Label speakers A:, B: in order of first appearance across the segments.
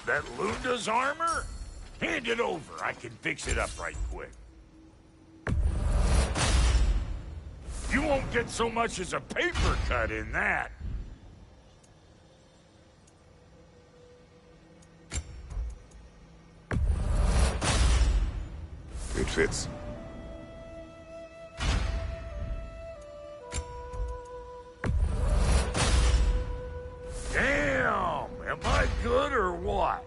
A: That Lunda's armor? Hand it over. I can fix it up right quick. You won't get so much as a paper cut in that.
B: It fits.
A: Damn! Am I good or what?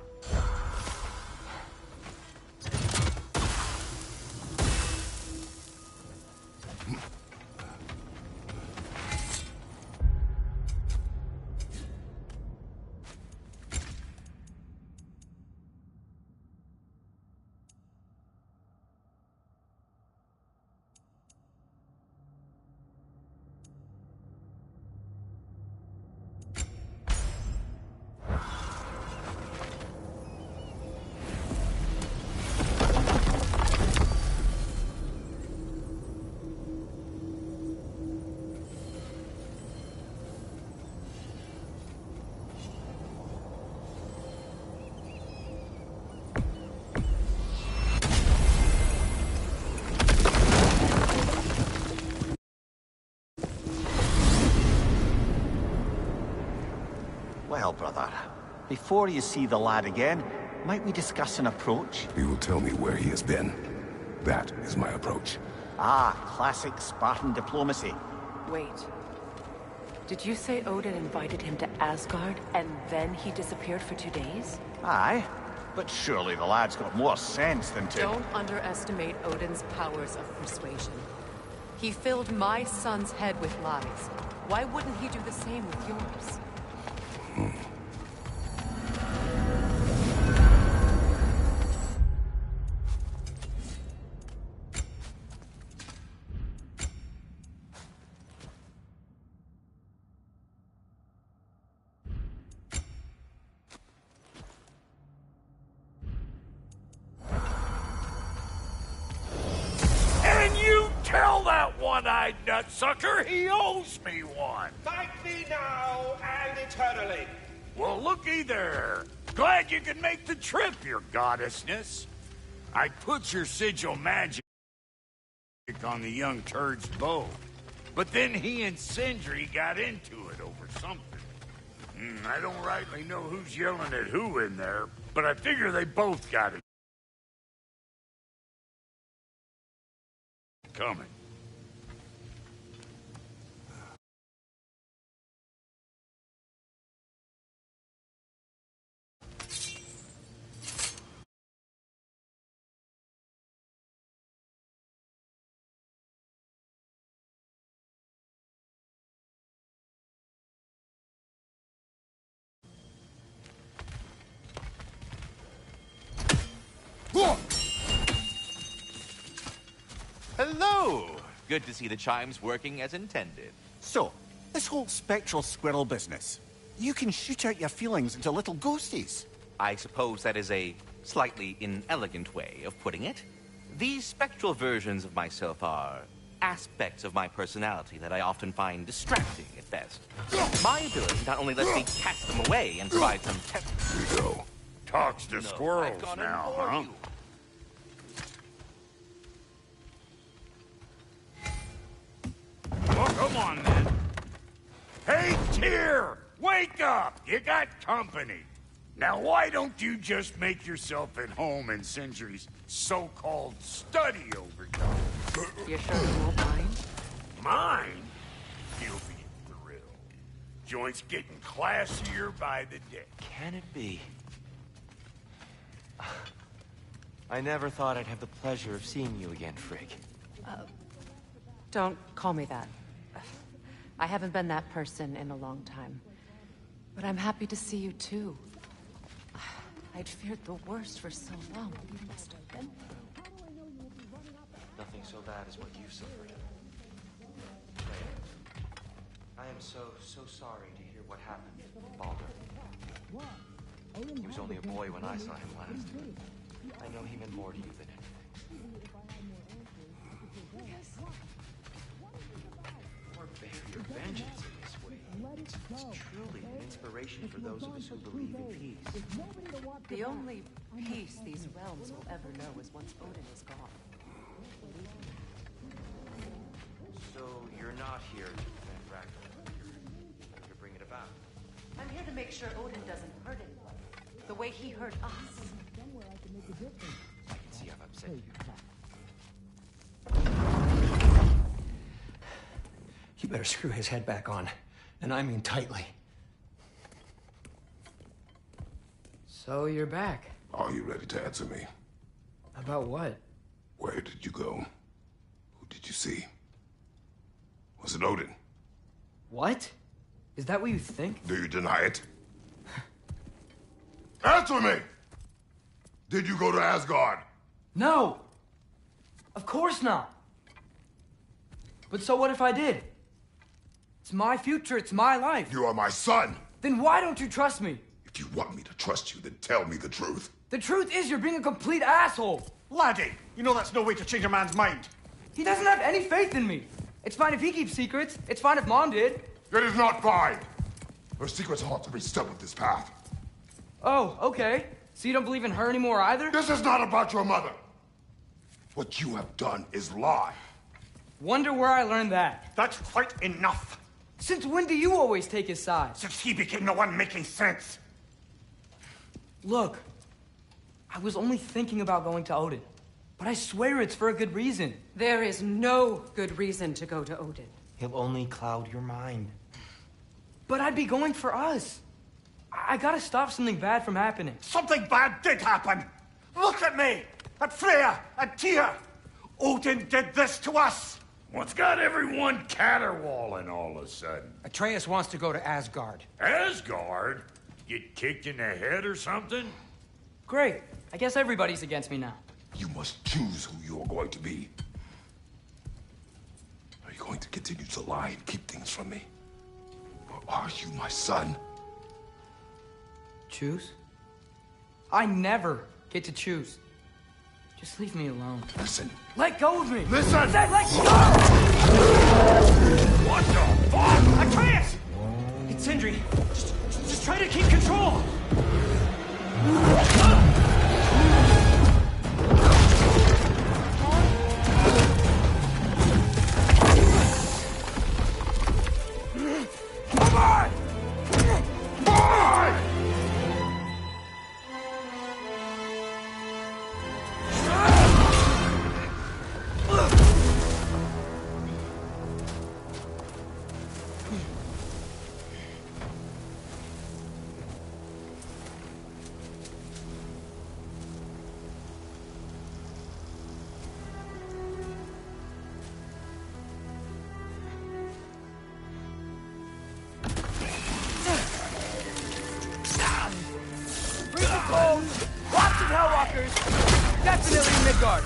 C: Well, brother, before you see the lad again, might we discuss an approach?
B: He will tell me where he has been. That is my approach.
C: Ah, classic Spartan diplomacy.
D: Wait. Did you say Odin invited him to Asgard, and then he disappeared for 2 days?
C: Aye, but surely the lad's got more sense than to...
D: Don't underestimate Odin's powers of persuasion. He filled my son's head with lies. Why wouldn't he do the same with yours?
A: And you tell that one-eyed nutsucker he owes me one!
E: Thank thee now and eternally.
A: Well, looky there. Glad you can make the trip, your goddessness. I put your sigil magic on the young turd's bow, but then he and Sindri got into it over something. I don't rightly know who's yelling at who in there, but I figure they both got it coming.
F: Hello! Good to see the chimes working as intended.
C: So, this whole spectral squirrel business, you can shoot out your feelings into little ghosties.
F: I suppose that is a slightly inelegant way of putting it. These spectral versions of myself are aspects of my personality that I often find distracting at best. My ability not only lets me cast them away and provide some
B: Here we go.
A: Talks to
F: I've
A: squirrels
F: gone
A: now,
F: and
A: huh?
F: you.
A: Well, come on, then. Hey, Tyr! Wake up! You got company. Now, why don't you just make yourself at home in Sindri's so-called study over there?
D: You sure you won't mind?
A: Mine? You'll be thrilled. Joint's getting classier by the day.
G: Can it be? I never thought I'd have the pleasure of seeing you again, Frigg.
D: Don't call me that. I haven't been that person in a long time. But I'm happy to see you too. I'd feared the worst for so long. You must have been.
G: Nothing so bad as what you suffered. I am so sorry to hear what happened to Baldur. He was only a boy when I saw him last. I know he meant more to you than anything.
D: Yes.
G: Or bear your vengeance in this way. It's truly an inspiration. celebration for those of us who believe in peace.
D: The only peace these realms will ever know is once Odin is gone. Believe me.
G: So you're not here to prevent Ragnarök. You're to bring it about.
D: I'm here to make sure Odin doesn't hurt anyone. The way he hurt us.
G: I can see I've upset you.
H: You better screw his head back on. And I mean tightly.
I: So you're back.
B: Are you ready to answer me?
I: About what?
B: Where did you go? Who did you see? Was it Odin?
I: What? Is that what you think?
B: Do you deny it? Answer me! Did you go to Asgard?
I: No! Of course not! But so what if I did? It's my future, it's my life.
B: You are my son!
I: Then why don't you trust me?
B: If you want me to trust you, then tell me the truth.
I: The truth is you're being a complete asshole!
E: Laddie, you know that's no way to change a man's mind.
I: He doesn't have any faith in me. It's fine if he keeps secrets. It's fine if Mom did.
B: It is not fine! Her secrets ought to be stuck with this path.
I: Oh, okay. So you don't believe in her anymore either?
B: This is not about your mother. What you have done is lie.
I: Wonder where I learned that.
E: That's quite enough.
I: Since when do you always take his side?
E: Since he became the one making sense.
I: Look, I was only thinking about going to Odin. But I swear it's for a good reason.
D: There is no good reason to go to Odin.
G: He'll only cloud your mind.
I: But I'd be going for us. I gotta stop something bad from happening.
E: Something bad did happen. Look at me, at Freya, at Tyr. Odin did this to us.
A: What's got everyone caterwauling all of a sudden?
H: Atreus wants to go to Asgard.
A: Asgard? Get kicked in the head or something?
I: Great. I guess everybody's against me now.
B: You must choose who you are going to be. Are you going to continue to lie and keep things from me? Or are you my son?
I: Choose? I never get to choose. Just leave me alone.
B: Listen.
I: Let go of me!
B: Listen!
I: I said let go!
A: What the fuck?
E: Atreus! It's Sindri. Just try to keep control.
B: Come on! Boy!
I: Lots of Hellwalkers! Definitely in Midgard!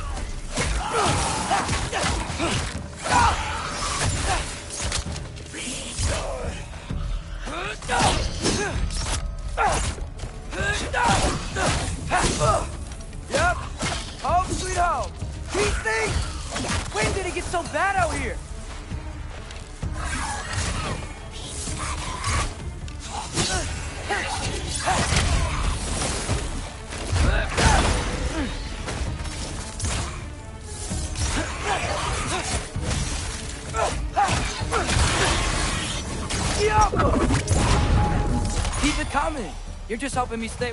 I: Yep, home sweet home! These things! When did it get so bad out here? Keep it coming. You're just helping me stay.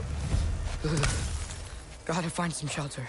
I: Gotta find some shelter.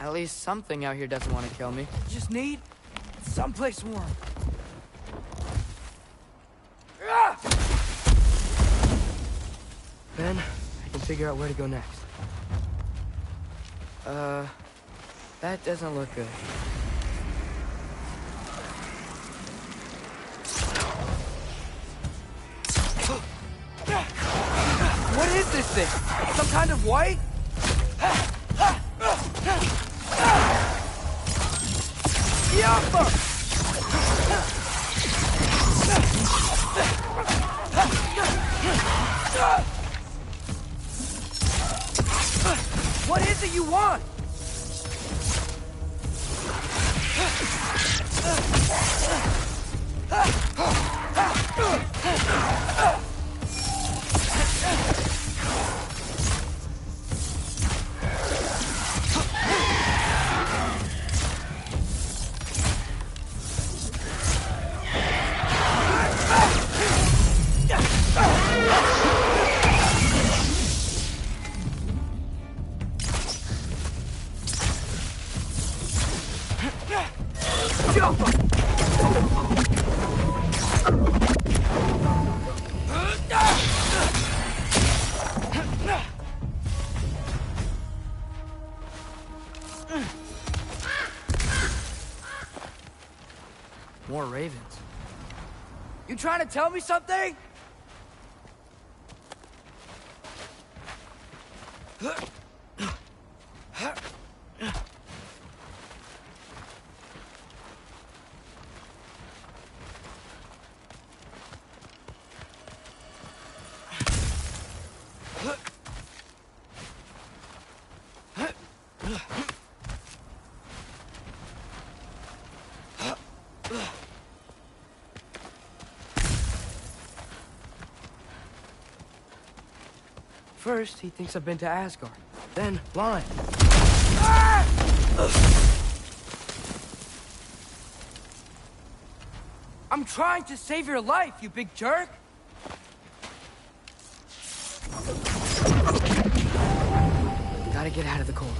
I: At least something out here doesn't want to kill me. Just need someplace warm. Then I can figure out where to go next. That doesn't look good. What is this thing? Some kind of white? Yappa! What is it you want? More ravens. You trying to tell me something? First, he thinks I've been to Asgard. Then, blind. Ah! I'm trying to save your life, you big jerk! Gotta get out of the cold.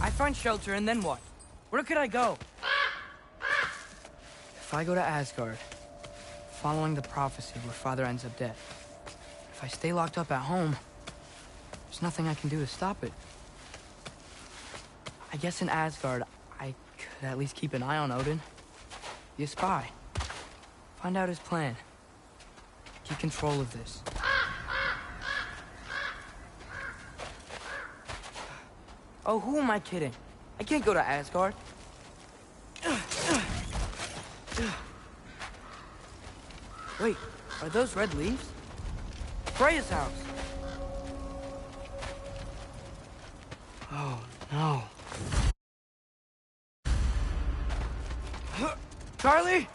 I: I find shelter, and then what? Where could I go? If I go to Asgard, following the prophecy where Father ends up dead, if I stay locked up at home, there's nothing I can do to stop it. I guess in Asgard, I could at least keep an eye on Odin. Be a spy. Find out his plan. Keep control of this. Oh, who am I kidding? I can't go to Asgard. Wait, are those red leaves? Freya's house. Oh, no. Charlie?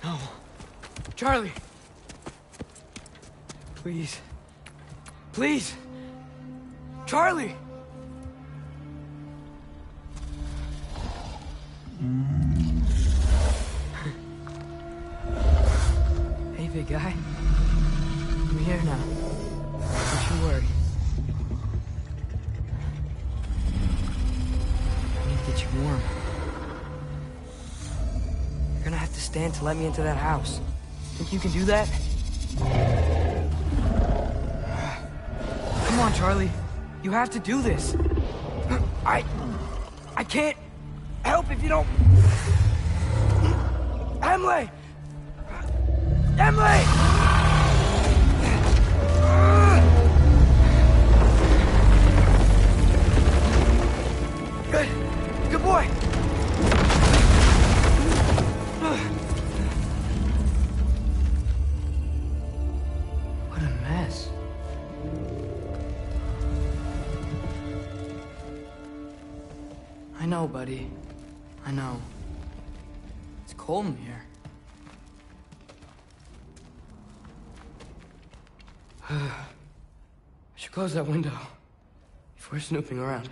I: No. Charlie. Please. Please. Charlie. Hey, big guy. I'm here now. Don't you worry. I need to get you warm. You're gonna have to stand to let me into that house. Think you can do that? Come on, Charlie. You have to do this. I can't help if you don't... Emily! Emily! Good. Good boy. What a mess. I know, buddy. I know. It's cold in here. I should close that window before snooping around.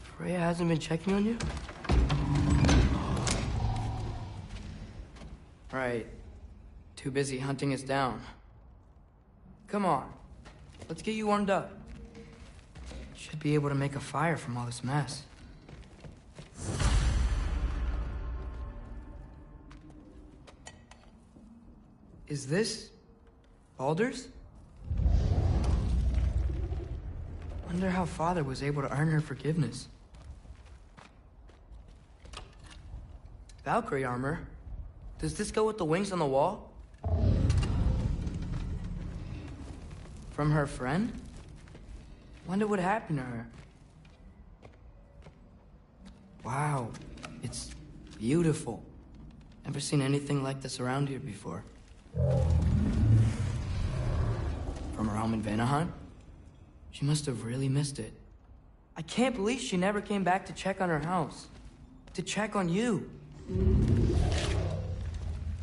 I: Freya hasn't been checking on you? Right. Too busy hunting us down. Come on. Let's get you warmed up. Should be able to make a fire from all this mess. Is this Baldur's? Wonder how Father was able to earn her forgiveness. Valkyrie armor? Does this go with the wings on the wall? From her friend? Wonder what happened to her. Wow, it's beautiful. Never seen anything like this around here before. From her home in Vanaheim? She must have really missed it. I can't believe she never came back to check on her house. To check on you.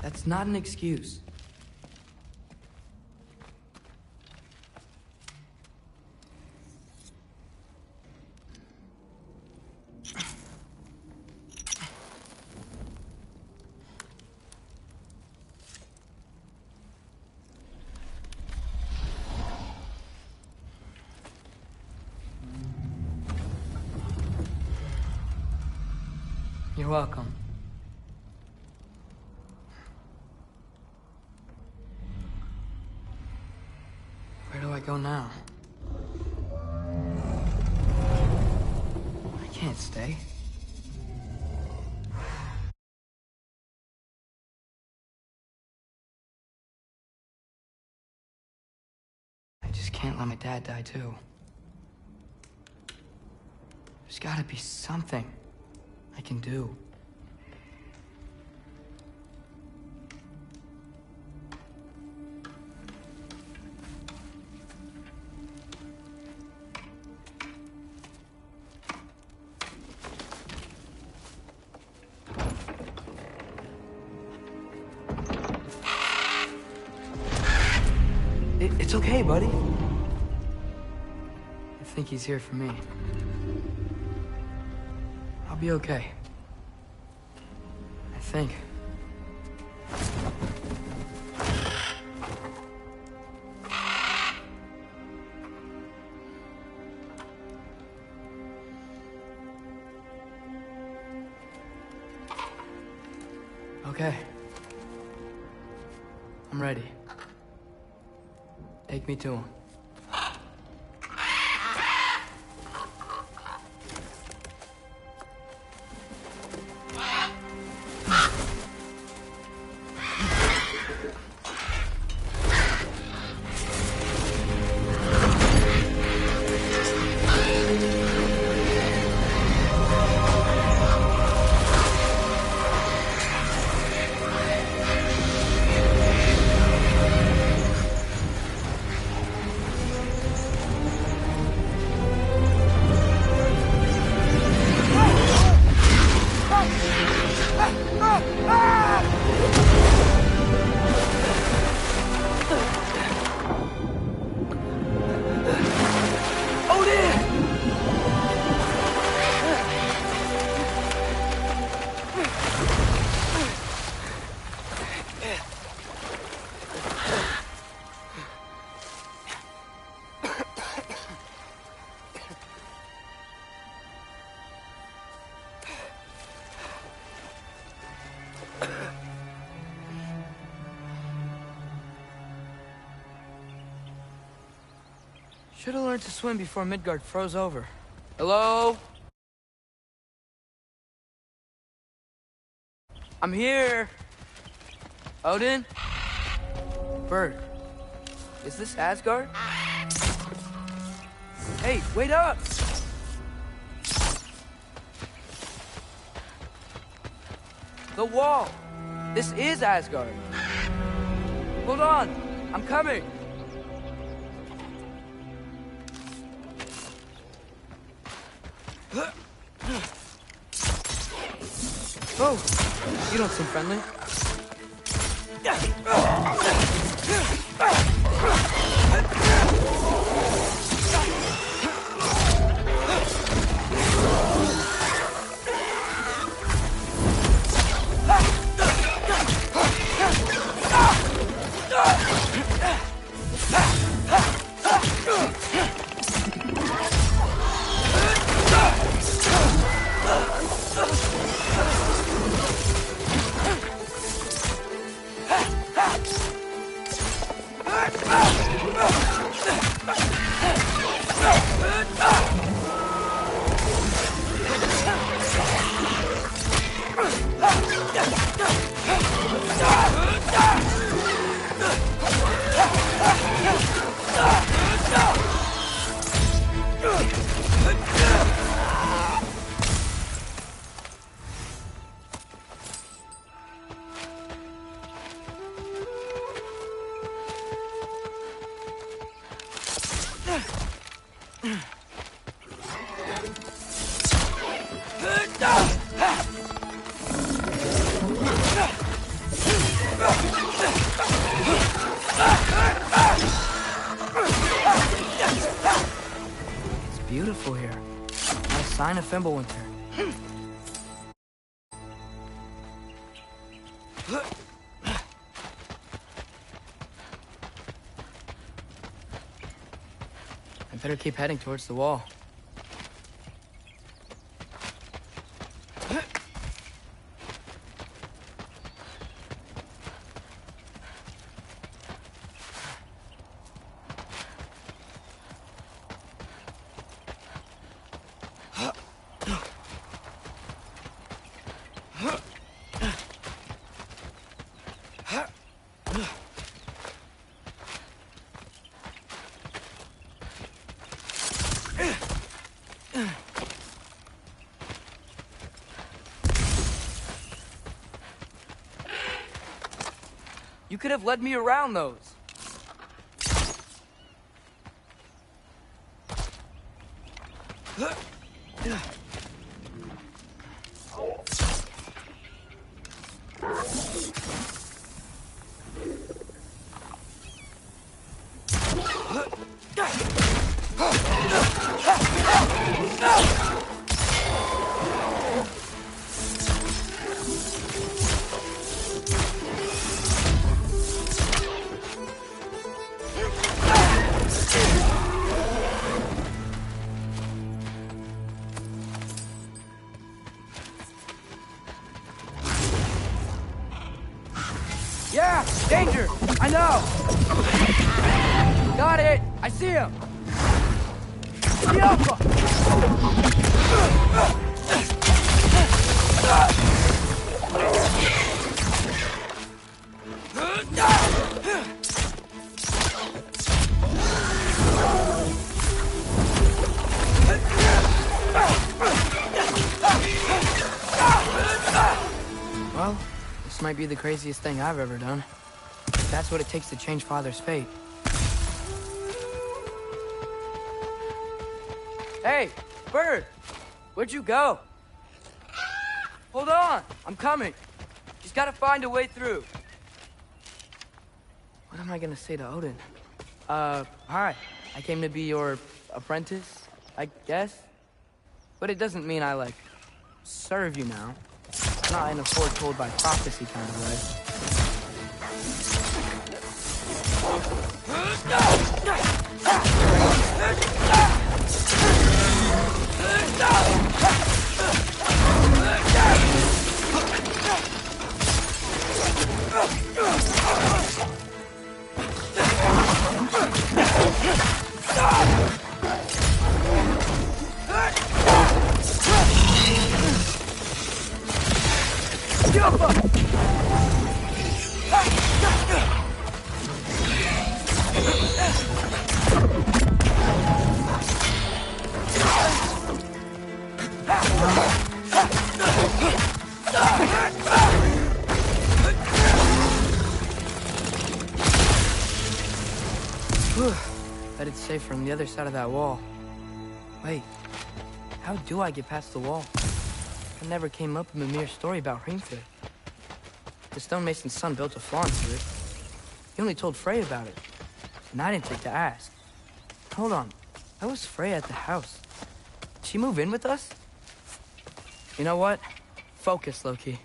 I: That's not an excuse. You're welcome. Where do I go now? I can't stay. I just can't let my dad die too. There's gotta be something I can do. It's okay, buddy. think he's here for me. I'll be okay. I think. Okay. I'm ready. Take me to him. Should have learned to swim before Midgard froze over. Hello? I'm here. Odin? Bird. Is this Asgard? Hey, wait up! The wall! This is Asgard. Hold on, I'm coming. Oh, you don't seem friendly. It's beautiful here. Not a sign of Fimbulwinter. I better keep heading towards the wall. You could have led me around those. Yeah, danger! I know! Got it! I see him! The Alpha! Well, this might be the craziest thing I've ever done. That's what it takes to change Father's fate. Hey, Bird! Where'd you go? Hold on! I'm coming! Just gotta find a way through. What am I gonna say to Odin? Hi. I came to be your apprentice, I guess? But it doesn't mean I, like, serve you now. Not in a foretold by prophecy kind of way. Bet it's safer on the other side of that wall. Wait, how do I get past the wall? It never came up in Mimir's story about Hrimthur. The stonemason's son built a farm to it. He only told Frey about it, and I didn't think to ask. Hold on, why was Frey at the house? Did she move in with us? You know what? Focus, Loki.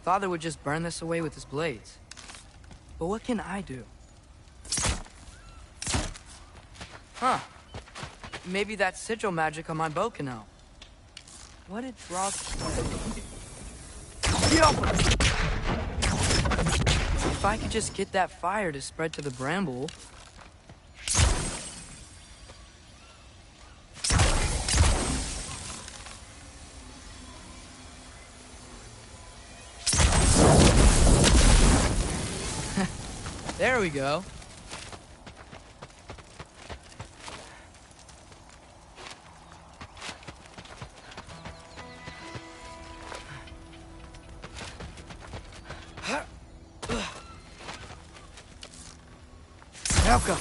I: Father would just burn this away with his blades. But what can I do? Huh. Maybe that sigil magic on my bow can help. What did Rock say? If I could just get that fire to spread to the bramble... There we go. Helka.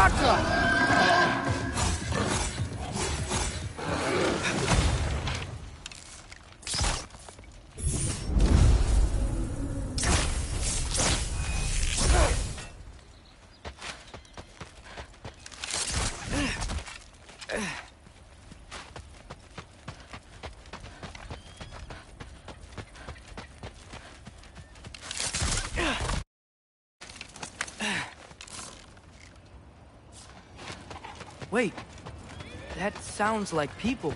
I: Sparta! Wait, that sounds like people.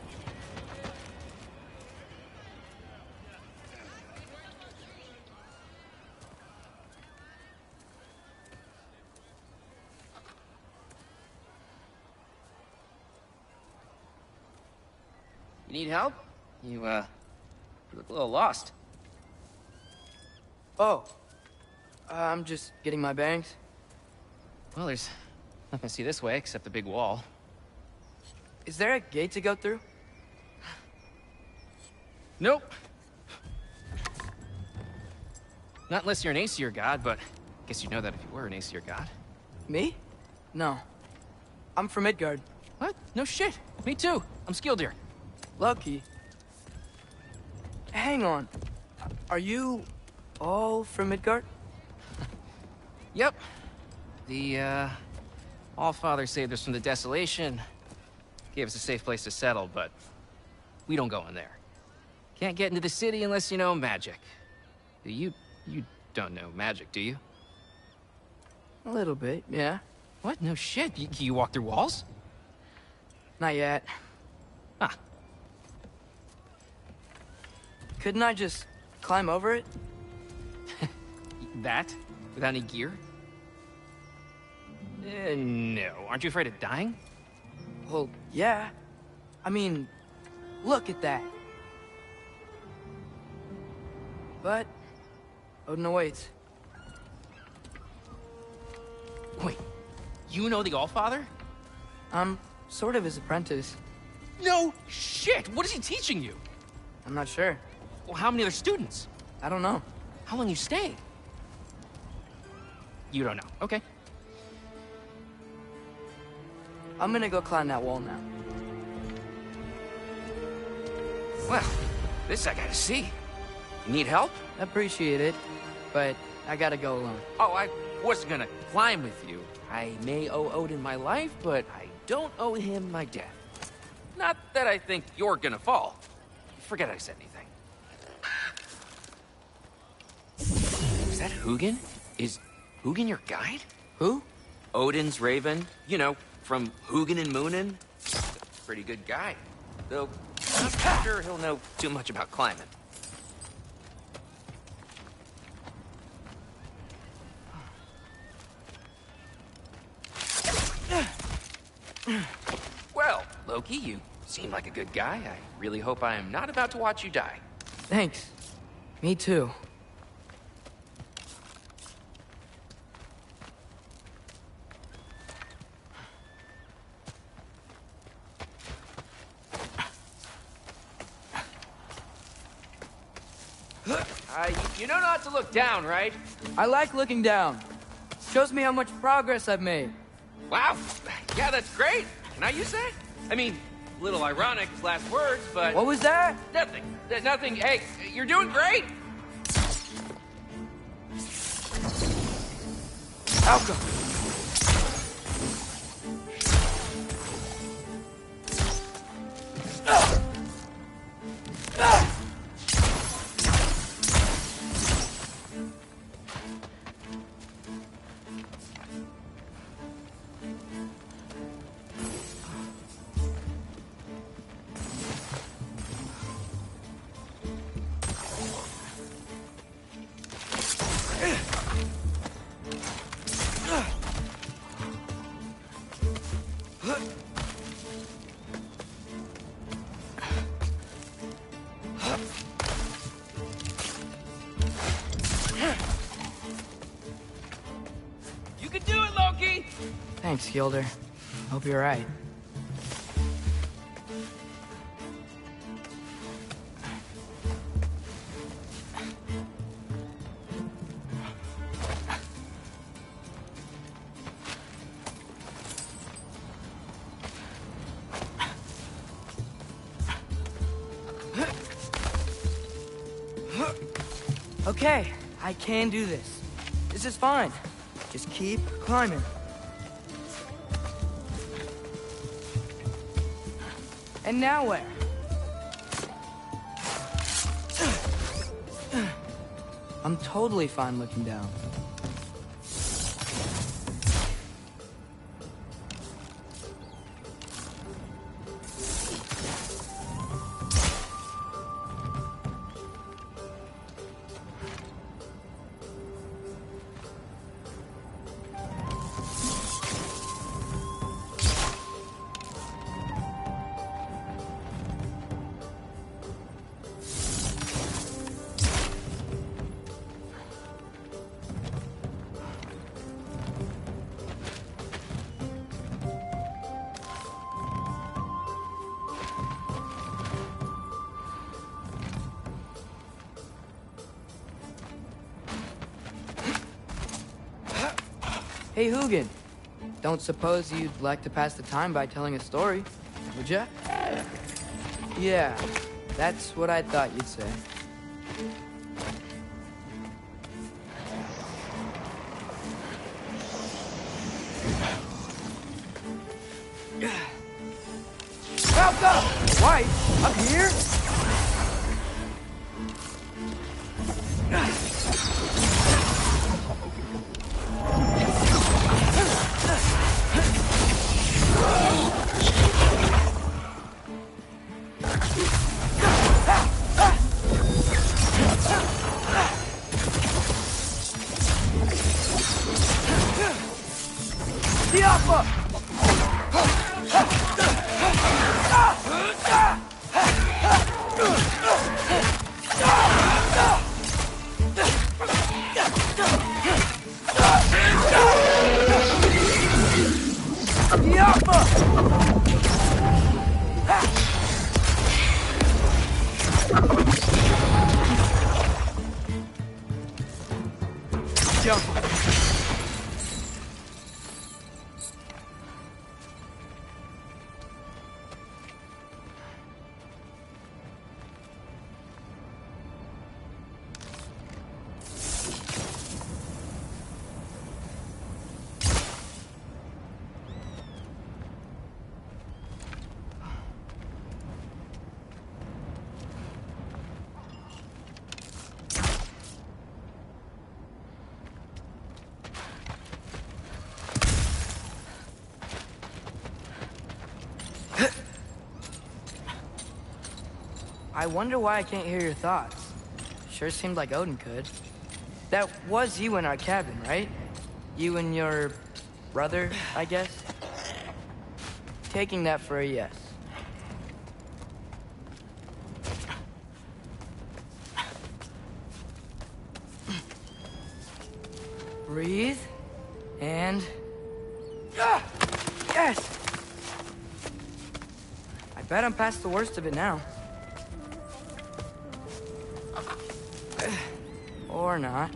J: You need help? You look a little lost.
I: Oh, I'm just getting my bearings.
J: Well, there's nothing to see this way except the big wall.
I: Is there a gate to go through?
J: Nope. Not unless you're an Aesir god, but I guess you'd know that if you were an Aesir god.
I: Me? No. I'm from Midgard.
J: What? No shit. Me too. I'm skilled here.
I: Lucky. Hang on. Are you all from Midgard?
J: Yep. The, Allfather saved us from the desolation. Gave us a safe place to settle, but we don't go in there. Can't get into the city unless you know magic. You don't know magic, do you?
I: A little bit, yeah.
J: What? No shit. You walk through walls?
I: Not yet.
J: Huh.
I: Couldn't I just climb over it?
J: That? Without any gear? No. Aren't you afraid of dying?
I: Well, yeah. I mean, look at that. But Odin awaits.
J: Wait, you know the Allfather?
I: I'm sort of his apprentice.
J: No shit! What is he teaching you?
I: I'm not sure.
J: Well, how many other students?
I: I don't know.
J: How long you stay? You don't know. Okay.
I: I'm gonna go climb that wall now.
J: Well, this I gotta see. You need help?
I: Appreciate it, but I gotta go alone.
J: Oh, I wasn't gonna climb with you. I may owe Odin my life, but I don't owe him my death. Not that I think you're gonna fall. Forget I said anything. Is that Hugin? Is Hugin your guide?
I: Who?
J: Odin's raven. You know, from Hugin and Moonin. Pretty good guy. Though, not sure he'll know too much about climbing. Well, Loki, you seem like a good guy. I really hope I am not about to watch you die.
I: Thanks. Me too.
J: You know not to look down, right?
I: I like looking down. Shows me how much progress I've made.
J: Wow. Yeah, that's great. Can I use that? I mean, a little ironic, last words, but...
I: What was that?
J: Nothing. Nothing. Hey, you're doing great.
I: Alka.
J: You can do it, Loki!
I: Thanks, Gilder. Hope you're right. Okay, I can do this. This is fine. Just keep climbing. And now where? I'm totally fine looking down. Hey, Hugin. Don't suppose you'd like to pass the time by telling a story, would ya? Yeah, that's what I thought you'd say. Help up! White, up here? I wonder why I can't hear your thoughts. Sure seemed like Odin could. That was you in our cabin, right? You and your brother, I guess? Taking that for a yes. Breathe, and... Yes! I bet I'm past the worst of it now. Or not.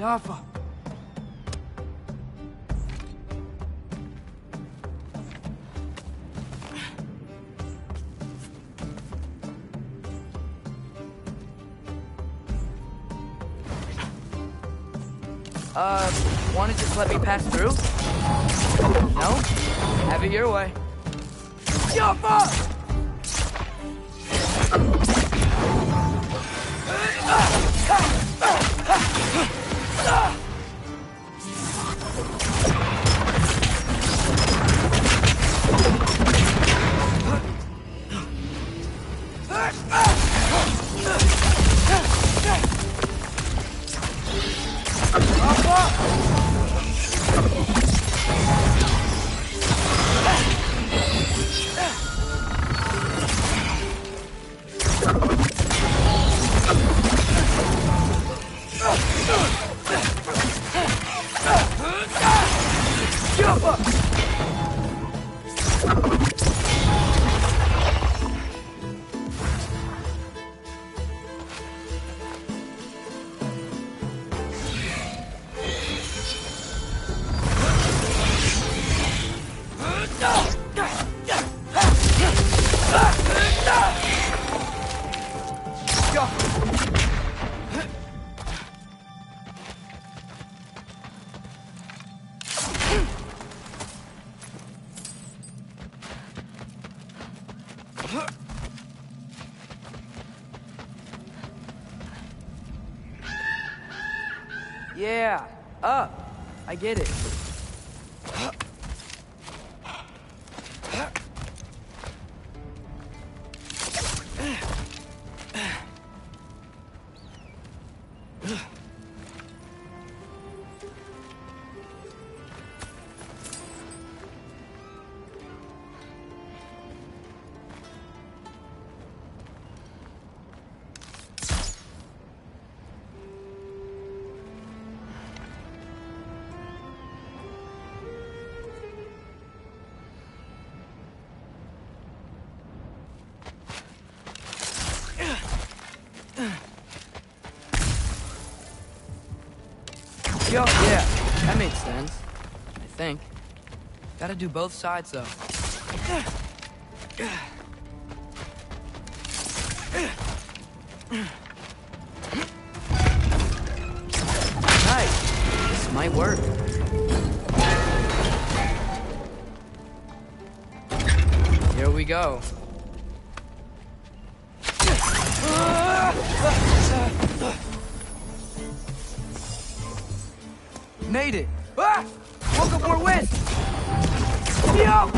I: Yaffa. Wanna just let me pass through? No? Have it your way. Yaffa! Yeah, up. I get it. Yo, yeah, that makes sense. I think. Gotta do both sides, though. Nice. This might work. Here we go. Made it! Ah! Woke up more wind! Yo!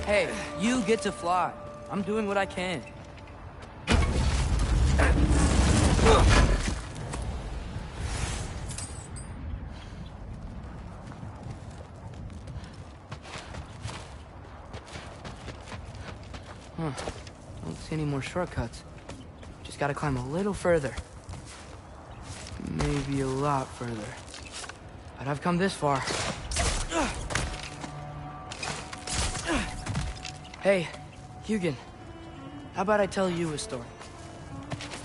I: Hey, you get to fly. I'm doing what I can. Don't see any more shortcuts. Just gotta climb a little further. Maybe a lot further. But I've come this far. Hey, Hugin. How about I tell you a story?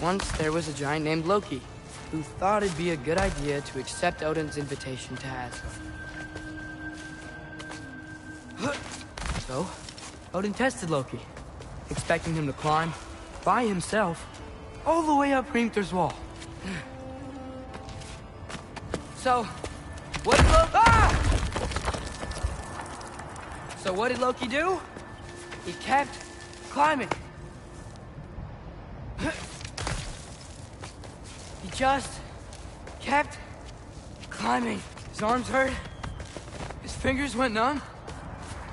I: Once there was a giant named Loki, who thought it'd be a good idea to accept Odin's invitation to Asgard. So, Odin tested Loki, expecting him to climb, by himself, all the way up Hrimthur's wall. So, what did Loki... So what did Loki do? He kept climbing. He just kept climbing. His arms hurt. His fingers went numb.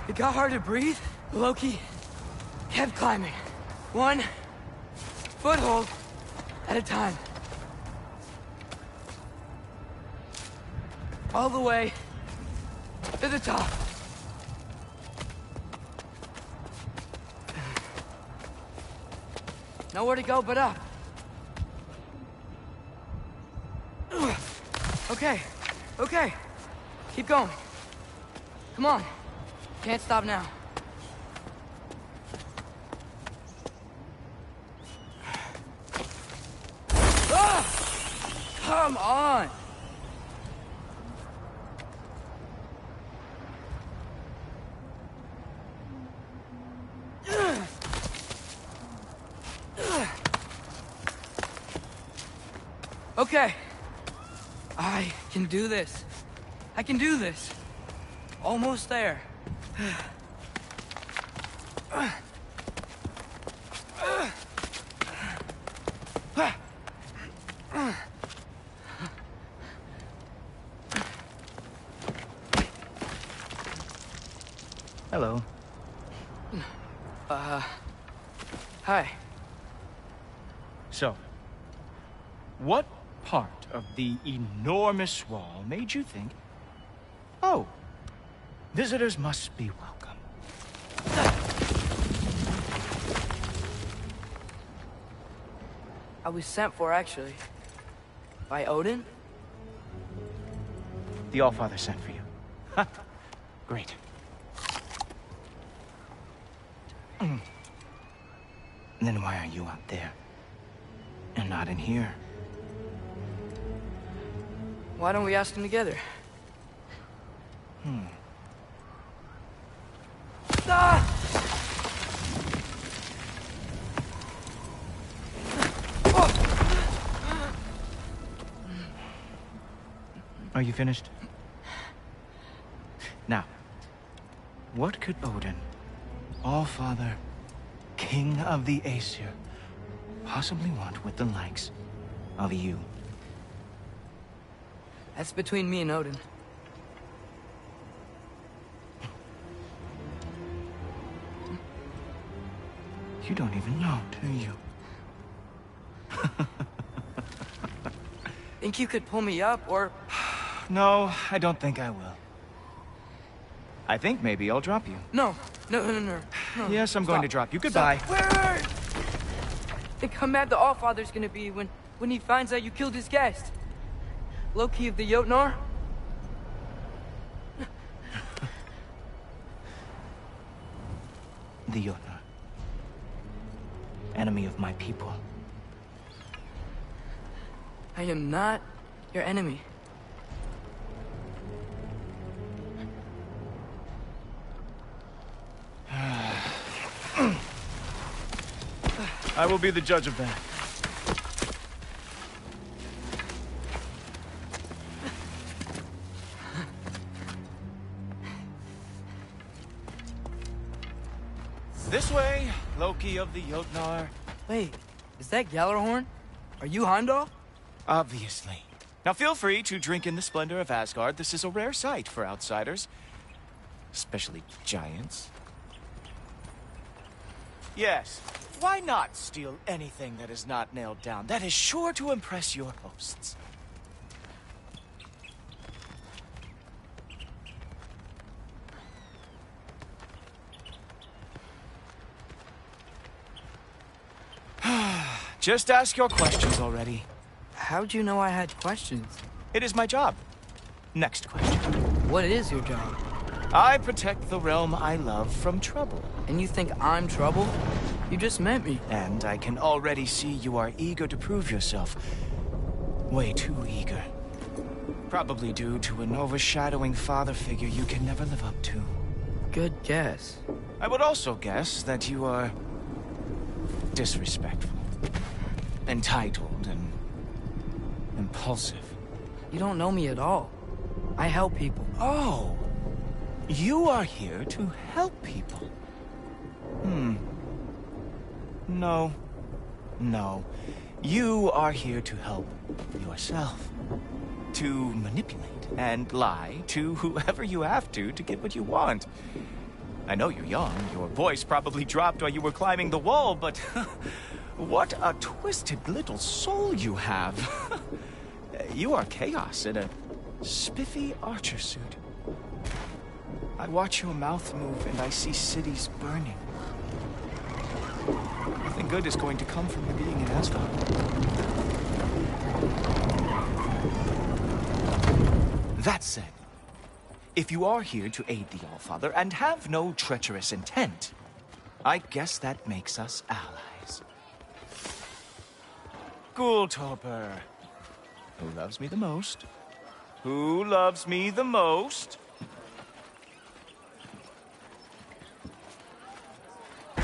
I: It got hard to breathe. Loki kept climbing. One foothold at a time. All the way to the top. Nowhere to go but up. Okay, okay. Keep going. Come on. Can't stop now. Come on! Okay. I can do this. I can do this. Almost there.
K: Hello.
I: Hi.
K: So, what part of the enormous wall made you think, oh, visitors must be welcome?
I: I was sent for, actually. By Odin?
K: The Allfather sent for you. Ha! Great. Then why are you out there? And not in here?
I: Why don't we ask him together?
K: Are you finished? Now, what could Odin, All-Father, King of the Aesir, possibly want with the likes of you?
I: That's between me and Odin.
K: You don't even know, do you?
I: Think you could pull me up, or...
K: No, I don't think I will. I think maybe I'll drop you.
I: No.
K: Yes, I'm going to drop you. Goodbye.
I: Wait. Think how mad the Allfather's gonna be when he finds out you killed his guest. Loki of the Jotnar?
K: The Jotnar. Enemy of my people.
I: I am not your enemy.
K: I will be the judge of that. This way, Loki of the Jotnar.
I: Wait, is that Gjallarhorn? Are you Heimdall?
K: Obviously. Now feel free to drink in the splendor of Asgard. This is a rare sight for outsiders. Especially giants. Yes, why not steal anything that is not nailed down? That is sure to impress your hosts. Just ask your questions already.
I: How'd you know I had questions?
K: It is my job. Next question.
I: What is your job?
K: I protect the realm I love from trouble.
I: And you think I'm trouble? You just met me.
K: And I can already see you are eager to prove yourself. Way too eager. Probably due to an overshadowing father figure you can never live up to.
I: Good guess.
K: I would also guess that you are disrespectful, entitled, and impulsive.
I: You don't know me at all. I help people.
K: Oh, you are here to help people. No. You are here to help yourself. To manipulate and lie to whoever you have to get what you want. I know you're young. Your voice probably dropped while you were climbing the wall, but what a twisted little soul you have. You are chaos in a spiffy archer suit. I watch your mouth move and I see cities burning. Nothing good is going to come from you being in Asgard. That said, if you are here to aid the Allfather and have no treacherous intent, I guess that makes us allies. Gultoper. Who loves me the most? Who loves me the most?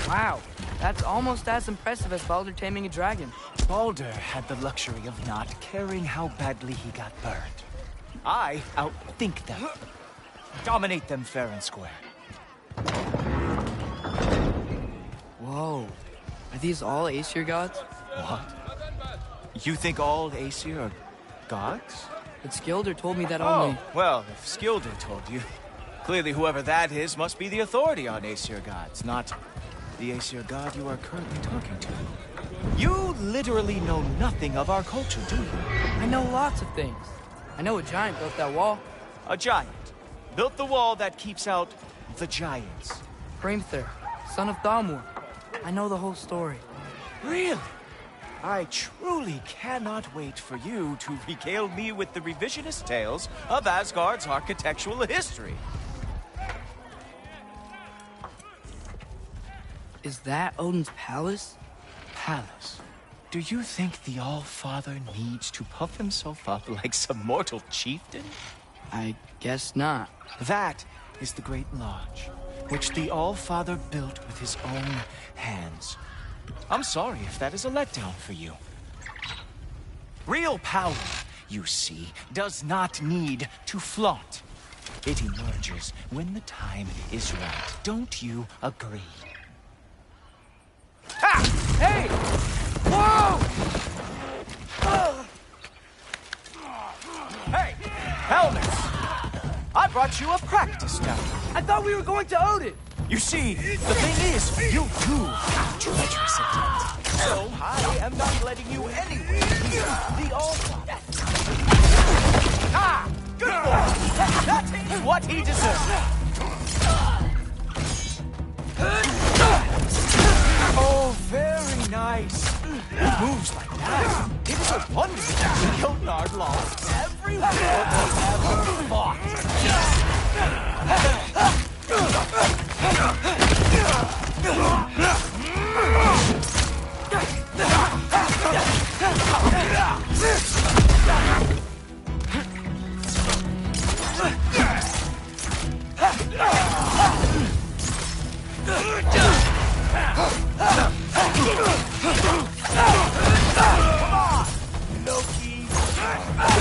I: Wow, that's almost as impressive as Baldur taming a dragon.
K: Baldur had the luxury of not caring how badly he got burned. I outthink them. Dominate them fair and square.
I: Whoa. Are these all Aesir gods?
K: What? You think all Aesir are gods?
I: But Skilder told me that only...
K: Oh, well, if Skilder told you, clearly whoever that is must be the authority on Aesir gods, not the Aesir god you are currently talking to. You literally know nothing of our culture, do you?
I: I know lots of things. I know a giant built that wall.
K: A giant built the wall that keeps out the giants.
I: Hrimthur, son of Thamur. I know the whole story.
K: Really? I truly cannot wait for you to regale me with the revisionist tales of Asgard's architectural history.
I: Is that Odin's palace?
K: Palace? Do you think the All-Father needs to puff himself up like some mortal chieftain?
I: I guess not.
K: That is the Great Lodge, which the All-Father built with his own hands. I'm sorry if that is a letdown for you. Real power, you see, does not need to flaunt. It emerges when the time is right. Don't you agree? Ha! Hey! Whoa! Hey! Helmets! I brought you a practice now.
I: I thought we were going to Odin!
K: You see, the thing is, you do have treacherous intent. So I am not letting you anywhere near the All-Father. Ah! Good boy! That is what he deserves. Oh, very nice. Moves like that. It is a wonder that Gilnard lost every war they ever fought. Come on, Loki.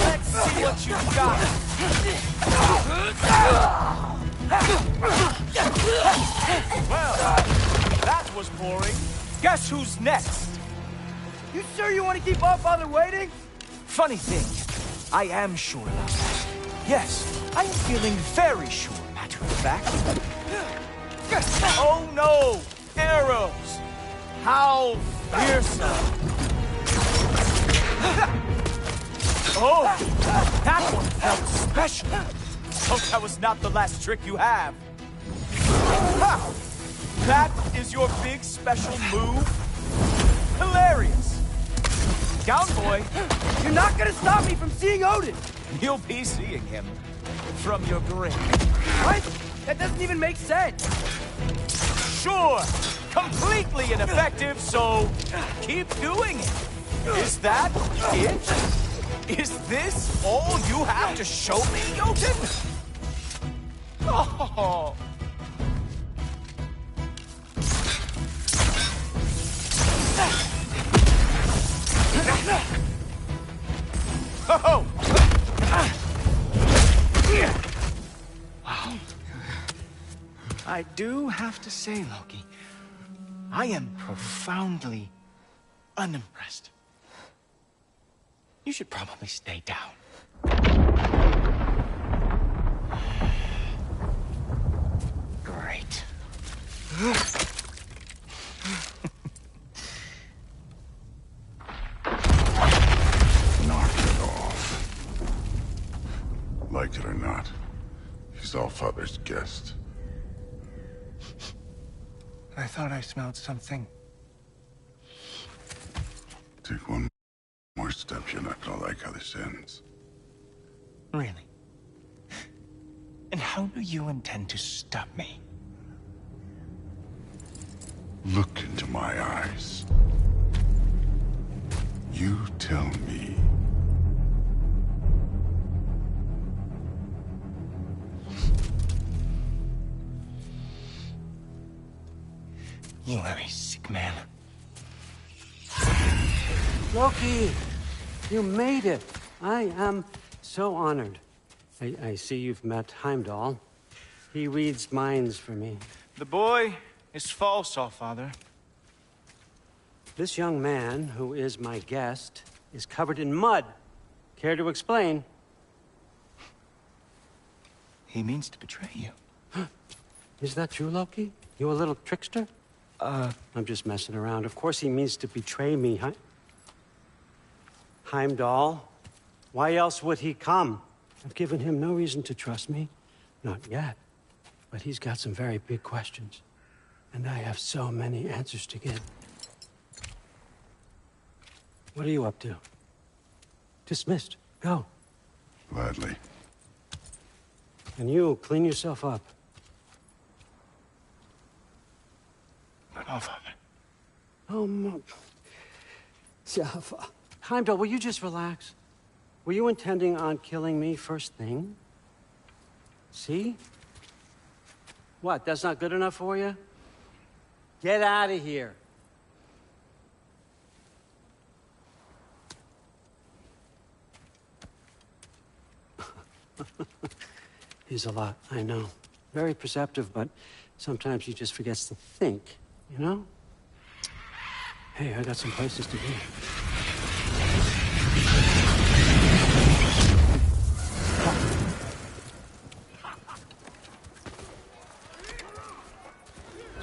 K: Let's see what you've got. Well, that was boring. Guess who's next?
I: You sure you want to keep All-Father waiting?
K: Funny thing, I am sure about that. Yes, I am feeling very sure, matter of fact. Oh no! Arrows! How fearsome! Oh! That one felt special! Hope that was not the last trick you have. Ha! That is your big special move? Hilarious! Down, boy!
I: You're not gonna stop me from seeing Odin!
K: You'll be seeing him from your grave.
I: What? That doesn't even make sense!
K: Sure! Completely ineffective, so keep doing it! Is that it? Is this all you have to show me, Jotun? Oh! Oh! Wow. I do have to say, Loki, I am profoundly unimpressed. You should probably stay down. Great.
B: Knock it off. Like it or not, he's All-Father's guest.
K: I thought I smelled something.
B: Take one more step, you're not gonna like how this ends.
K: Really? And how do you intend to stop me?
B: Look into my eyes. You tell me.
K: You are a sick man.
L: Loki, you made it. I am so honored. I see you've met Heimdall. He reads minds for me.
K: The boy is false, All-Father.
L: This young man, who is my guest, is covered in mud. Care to explain?
K: He means to betray you.
L: Is that true, Loki? You a little trickster? I'm just messing around. Of course he means to betray me, Heimdall. Why else would he come? I've given him no reason to trust me. Not yet. But he's got some very big questions. And I have so many answers to give. What are you up to? Dismissed. Go.
B: Gladly.
L: And you, clean yourself up.
K: But All-Father.
L: Oh, my... Heimdall, will you just relax? Were you intending on killing me first thing? See? What, that's not good enough for you? Get out of here. He's a lot, I know. Very perceptive, but sometimes he just forgets to think, you know? Hey, I got some places to be.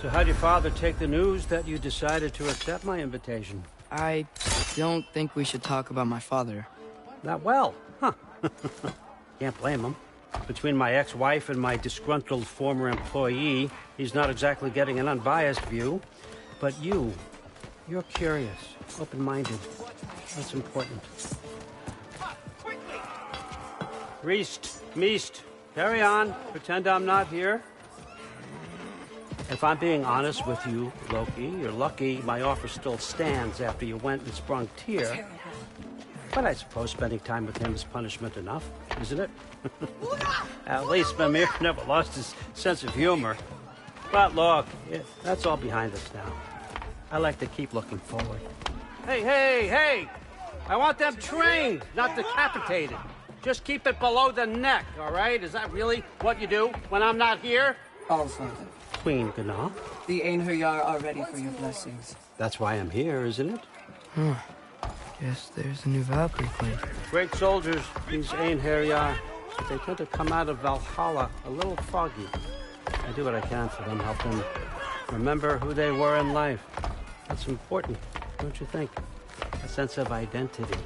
L: So how'd your father take the news that you decided to accept my invitation?
I: I don't think we should talk about my father.
L: Not well, huh? Can't blame him. Between my ex-wife and my disgruntled former employee, he's not exactly getting an unbiased view. But you're curious, open-minded. That's important. Reist, Meest, carry on. Pretend I'm not here. If I'm being honest with you, Loki, you're lucky my offer still stands after you went and sprung Tyr. But I suppose spending time with him is punishment enough, isn't it? At least Mimir never lost his sense of humor. But look, that's all behind us now. I like to keep looking forward. Hey! I want them trained, not decapitated. Just keep it below the neck, all right? Is that really what you do when I'm not here?
M: All Father.
L: Queen Gná.
M: The Einherjar are ready for your blessings.
L: That's why I'm here, isn't it?
I: Guess there's a new Valkyrie claim.
L: Great soldiers, these Einherjar. They tend to come out of Valhalla a little foggy. I do what I can for them, help them remember who they were in life. That's important, don't you think? A sense of identity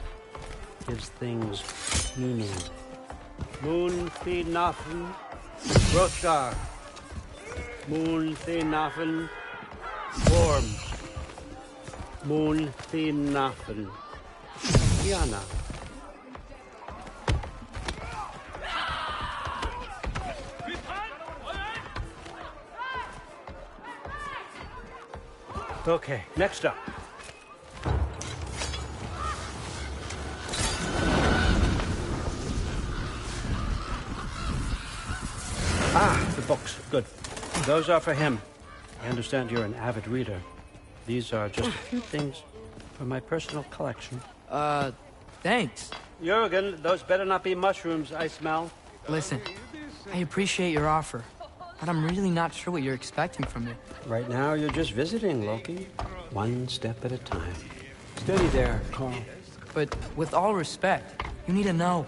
L: gives things meaning. Moon fi nafen, Hrothgar. Moon fi nafen, Orm. Moon fi nafen, Diana. Okay, next up. The books. Good. Those are for him. I understand you're an avid reader. These are just a few things from my personal collection.
I: Thanks.
L: Jurgen, those better not be mushrooms I smell.
I: Listen, I appreciate your offer, but I'm really not sure what you're expecting from me.
L: Right now, you're just visiting, Loki. One step at a time. Steady there, Carl.
I: But with all respect, you need to know,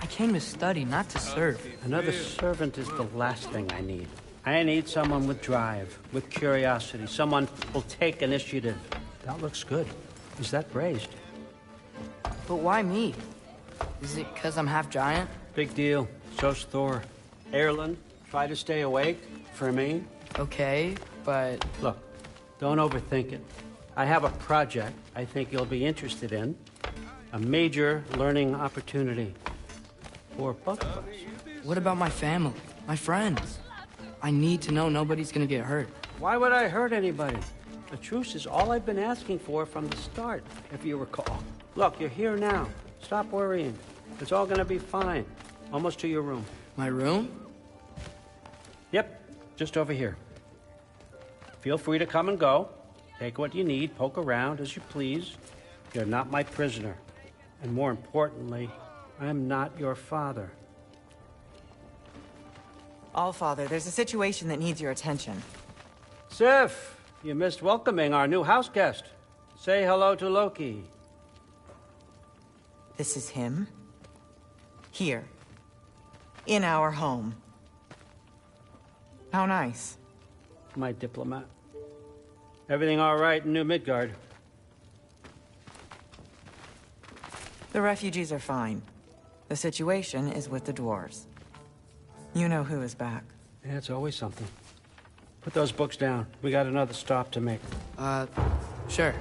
I: I came to study, not to serve.
L: Another servant is the last thing I need. I need someone with drive, with curiosity, someone who'll take initiative. That looks good. Is that braised?
I: But why me? Is it because I'm half giant?
L: Big deal. So's Thor. Erlen, try to stay awake for me.
I: Okay, but...
L: Look, don't overthink it. I have a project I think you'll be interested in. A major learning opportunity. For both of us.
I: What about my family? My friends? I need to know nobody's gonna get hurt.
L: Why would I hurt anybody? The truce is all I've been asking for from the start, if you recall. Look, you're here now. Stop worrying. It's all gonna be fine. Almost to your room.
I: My room?
L: Yep, just over here. Feel free to come and go. Take what you need, poke around as you please. You're not my prisoner. And more importantly, I'm not your father.
N: Allfather, there's a situation that needs your attention.
L: Sif, you missed welcoming our new house guest. Say hello to Loki.
N: This is him? Here. In our home. How nice.
L: My diplomat. Everything all right in New Midgard?
N: The refugees are fine. The situation is with the dwarves. You know who is back.
L: Yeah, it's always something. Put those books down. We got another stop to make.
I: Sure.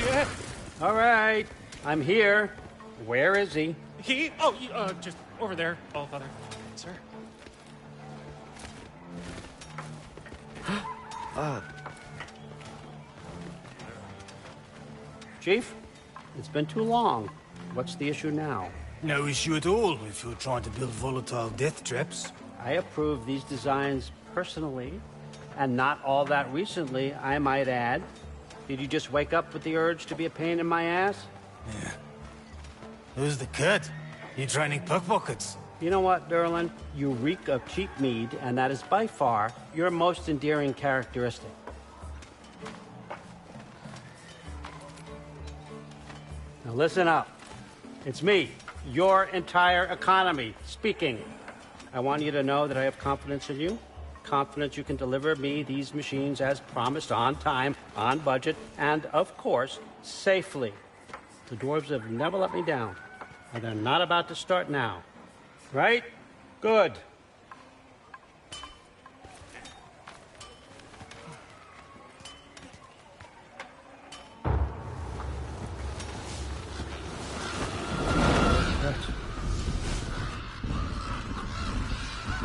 L: Yeah. All right. I'm here. Where is he?
O: He? Oh, just over there, Allfather. Sir.
L: Chief, it's been too long. What's the issue now?
P: No issue at all if you're trying to build volatile death traps.
L: I approve these designs personally, and not all that recently, I might add. Did you just wake up with the urge to be a pain in my ass?
P: Yeah. Who's the cut? You training pickpockets?
L: You know what, Derlin? You reek of cheap mead, and that is by far your most endearing characteristic. Now listen up. It's me, your entire economy, speaking. I want you to know that I have confidence in you. Confidence you can deliver me these machines as promised, on time, on budget, and, of course, safely. The dwarves have never let me down, and they're not about to start now. Right? Good.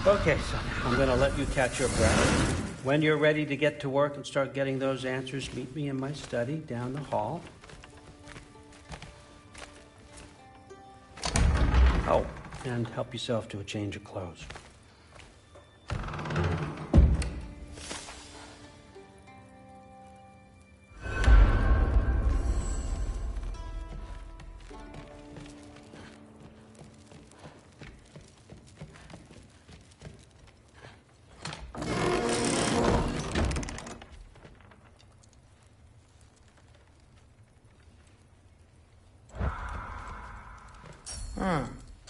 L: Okay, son, I'm gonna let you catch your breath. When you're ready to get to work and start getting those answers, meet me in my study down the hall. Oh, and help yourself to a change of clothes.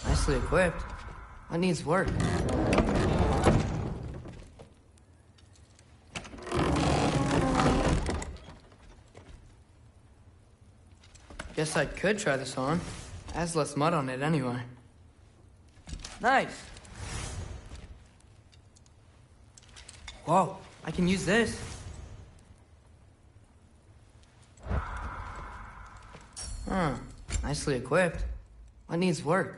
I: Nicely equipped. What needs work? Guess I could try this on. Has less mud on it anyway. Nice. Whoa, I can use this. Nicely equipped. What needs work?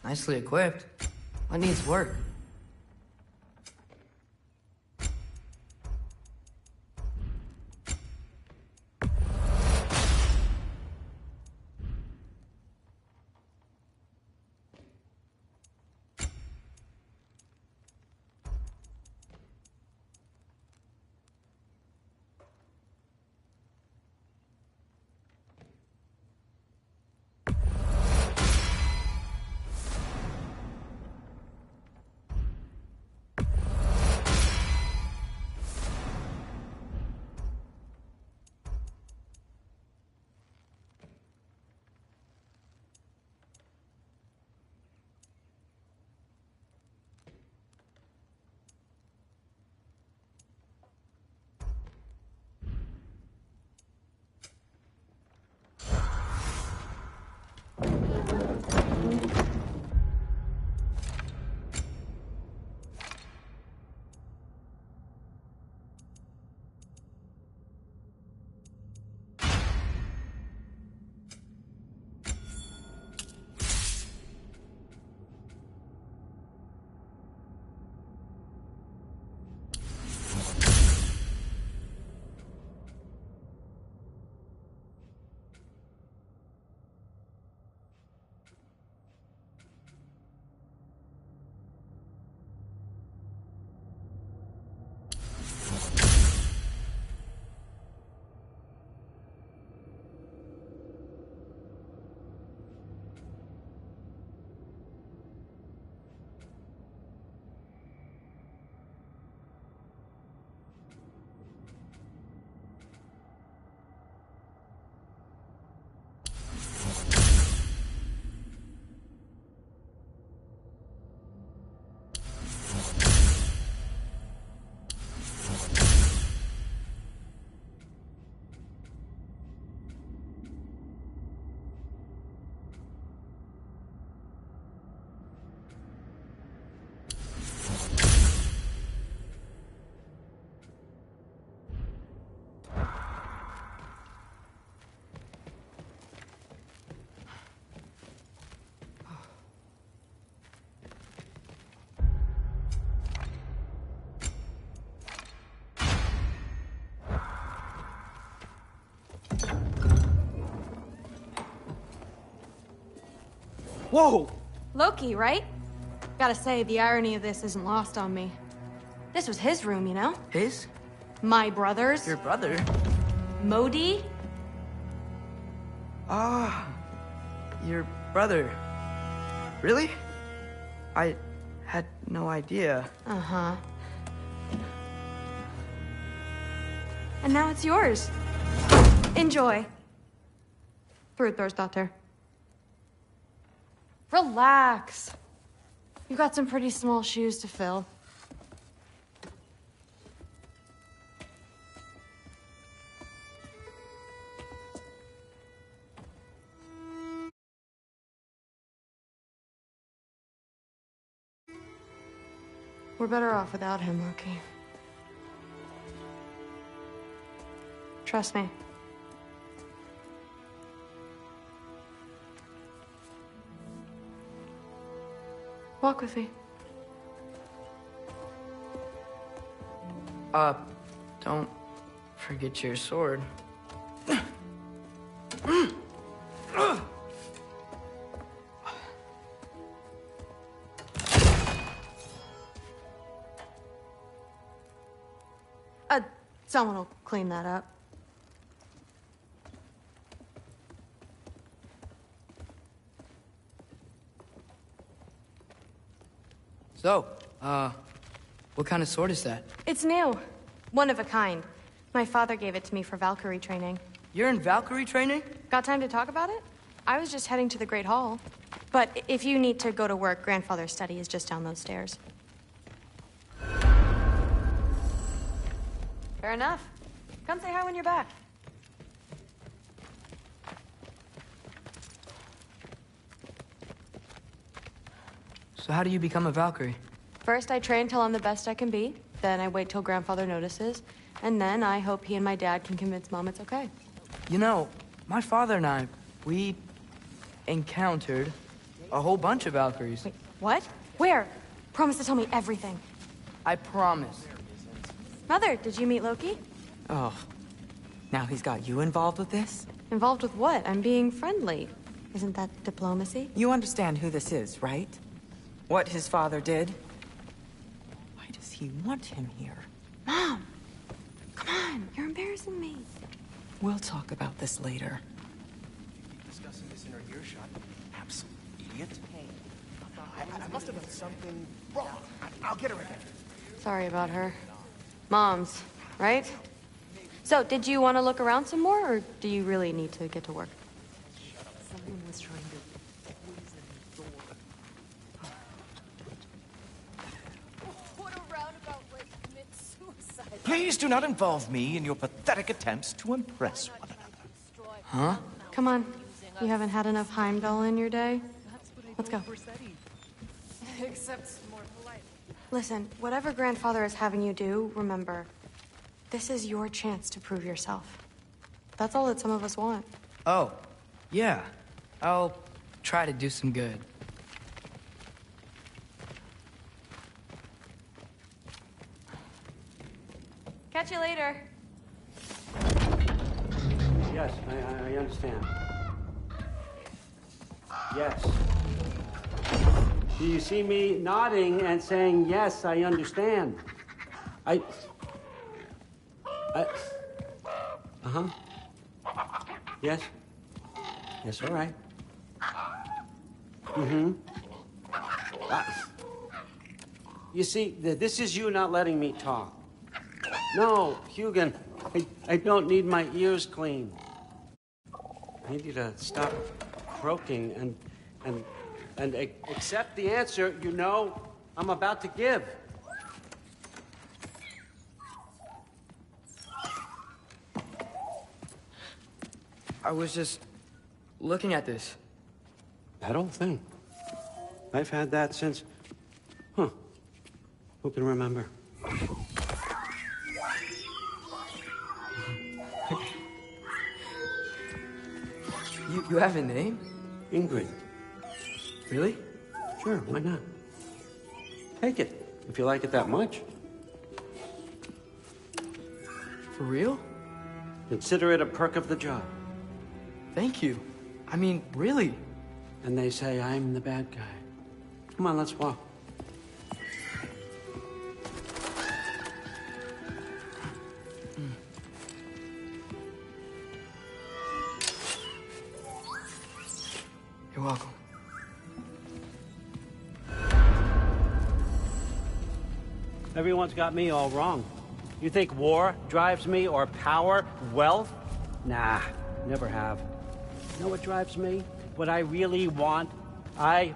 I: Nicely equipped. What needs work? Whoa!
Q: Loki, right? Gotta say, the irony of this isn't lost on me. This was his room, you know?
I: His?
Q: My brother's.
I: Your brother?
Q: Modi?
I: Ah, your brother. Really? I had no idea.
Q: Uh-huh. And now it's yours. Enjoy. Daughter. Relax. You got some pretty small shoes to fill. We're better off without him, Loki. Trust me. Walk with me.
I: Don't forget your sword.
Q: Someone will clean that up.
I: So, what kind of sword is that?
Q: It's new. One of a kind. My father gave it to me for Valkyrie training.
I: You're in Valkyrie training?
Q: Got time to talk about it? I was just heading to the Great Hall. But if you need to go to work, Grandfather's study is just down those stairs. Fair enough. Come say hi when you're back.
I: So how do you become a Valkyrie?
Q: First, I train till I'm the best I can be. Then I wait till Grandfather notices. And then I hope he and my dad can convince Mom it's okay.
I: You know, my father and I, we encountered a whole bunch of Valkyries.
Q: Wait, what? Where? Promise to tell me everything.
I: I promise.
Q: Mother, did you meet Loki?
N: Oh, now he's got you involved with this?
Q: Involved with what? I'm being friendly. Isn't that diplomacy?
N: You understand who this is, right? What his father did? Why does he want him here?
Q: Mom! Come on, you're embarrassing me.
N: We'll talk about this later.
K: Discussing this in her earshot. Absolute idiot. I must have done something wrong. I'll get her again.
Q: Sorry about her. Mom's, right? So, did you want to look around some more, or do you really need to get to work?
K: Someone was trying to poison the door.
R: What a roundabout way to commit suicide.
K: Please do not involve me in your pathetic attempts to impress one another.
I: Huh?
Q: Come on. You haven't had enough Heimdall in your day? Let's go.
R: Except more polite.
Q: Listen, whatever Grandfather is having you do, remember, this is your chance to prove yourself. That's all that some of us want.
I: Oh, yeah. I'll try to do some good.
Q: Catch you later.
L: Yes, I understand. Yes. Do you see me nodding and saying, yes, I understand? Uh-huh. Yes? Yes, all right. Mm-hmm. You see, this is you not letting me talk. No, Hugin, I don't need my ears cleaned. I need you to stop croaking and accept the answer you know I'm about to give.
I: I was just looking at this.
L: That old thing. I've had that since... Huh. Who can remember?
I: You have a name?
L: Ingrid.
I: Really?
L: Sure, why not? Take it, if you like it that much.
I: For real?
L: Consider it a perk of the job.
I: Thank you. I mean, really.
L: And they say I'm the bad guy. Come on, let's walk.
I: You're welcome.
L: Everyone's got me all wrong. You think war drives me, or power, wealth? Nah, never have. You know what drives me? What I really want? I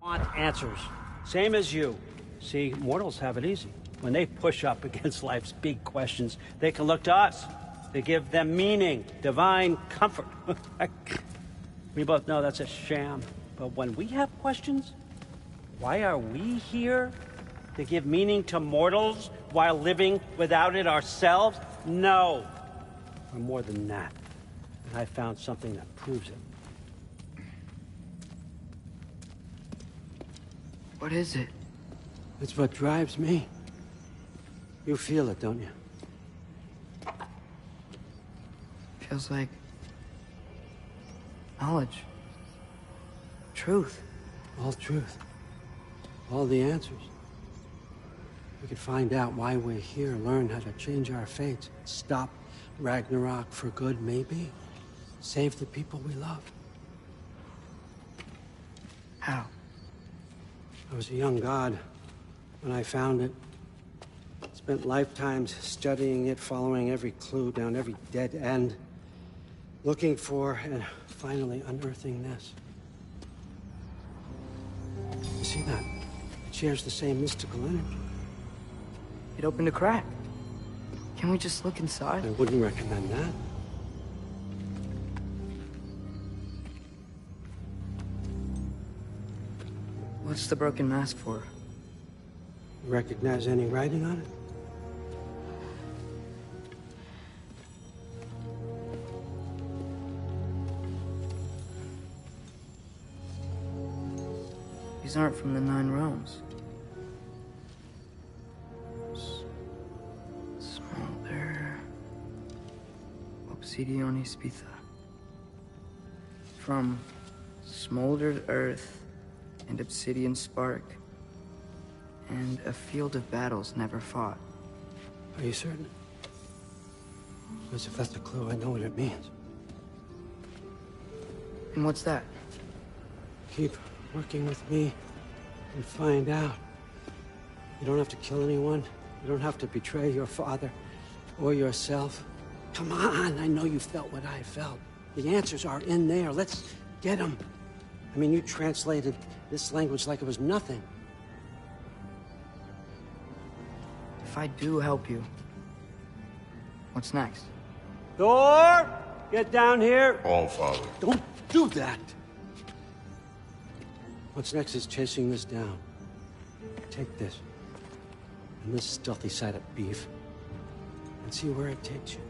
L: want answers. Same as you. See, mortals have it easy. When they push up against life's big questions, they can look to us. They give them meaning, divine comfort. We both know that's a sham. But when we have questions, why are we here? To give meaning to mortals while living without it ourselves? No. We're more than that. And I found something that proves it.
I: What is it?
L: It's what drives me. You feel it, don't you?
I: Feels like knowledge. Truth.
L: All truth. All the answers. We could find out why we're here, learn how to change our fates, stop Ragnarok for good, maybe. Save the people we love.
I: How?
L: I was a young god when I found it. Spent lifetimes studying it, following every clue down every dead end, looking for and finally unearthing this. You see that? It shares the same mystical energy.
I: It opened a crack. Can we just look inside?
L: I wouldn't recommend that.
I: What's the broken mask for?
L: You recognize any writing on it?
I: These aren't from the Nine Realms. Smolder. Obsidione Spitha. From smoldered earth and obsidian spark, and a field of battles never fought.
L: Are you certain? Because if that's a clue, I know what it means.
I: And what's that?
L: Keep working with me and find out. You don't have to kill anyone. You don't have to betray your father or yourself. Come on, I know you felt what I felt. The answers are in there. Let's get them. I mean, you translated this language like it was nothing.
I: If I do help you, what's next?
L: Thor! Get down here!
B: All Father.
L: Don't do that! What's next is chasing this down. Take this, and this stealthy side of beef, and see where it takes you.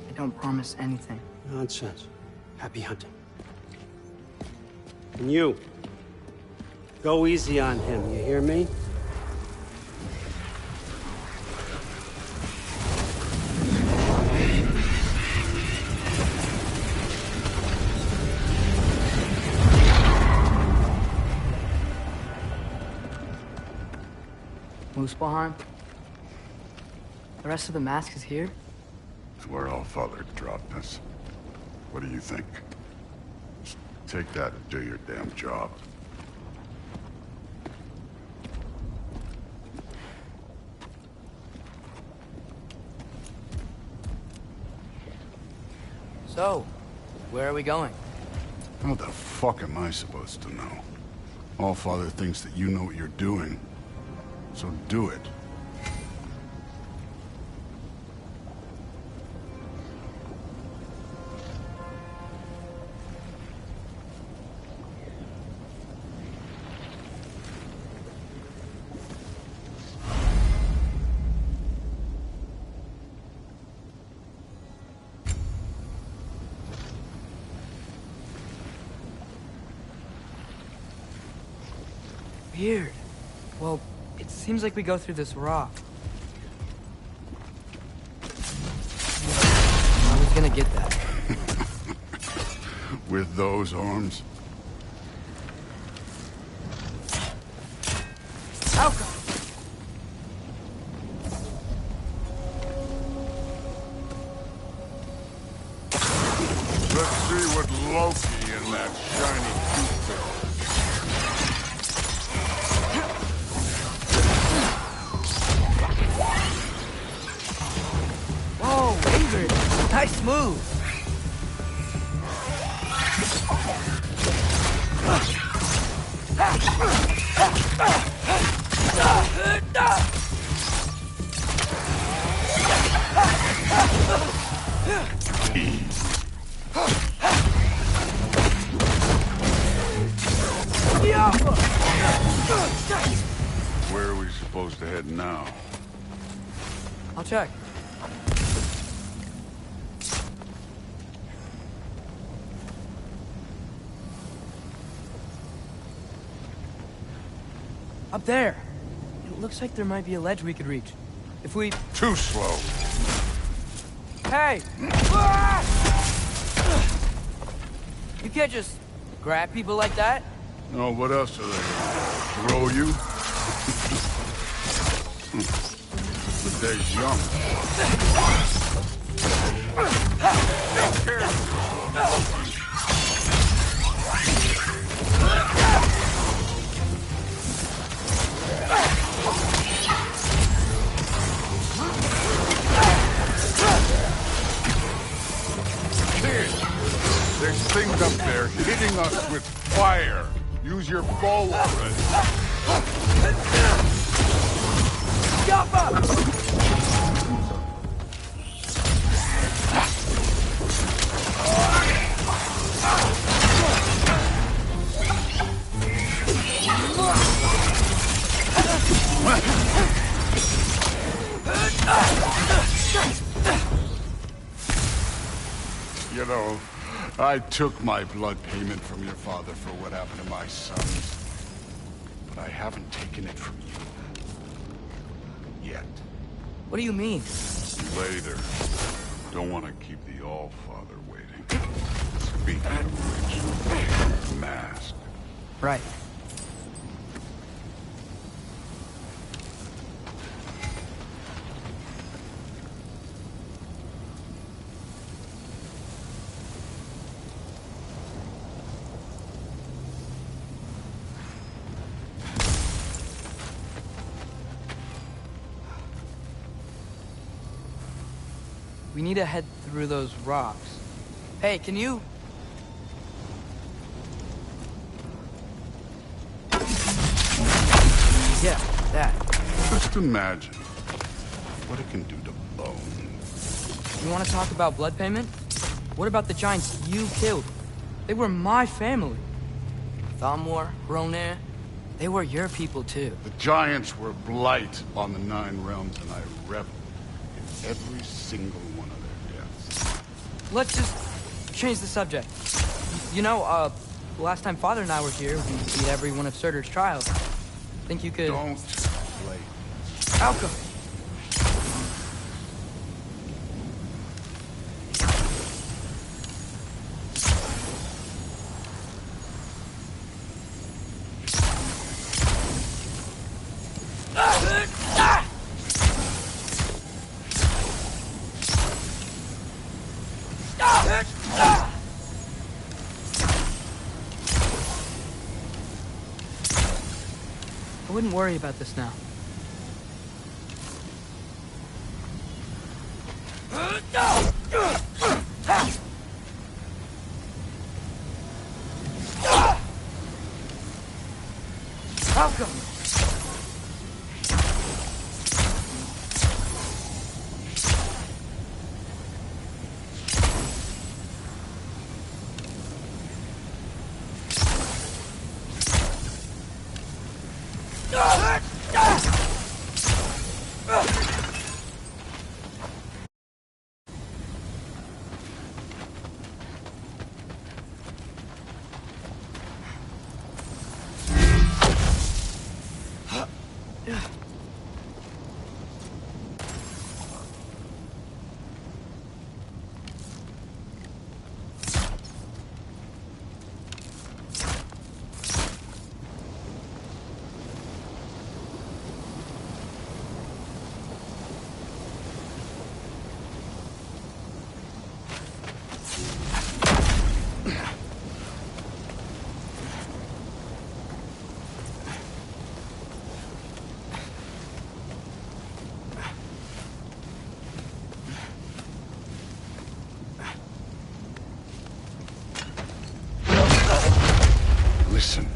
I: I don't promise anything.
L: Nonsense. Happy hunting. And you, go easy on him, you hear me?
I: Muspelheim? The rest of the mask is here?
B: It's where All Father dropped us. What do you think? Just take that and do your damn job.
I: So, where are we going?
B: How the fuck am I supposed to know? All Father thinks that you know what you're doing. So do it.
I: Weird. Well, it seems like we go through this rock. gonna get that.
B: With those arms?
I: Alka!
B: Let's see what Loki and that shiny toothpick.
I: Whoa, Ingrid! Nice move!
B: Where are we supposed to head now?
I: I'll check. Up there. It looks like there might be a ledge we could reach. If we...
B: Too slow.
I: Hey! You can't just grab people like that.
B: No, what else are they? Throw you? But there's young. Kid, there's things up there hitting us with fire. Use your bow already.
I: Jump up!
B: You know, I took my blood payment from your father for what happened to my sons. But I haven't taken it from you. Yet.
I: What do you mean?
B: Later. Don't want to keep the All-Father waiting. Speaking of which, mask.
I: Right. We need to head through those rocks. Hey, can you... Yeah, that.
B: Just imagine what it can do to bone.
I: You want to talk about blood payment? What about the giants you killed? They were my family. Thamor, Ronir, they were your people too.
B: The giants were blight on the Nine Realms, and I reveled in every single one of their deaths.
I: Let's just change the subject. You know, last time Father and I were here, we beat every one of Surtur's trials. Think you could...
B: Don't play.
I: Alka! I wouldn't worry about this now. Alka!
B: Listen,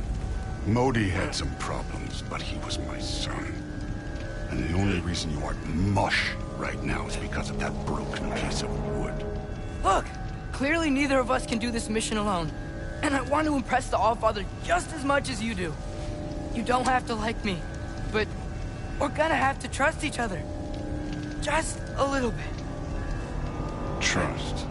B: Modi had some problems, but he was my son. And the only reason you aren't mush right now is because of that broken piece of wood.
I: Look! Clearly neither of us can do this mission alone. And I want to impress the Allfather just as much as you do. You don't have to like me, but we're gonna have to trust each other. Just a little bit.
B: Trust.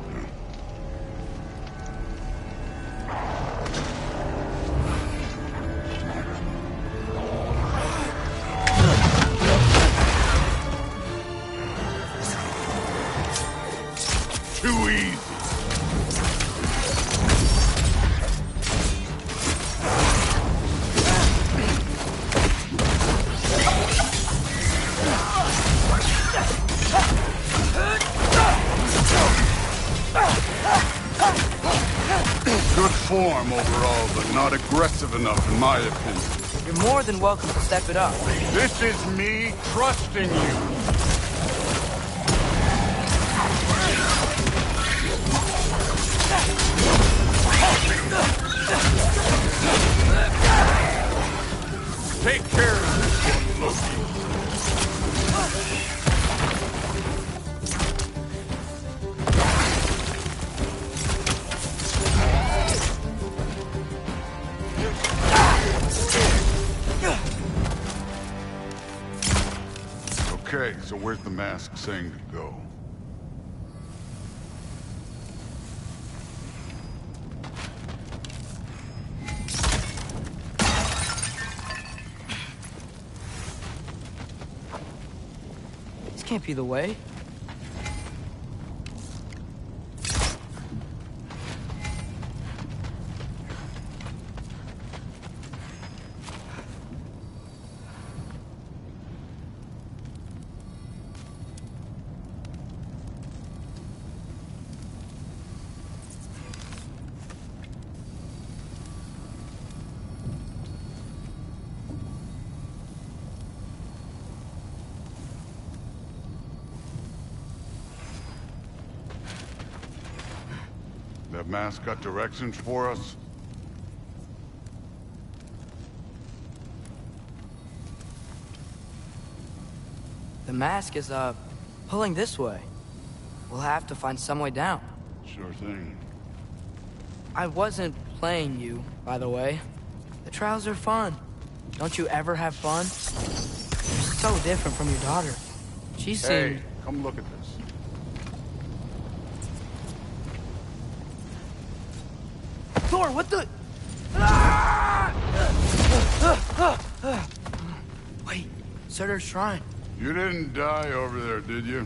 B: Too easy. Good form overall, but not aggressive enough in my opinion.
I: You're more than welcome to step it up.
B: This is me trusting you. Take care of this one, Loki. Okay, so where's the mask saying to go?
I: This can't be the way.
B: That mask got directions for us?
I: The mask is, pulling this way. We'll have to find some way down.
B: Sure thing.
I: I wasn't playing you, by the way. The trials are fun. Don't you ever have fun? You're so different from your daughter. She seemed...
B: Hey, come look at this.
I: Thor, what the... Wait, Surtur's shrine.
B: You didn't die over there, did you?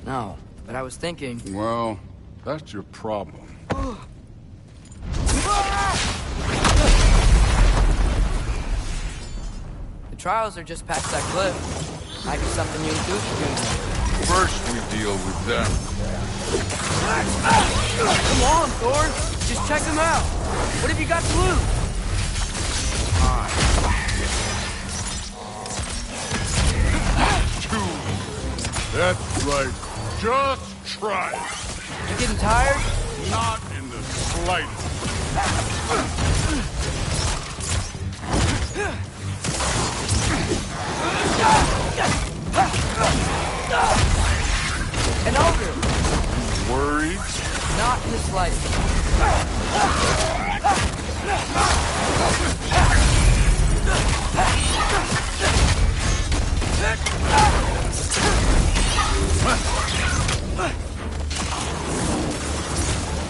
I: No, but I was thinking...
B: Well, that's your problem.
I: The trials are just past that cliff. Might be something you and Goose are doing.
B: First we deal with them.
I: Come on, Thor! Just check them out! What have you got to lose?
B: That's right. Just try it.
I: You getting tired?
B: Not in the slightest.
I: An ogre!
B: Worried?
I: Not in the slightest.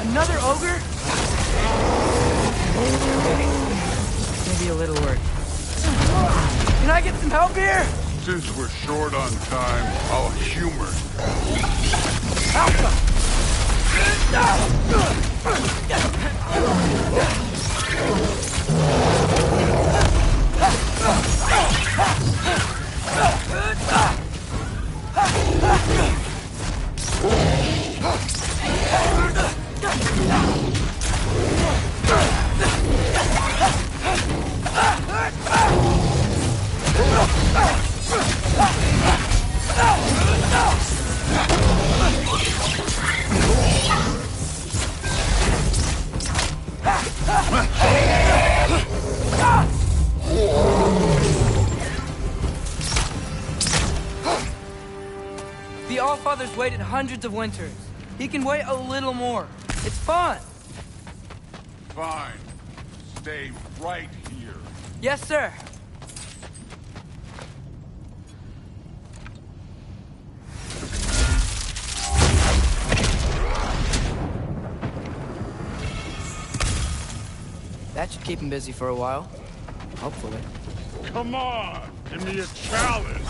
I: Another ogre? Maybe a little worried. Can I get some help here?
B: Since we're short on time, I'll humor you.
I: Alpha! The Allfather's waited hundreds of winters. He can wait a little more. It's fun.
B: Fine. Stay right here.
I: Yes, sir. That should keep him busy for a while. Hopefully.
B: Come on! Give me a challenge!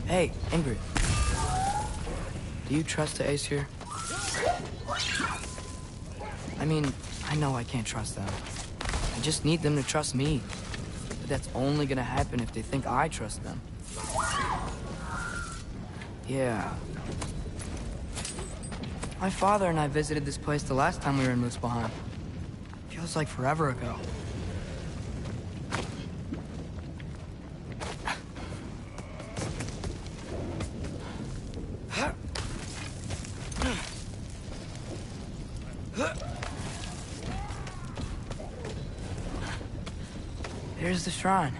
I: Hey, Ingrid. Do you trust the Aesir? I mean, I know I can't trust them. I just need them to trust me. But that's only gonna happen if they think I trust them. Yeah. My father and I visited this place the last time we were in Muspelheim. Feels like forever ago. There's the shrine.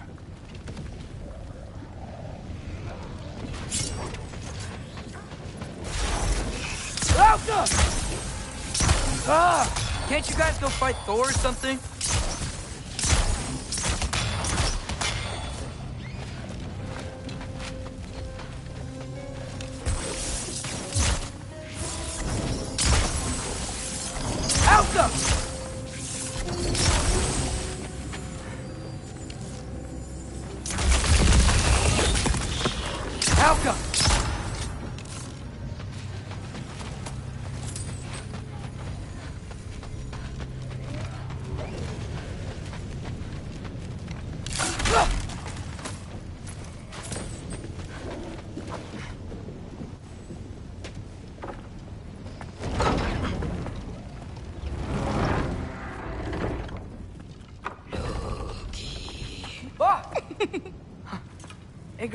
I: Ah! Can't you guys go fight Thor or something?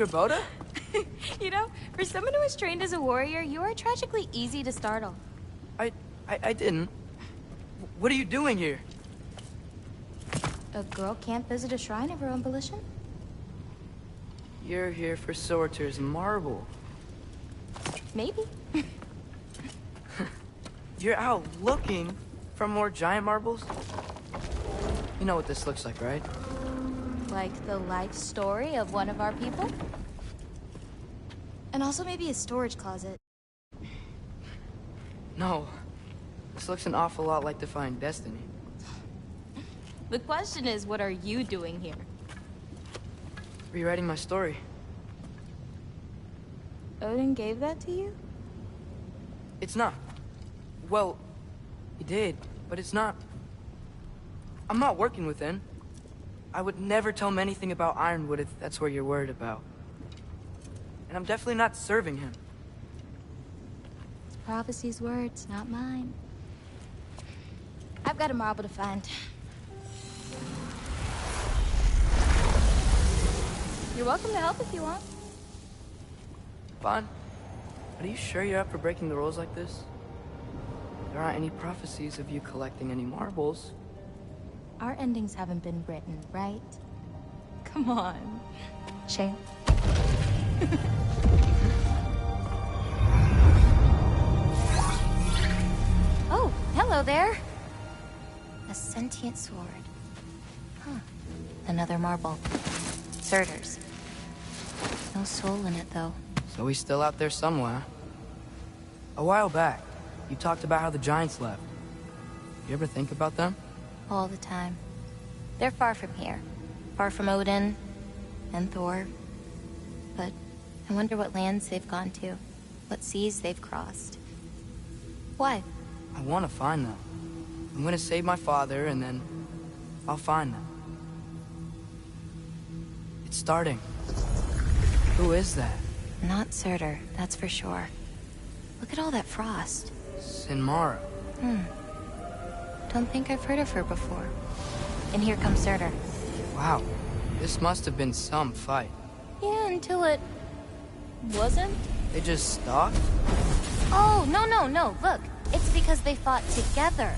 I: Boda?
R: You know, for someone who was trained as a warrior, you are tragically easy to startle.
I: I didn't. What are you doing here?
R: A girl can't visit a shrine of her own volition?
I: You're here for Sorter's marble.
R: Maybe.
I: You're out looking for more giant marbles? You know what this looks like, right?
R: Like the life story of one of our people? And also maybe a storage closet.
I: No. This looks an awful lot like Defying Destiny.
R: The question is, what are you doing here?
I: Rewriting my story.
R: Odin gave that to you?
I: It's not. Well, he did, but it's not. I'm not working with him. I would never tell him anything about Ironwood if that's what you're worried about. And I'm definitely not serving him.
R: It's prophecy's words, not mine. I've got a marble to find. You're welcome to help if you want.
I: Bon, are you sure you're up for breaking the rules like this? There aren't any prophecies of you collecting any marbles.
R: Our endings haven't been written, right? Come on, champ. Oh, hello there. A sentient sword. Huh. Another marble. Surtur's. No soul in it, though.
I: So he's still out there somewhere. A while back, you talked about how the giants left. You ever think about them?
R: All the time. They're far from here. Far from Odin and Thor. But I wonder what lands they've gone to. what seas they've crossed. Why?
I: I want to find them. I'm gonna save my father, and then I'll find them. It's starting. Who is that?
R: Not Surtur, that's for sure. Look at all that frost.
I: Sinmara.
R: Don't think I've heard of her before. And here comes Surtur.
I: Wow. This must have been some fight.
R: Yeah, until it... wasn't?
I: They just stopped?
R: Oh, no. Look, it's because they fought together.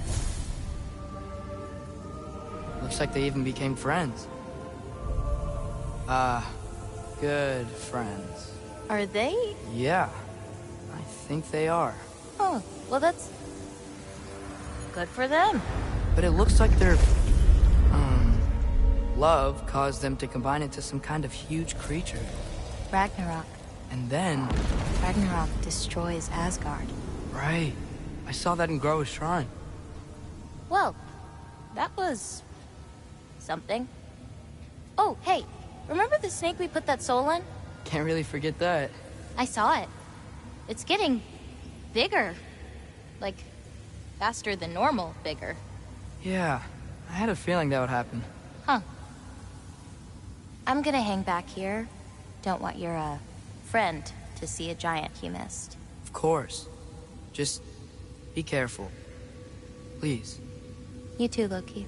I: Looks like they even became friends. Good friends.
R: Are they?
I: Yeah, I think they are.
R: Oh, well that's... good for them.
I: But it looks like their... love caused them to combine into some kind of huge creature.
R: Ragnarok.
I: And then...
R: Ragnarok destroys Asgard.
I: Right. I saw that in Groa's shrine.
R: Well, that was... something. Oh, hey, remember the snake we put that soul in?
I: Can't really forget that.
R: I saw it. It's getting... bigger. Like, faster than normal bigger.
I: Yeah, I had a feeling that would happen.
R: Huh. I'm gonna hang back here. Don't want your, friend to see a giant he missed.
I: Of course. Just be careful. Please.
R: You too, Loki.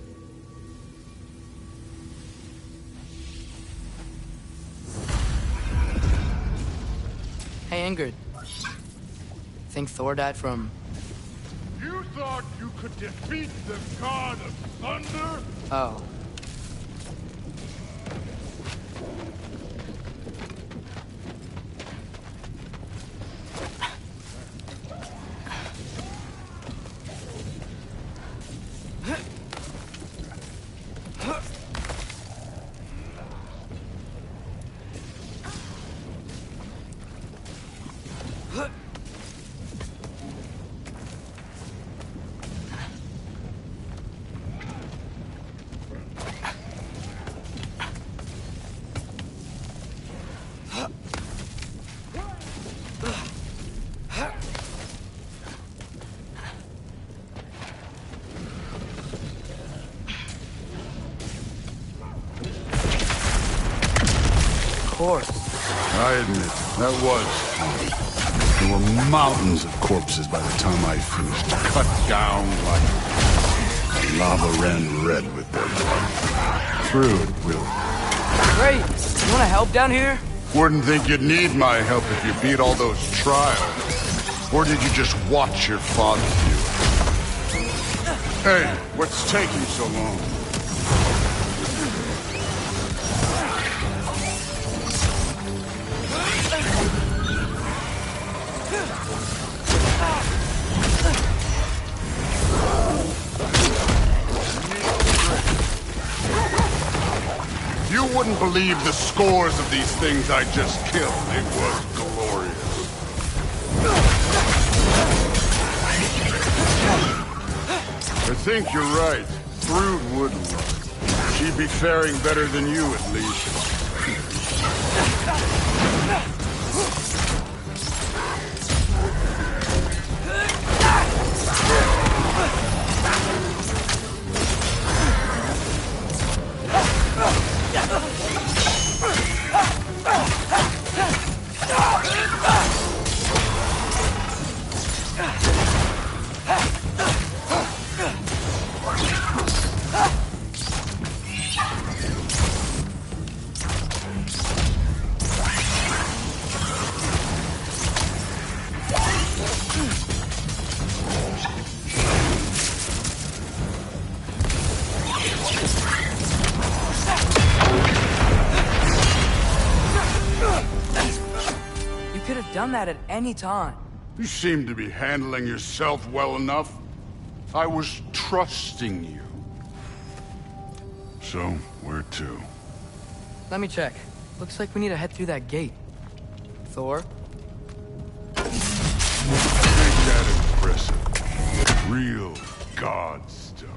I: Hey, Ingrid. Think Thor died from...
B: You thought you could defeat the god of thunder?
I: Oh.
B: I admit, that was fun. There were mountains of corpses by the time I finished, cut down like lava ran red with their blood. True, it will.
I: Great! You wanna help down here?
B: Wouldn't think you'd need my help if you beat all those trials. Or did you just watch your father do it? Hey, what's taking so long? You wouldn't believe the scores of these things I just killed. It was glorious. I think you're right. Thrud wouldn't. She'd be faring better than you, at least.
I: Done that at any time.
B: You seem to be handling yourself well enough. I was trusting you. So, where to?
I: Let me check. Looks like we need to head through that gate. Thor?
B: Ain't that impressive? Real god stuff.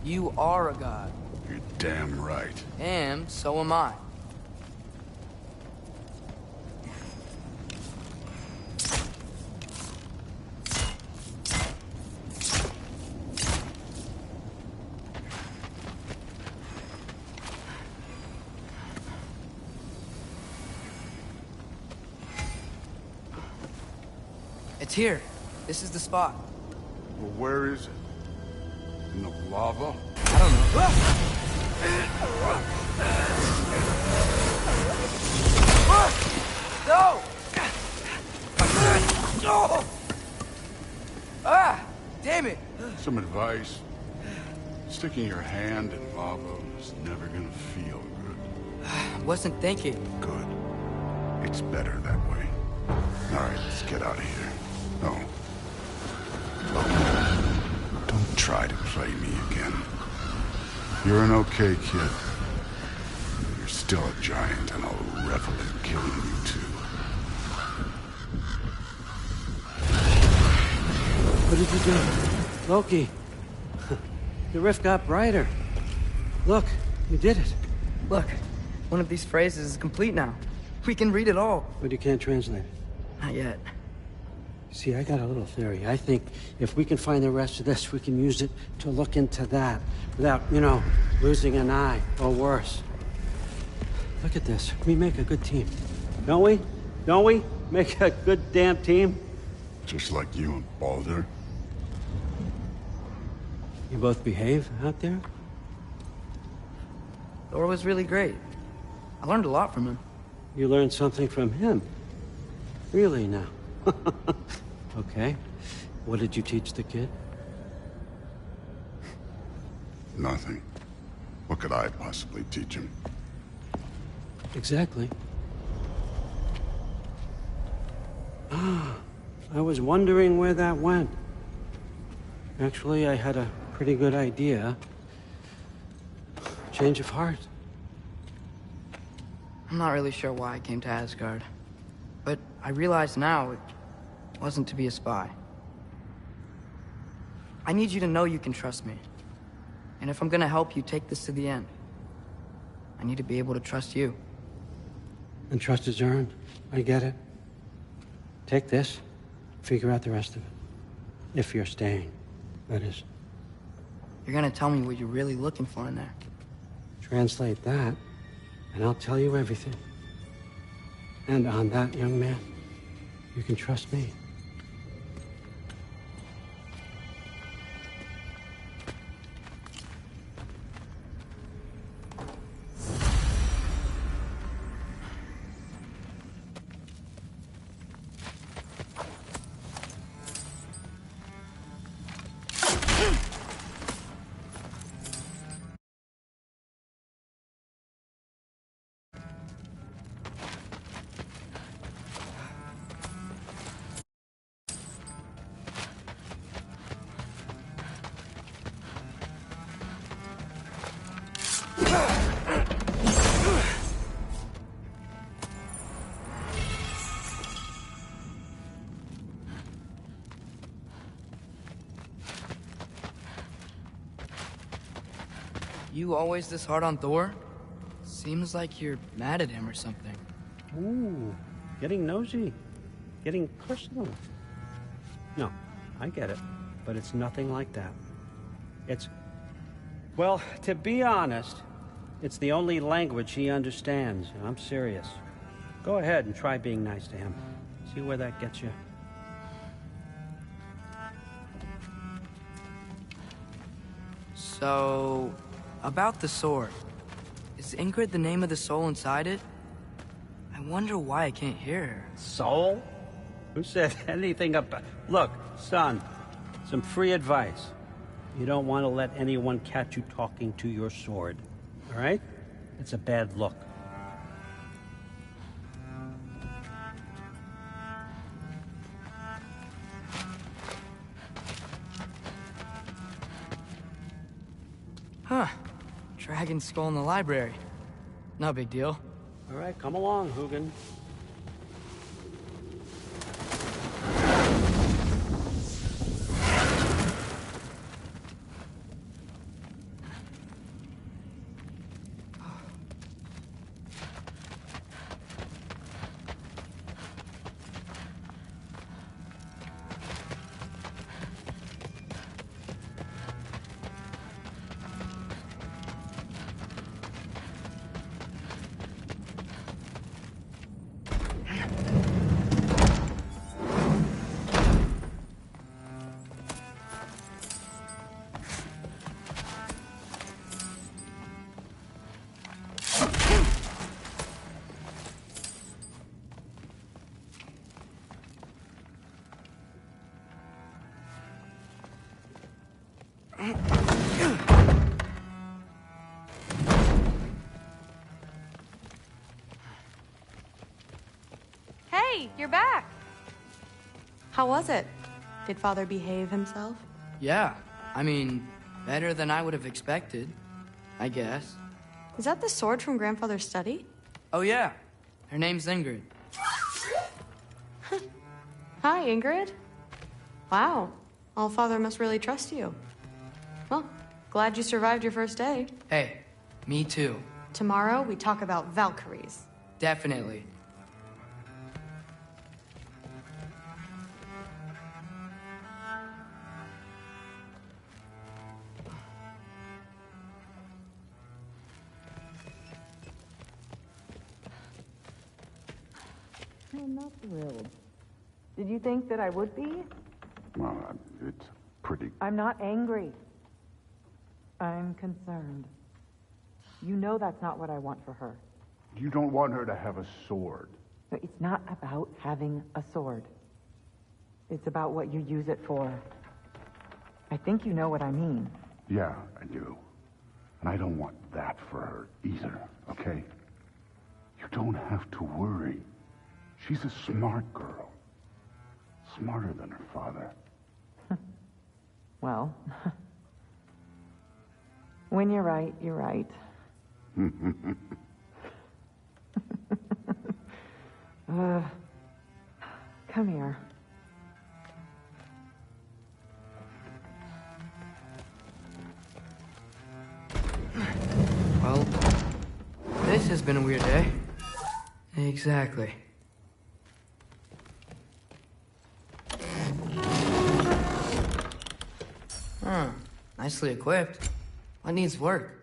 I: You are a god.
B: You're damn right.
I: And so am I. It's here. This is the spot.
B: Well, where is it? In the lava?
I: I don't know. No! No! Ah! Damn it!
B: Some advice. Sticking your hand in lava is never gonna feel good.
I: Wasn't thinking.
B: Good. It's better that way. Alright, let's get out of here. No. Look, don't try to play me again. You're an okay kid. You're still a giant, and I'll revel in killing you too.
L: What did you do? Loki. The rift got brighter. Look, you did it.
I: Look, one of these phrases is complete now. We can read it all.
L: But you can't translate it.
I: Not yet.
L: See, I got a little theory. I think if we can find the rest of this, we can use it to look into that without, you know, losing an eye or worse. Look at this. We make a good team. Don't we? Don't we? Make a good damn team?
B: Just like you and Baldur.
L: You both behave out there?
I: Thor was really great. I learned a lot from him.
L: You learned something from him? Really now? Okay. What did you teach the kid?
B: Nothing. What could I possibly teach him?
L: Exactly. Ah, I was wondering where that went. Actually, I had a pretty good idea. Change of heart.
I: I'm not really sure why I came to Asgard. But I realize now it wasn't to be a spy. I need you to know you can trust me. And if I'm gonna help you take this to the end, I need to be able to trust you.
L: And trust is earned. I get it. Take this, figure out the rest of it. If you're staying, that is.
I: You're gonna tell me what you're really looking for in there.
L: Translate that, and I'll tell you everything. And on that, young man, you can trust me.
I: You always this hard on Thor? Seems like you're mad at him or something.
L: Ooh, getting nosy. Getting personal. No, I get it. But it's nothing like that. It's... Well, to be honest, it's the only language he understands. I'm serious. Go ahead and try being nice to him. See where that gets you.
I: So, about the sword. Is Ingrid the name of the soul inside it? I wonder why I can't hear her.
L: Soul? Who said anything about... Look, son, some free advice. You don't want to let anyone catch you talking to your sword. All right? It's a bad look.
I: Huh. Dragon skull in the library. No big deal.
L: All right, come along, Hugin.
Q: Hey, you're back! How was it? Did Father behave himself?
I: Yeah, I mean, better than I would have expected, I guess.
Q: Is that the sword from Grandfather's study?
I: Oh yeah, her name's Ingrid.
Q: Hi, Ingrid. Wow, Allfather must really trust you. Well, glad you survived your first day.
I: Hey, me too.
Q: Tomorrow, we talk about Valkyries.
I: Definitely.
N: I'm not thrilled. Did you think that I would be?
B: Well, it's pretty...
N: I'm not angry. I'm concerned. You know that's not what I want for her.
B: You don't want her to have a sword.
N: No, it's not about having a sword. It's about what you use it for. I think you know what I mean.
B: Yeah, I do. And I don't want that for her either, okay? You don't have to worry. She's a smart girl. Smarter than her father.
N: Well, when you're right, you're right. Come here.
I: Well, this has been a weird day. Exactly. Huh. Nicely equipped. What needs work?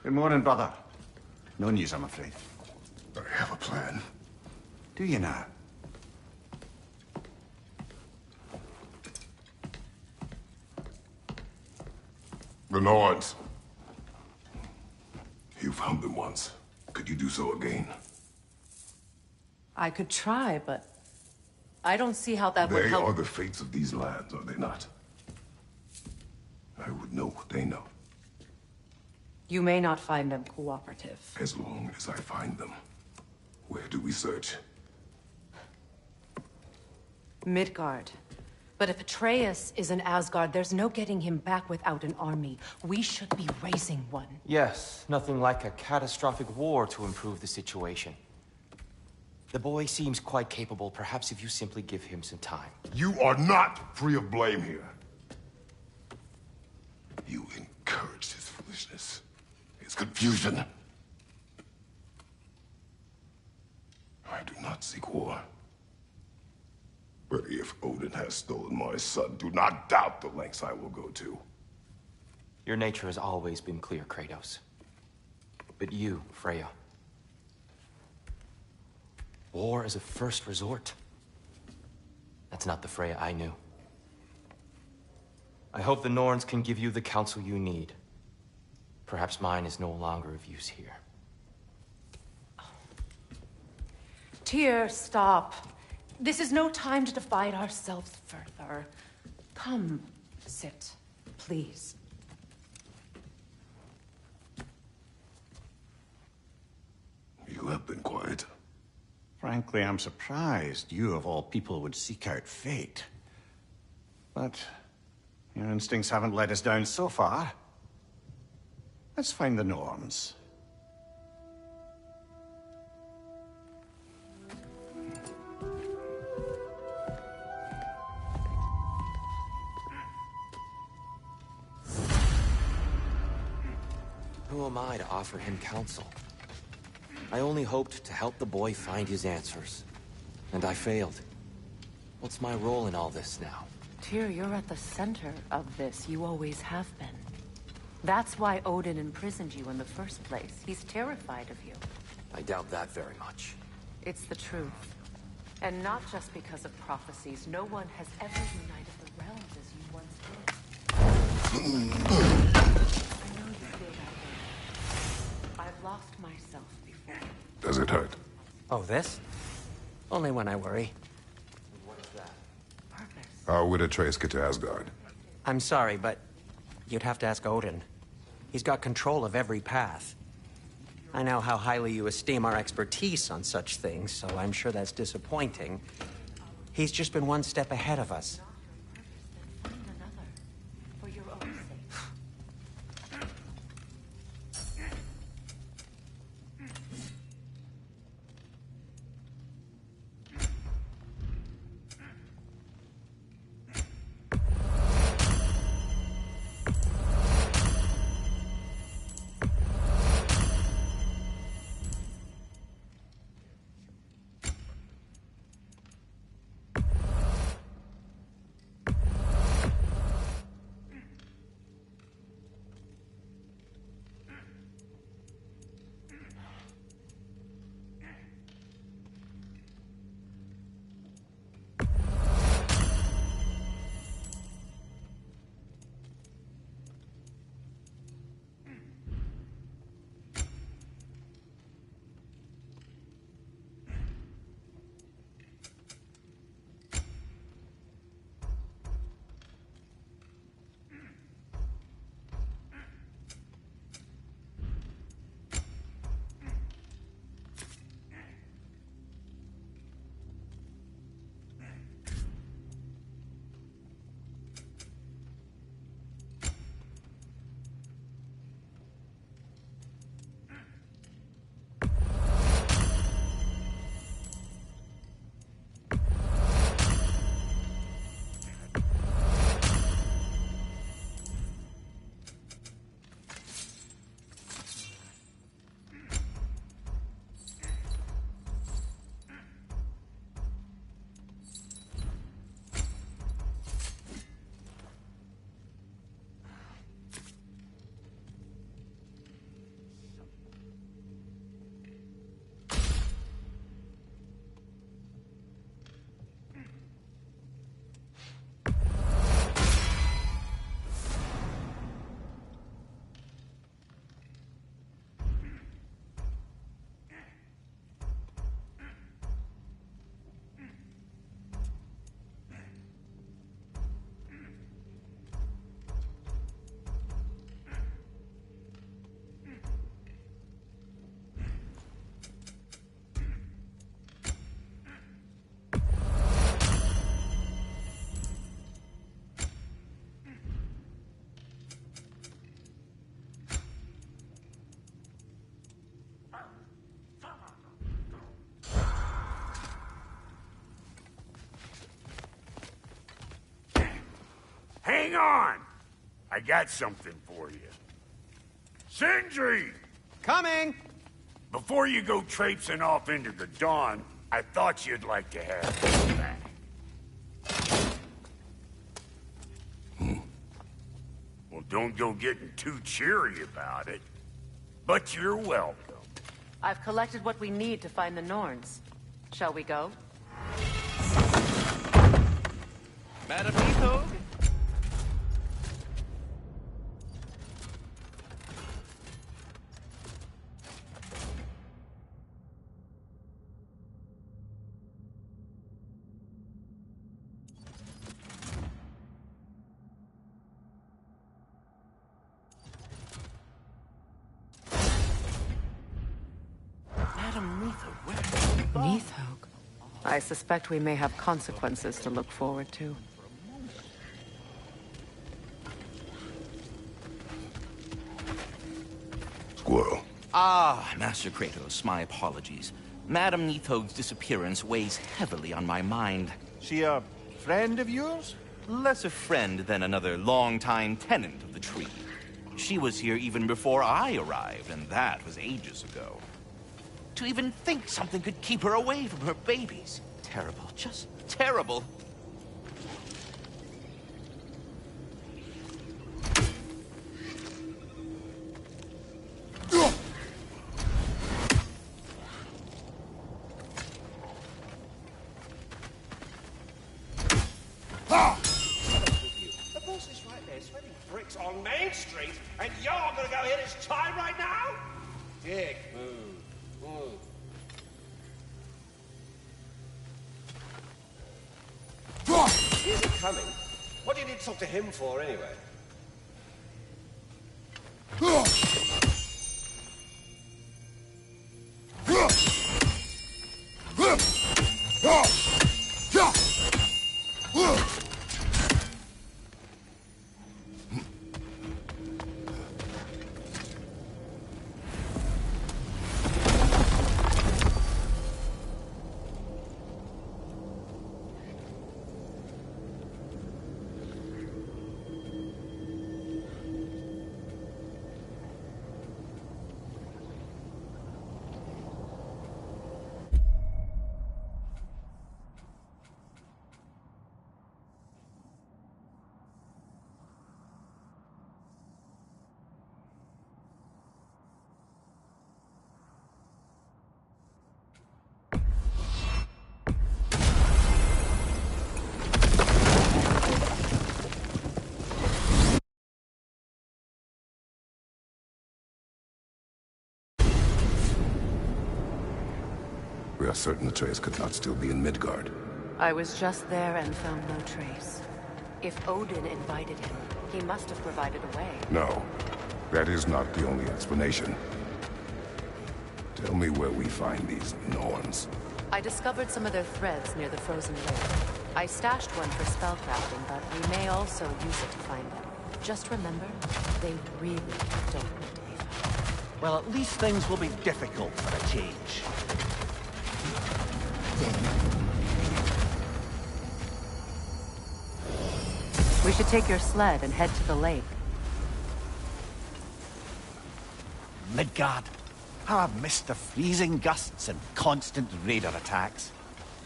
C: Good morning, brother. No news, I'm afraid.
B: I have a plan.
C: Do you now?
S: The Nords. You found them once. Could you do so again?
D: I could try, but I don't see how that would
S: They
D: help.
S: are the fates of these lands, are they not? I would know what they know.
D: You may not find them cooperative.
S: As long as I find them. Where do we search?
D: Midgard. But if Atreus is in Asgard, there's no getting him back without an army. We should be raising one.
K: Yes, nothing like a catastrophic war to improve the situation. The boy seems quite capable. Perhaps if you simply give him some time.
S: You are not free of blame here. You encouraged his foolishness. His It's confusion. I do not seek war. But if Odin has stolen my son, do not doubt the lengths I will go to.
G: Your nature has always been clear, Kratos. But you, Freya. War is a first resort. That's not the Freya I knew. I hope the Norns can give you the counsel you need. Perhaps mine is no longer of use here.
D: Tyr, stop. This is no time to divide ourselves further. Come, sit, please.
S: You have been quiet.
E: Frankly, I'm surprised you, of all people, would seek out fate. But your instincts haven't let us down so far. Let's find the Norns.
G: Who am I to offer him counsel? I only hoped to help the boy find his answers. And I failed. What's my role in all this now?
D: Tyr, you're at the center of this. You always have been. That's why Odin imprisoned you in the first place. He's terrified of you.
G: I doubt that very much.
D: It's the truth. And not just because of prophecies. No one has ever united the realms as you once did. I know you feel that way. I've lost myself before.
S: Does it hurt?
H: Oh, this? Only when I worry.
G: What is that?
S: How would Atreus get to Asgard?
H: I'm sorry, but you'd have to ask Odin. He's got control of every path. I know how highly you esteem our expertise on such things, so I'm sure that's disappointing. He's just been one step ahead of us.
D: For your own sake.
A: Hang on! I got something for you. Sindri!
E: Coming!
A: Before you go traipsing off into the dawn, I thought you'd like to have this back. Well, don't go getting too cheery about it. But you're welcome.
D: I've collected what we need to find the Norns. Shall we go?
F: Madam Nithog?
D: Nithog. I suspect we may have consequences to look forward to.
S: Squirrel.
F: Ah, Master Kratos, my apologies. Madam Nithog's disappearance weighs heavily on my mind.
E: She a friend of yours?
F: Less a friend than another longtime tenant of the tree. She was here even before I arrived, and that was ages ago. To even think something could keep her away from her babies. Terrible, just terrible.
T: The boss is right there, sweating bricks on Main Street, and you're gonna go hit his time right now? Dick move. Is he coming? What do you need to talk to him for, anyway?
S: We are certain Atreus could not still be in Midgard.
D: I was just there and found no trace. If Odin invited him, he must have provided a way.
S: No, that is not the only explanation. Tell me where we find these Norns.
D: I discovered some of their threads near the frozen lake. I stashed one for spellcrafting, but we may also use it to find them. Just remember, they really don't need to be found.
C: Well, at least things will be difficult for a change.
D: We should take your sled and head to the lake.
C: Midgard. How I've missed the freezing gusts and constant raider attacks.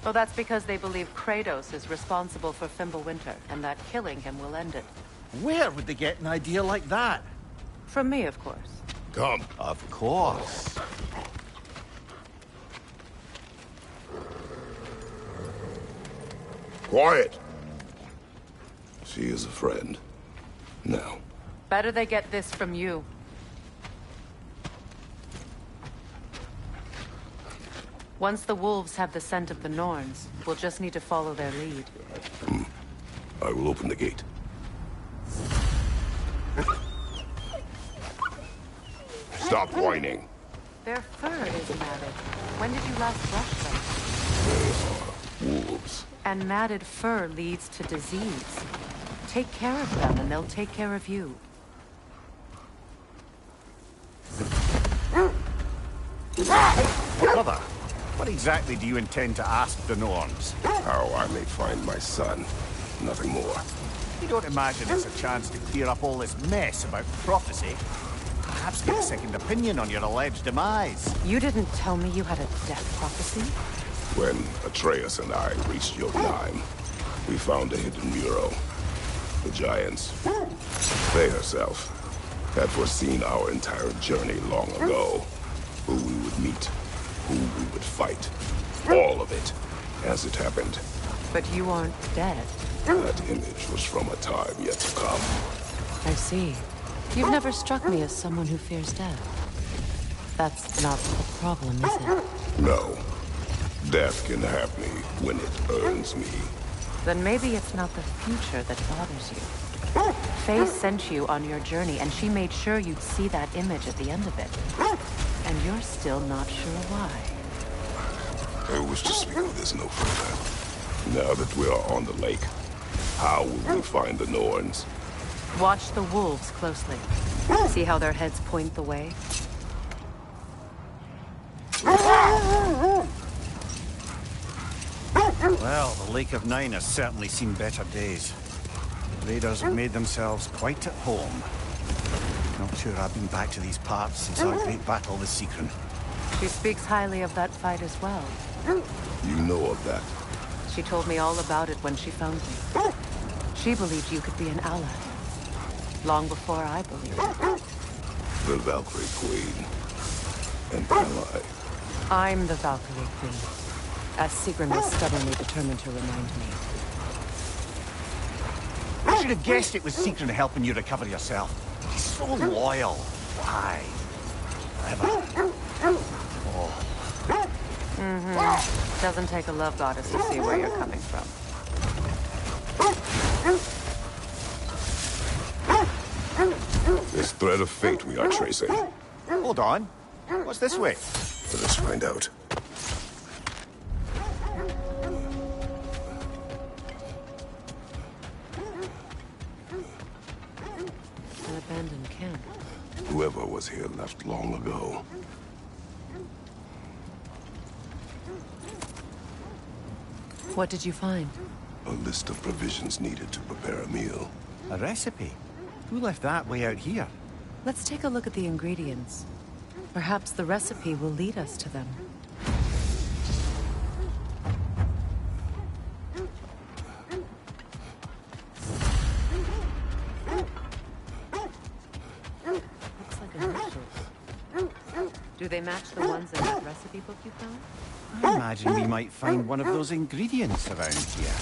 D: Well, that's because they believe Kratos is responsible for Fimbulwinter, and that killing him will end it.
C: Where would they get an idea like that?
D: From me, of course.
S: Come.
C: Of course.
S: Quiet! She is a friend. Now.
D: Better they get this from you. Once the wolves have the scent of the Norns, we'll just need to follow their lead.
S: I will open the gate. Stop whining.
D: Their fur is matted. When did you last brush them?
S: They are wolves.
D: And matted fur leads to disease. Take care of them, and they'll take care of you.
E: Brother, what exactly do you intend to ask the Norns?
S: How I may find my son. Nothing more.
E: You don't imagine it's a chance to clear up all this mess about prophecy? perhaps get a second opinion on your alleged demise.
D: You didn't tell me you had a death prophecy?
S: When Atreus and I reached Jotunheim, we found a hidden mural. The Giants, they herself, had foreseen our entire journey long ago. Who we would meet, who we would fight. All of it, as it happened.
D: But you aren't dead.
S: That image was from a time yet to come.
D: I see. You've never struck me as someone who fears death. That's not the problem, is it?
S: No. Death can have me when it earns me.
D: Then maybe it's not the future that bothers you. Faye sent you on your journey, and she made sure you'd see that image at the end of it. And you're still not sure why.
S: I wish to speak of this no further. Now that we are on the lake, how will we find the Norns?
D: Watch the wolves closely. See how their heads point the way?
E: Well, the Lake of Nine has certainly seen better days. Raiders have made themselves quite at home. Not sure I've been back to these parts since our great battle with Seekron.
D: She speaks highly of that fight as well.
S: You know of that?
D: She told me all about it when she found me. She believed you could be an ally. Long before I believed it.
S: The Valkyrie Queen. An ally.
D: I'm the Valkyrie Queen, as Seekron was stubbornly determined to remind me.
E: I should have guessed it was Seekron helping you recover yourself. He's so loyal. Why? Forever. Oh.
D: Mm-hmm. Doesn't take a love goddess to see where you're coming from.
S: This thread of fate we are tracing.
E: Hold on. What's this way?
S: Let us find out.
D: An abandoned camp.
S: Whoever was here left long ago.
D: What did you find?
S: A list of provisions needed to prepare a meal.
E: A recipe? Who left that way out here?
D: Let's take a look at the ingredients. Perhaps the recipe will lead us to them. Looks like initials. Do they match the ones in that recipe book you found?
E: I imagine we might find one of those ingredients around here.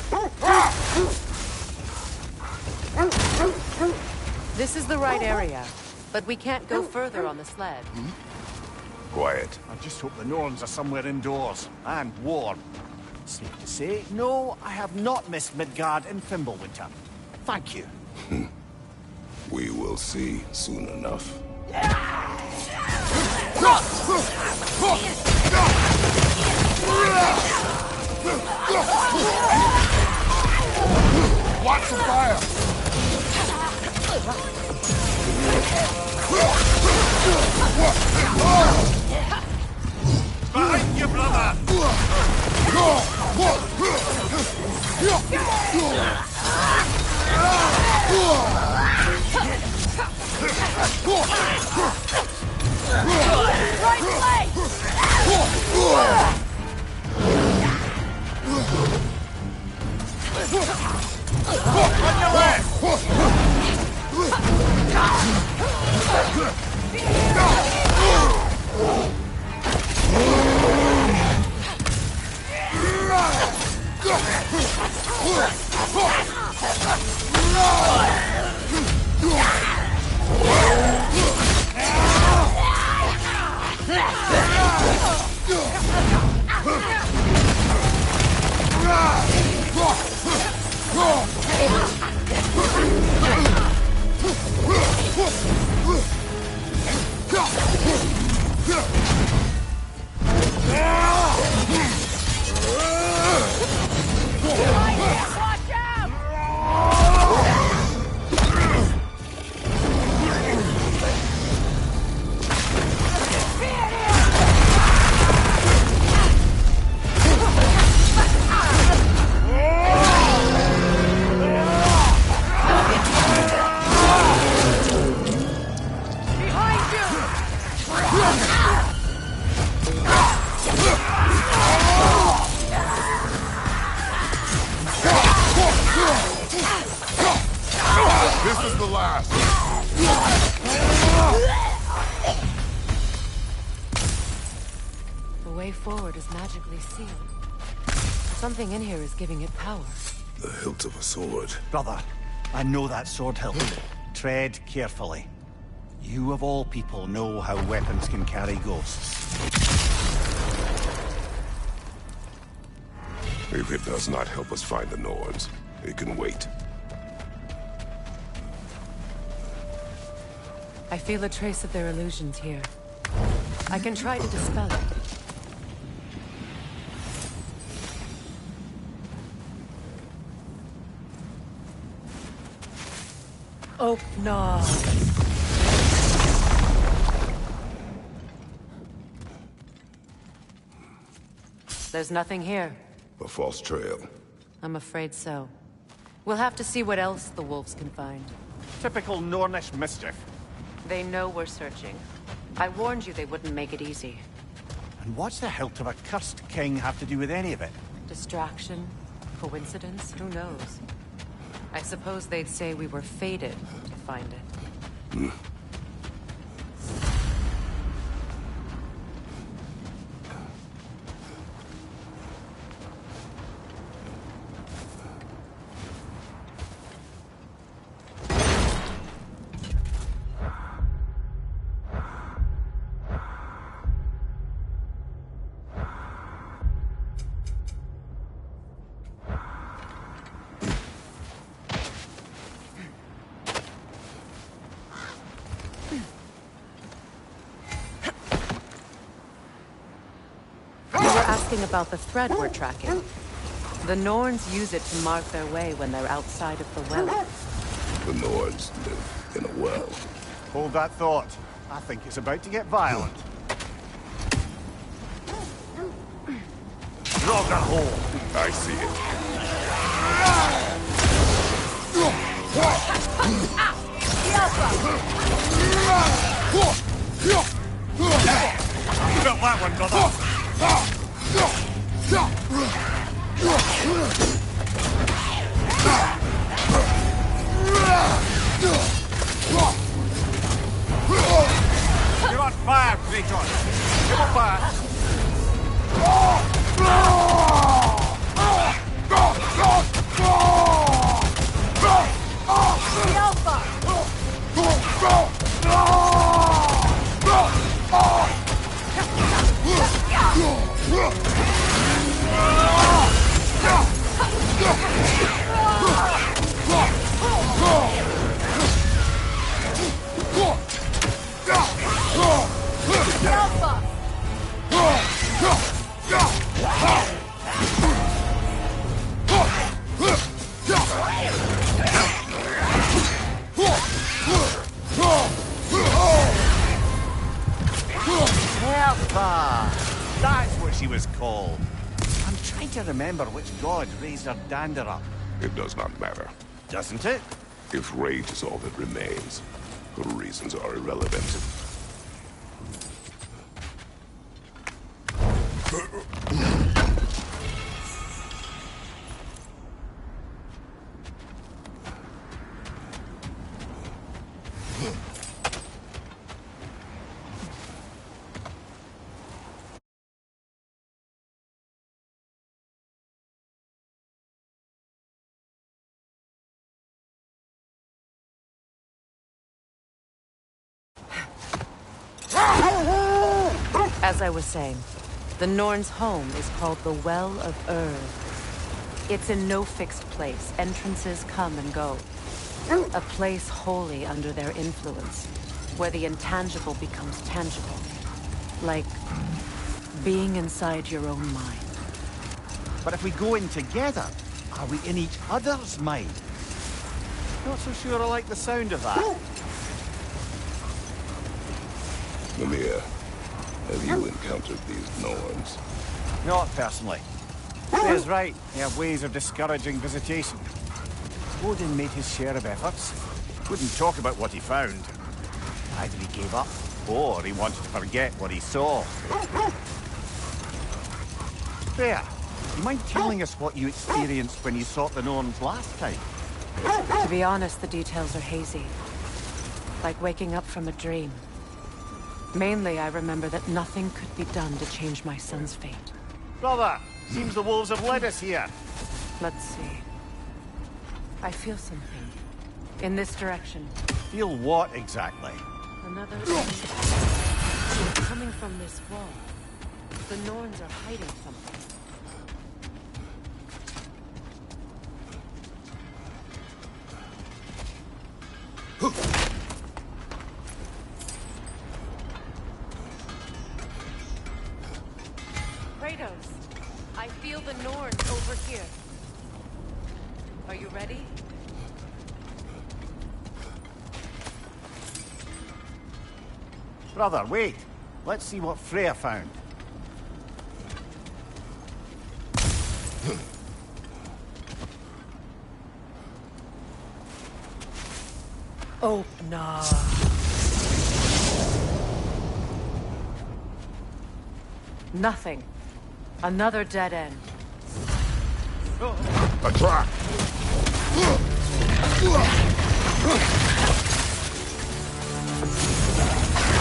D: This is the right area, but we can't go further on the sled.
E: Quiet. I just hope the Norns are somewhere indoors and warm. Safe to say, no, I have not missed Midgard in Fimbulwinter. Thank you.
S: We will see soon enough.
B: Watch the fire!
T: Behind you, brother!
U: Right
D: forward is magically sealed. Something in here is giving it power.
S: The hilt of a sword.
E: Brother, I know that sword hilt. Tread carefully. You of all people know how weapons can carry ghosts.
S: If it does not help us find the Norns, it can wait.
D: I feel a trace of their illusions here. I can try to dispel it. Oh, no. There's nothing here.
S: A false trail.
D: I'm afraid so. We'll have to see what else the wolves can find.
E: Typical Nornish mischief.
D: They know we're searching. I warned you they wouldn't make it easy.
E: And what's the hilt of a cursed king have to do with any of it?
D: Distraction? Coincidence? Who knows? I suppose they'd say we were fated to find it. Asking about the thread we're tracking. The Norns use it to mark their way when they're outside of the well.
S: The Norns live in a well.
E: Hold that thought. I think it's about to get violent. Drop that hole.
S: I see it.
E: You got that one, brother. You're on fire, Kratos. You're on fire. That's what she was called. I'm trying to remember which god raised her dander up.
S: It does not matter.
E: Doesn't it?
S: If rage is all that remains, her reasons are irrelevant.
D: As I was saying, the Norns' home is called the Well of Urd. It's in no fixed place. Entrances come and go. A place wholly under their influence, where the intangible becomes tangible. Like being inside your own mind.
E: But if we go in together, are we in each other's mind? Not so sure I like the sound of that.
S: Mimir, have you encountered these Norns?
E: Not personally. Freya's right. They have ways of discouraging visitation. Odin made his share of efforts. Wouldn't talk about what he found. Either he gave up, or he wanted to forget what he saw. Freya, you mind telling us what you experienced when you sought the Norns last time?
D: To be honest, the details are hazy. Like waking up from a dream. Mainly, I remember that nothing could be done to change my son's fate.
E: Brother, seems the wolves have led us here.
D: Let's see. I feel something. In this direction.
E: Feel what exactly?
D: Another... coming from this wall. The Norns are hiding something. Kratos, I feel the Norns over here. Are you ready?
E: Brother, wait. Let's see what Freya found.
D: Oh, no. Nothing. Another dead end.
S: A trap!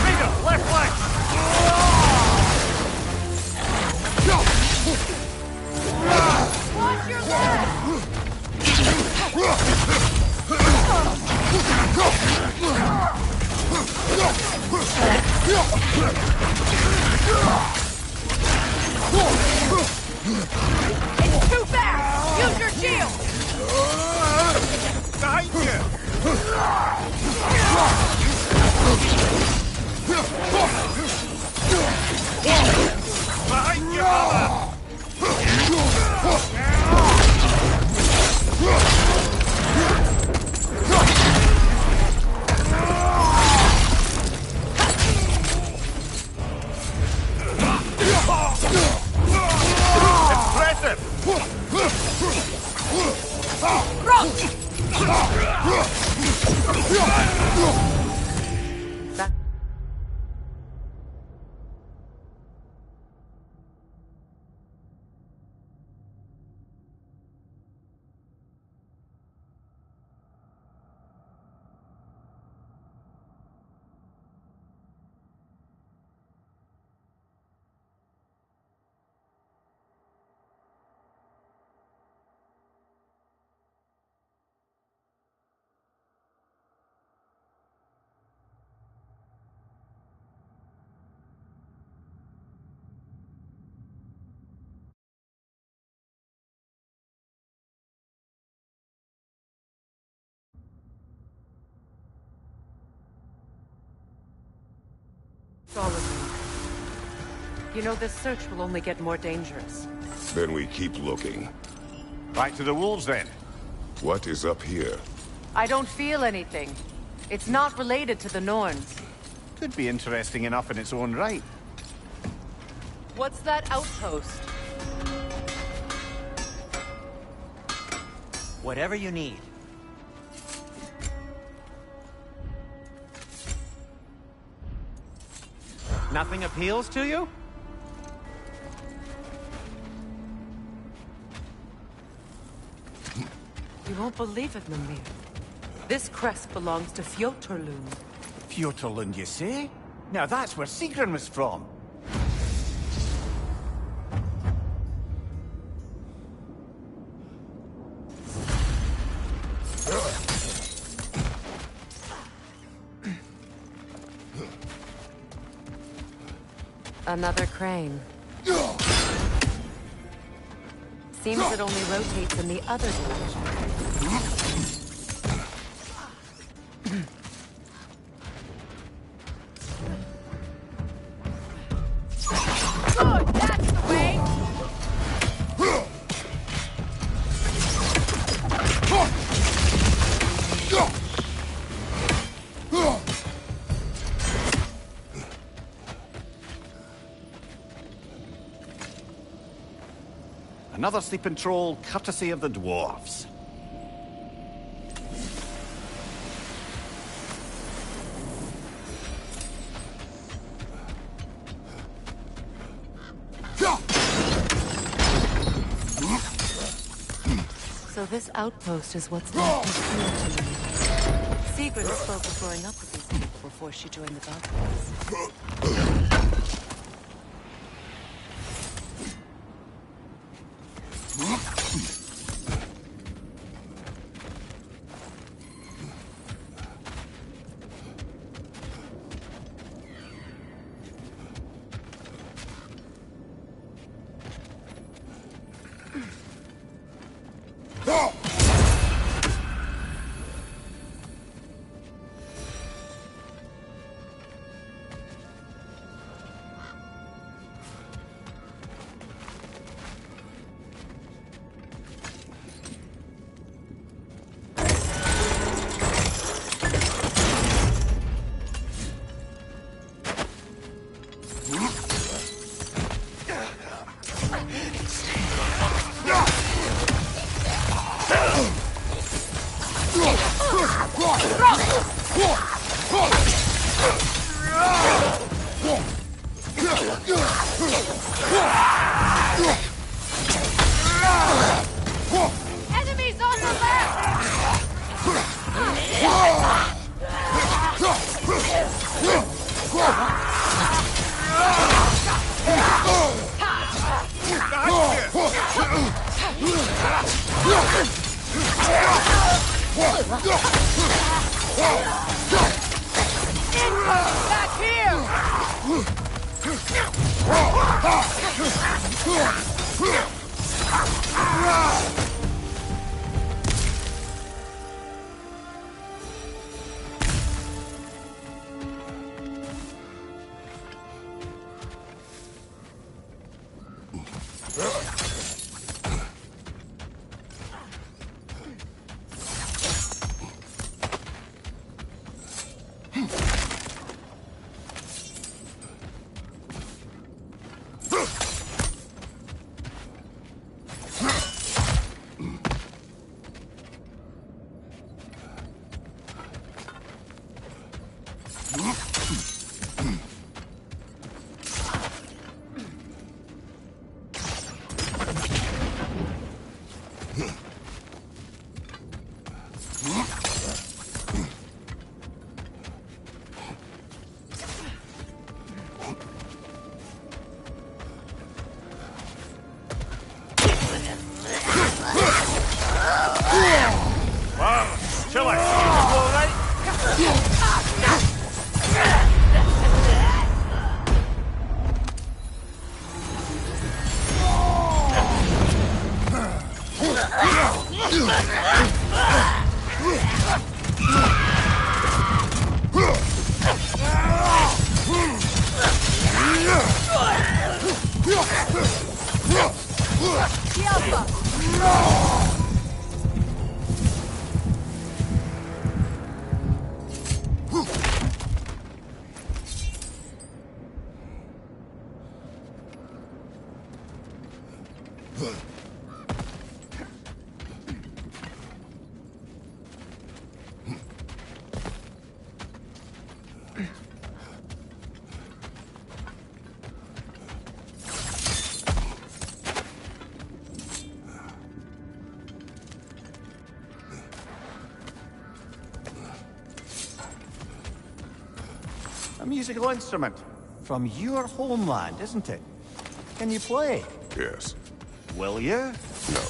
E: Freya, left leg!
D: Watch your leg! It's too fast! Use your shield!
E: Behind you! Behind you, brother!
D: All of them. You know, this search will only get more dangerous.
S: Then we keep looking.
E: Back to the wolves, then.
S: What is up here?
D: I don't feel anything. It's not related to the Norns.
E: Could be interesting enough in its own right.
D: What's that outpost?
H: Whatever you need. Nothing appeals to you?
D: You won't believe it, Mimir. This crest belongs to Fjotorlund.
E: Fjotorlund, you say? Now that's where Sigrun was from.
D: Another crane. Seems it only rotates in the other direction. Good, that's the way!
E: Another sleeping troll, courtesy of the dwarves.
D: So this outpost is what's left of Fjotorlund. Sigrid spoke of growing up with these people.
U: will force you to join the Valkyries.
V: Enemies on the left! Back here!
T: Wow, chill it. All right?
E: A musical instrument. From your homeland, isn't it? Can you play?
S: Yes.
E: Will you?
S: No.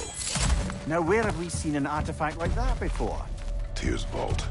E: Now, where have we seen an artifact like that before?
S: Tyr's vault.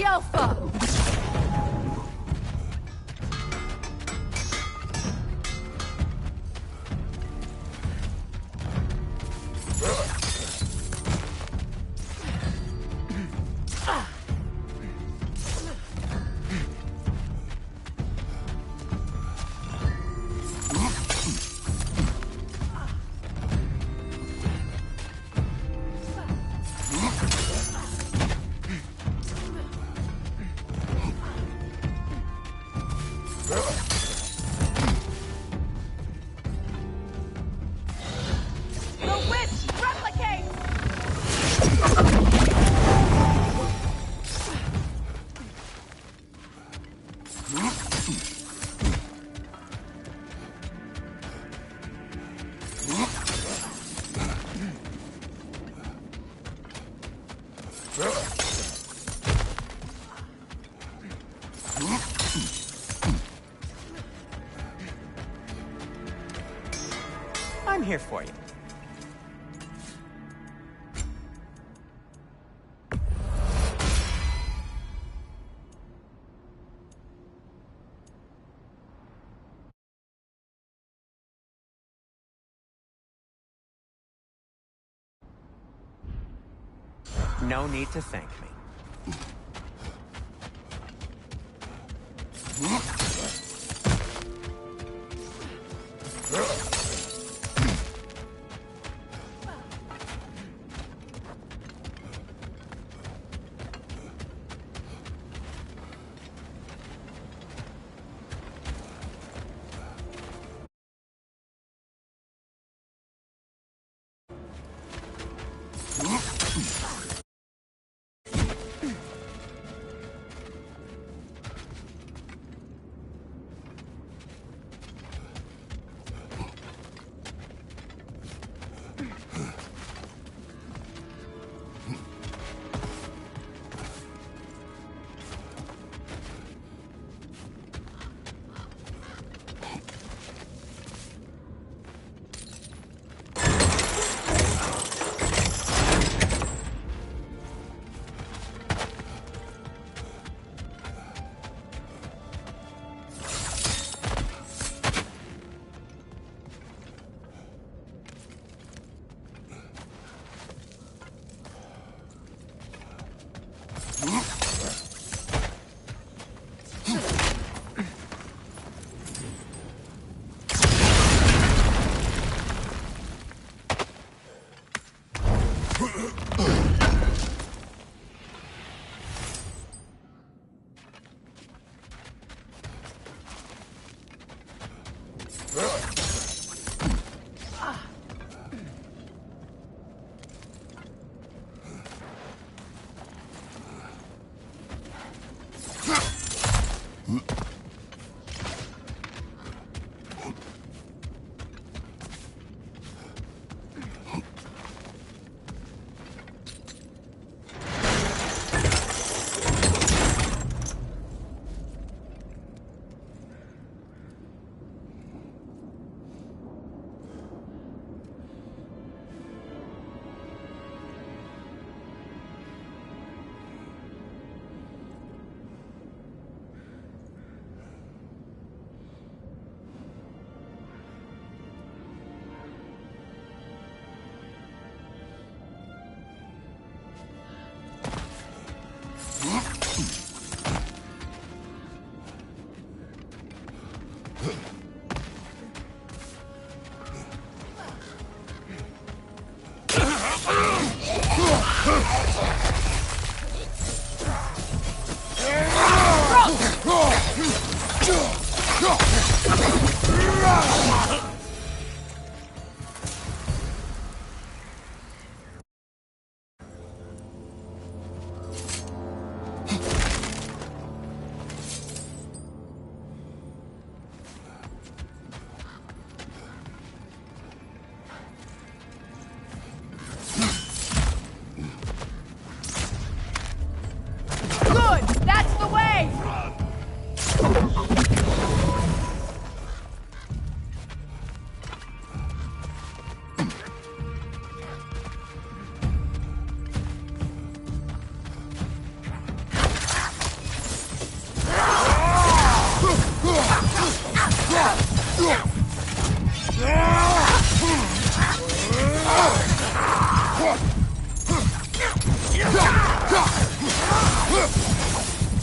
V: Jofa!
H: I'm here for you. No need to thank me.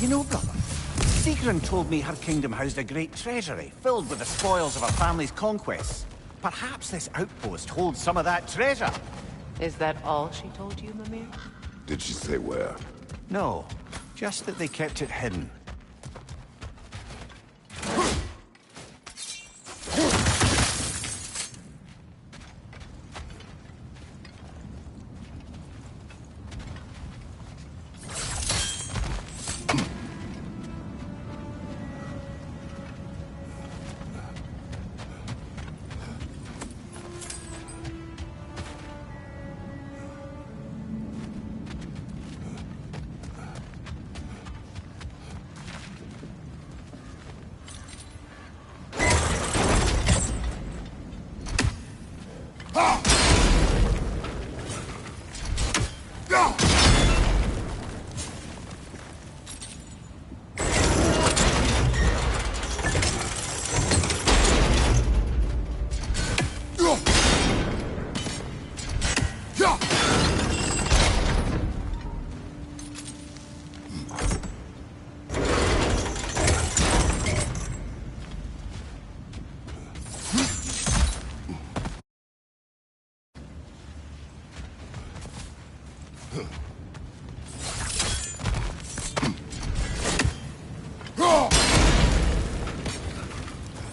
E: You know, brother, Sigrun told me her kingdom housed a great treasury filled with the spoils of her family's conquests. Perhaps this outpost holds some of that treasure.
D: Is that all she told you, Mimir?
S: Did she say where?
E: No, just that they kept it hidden.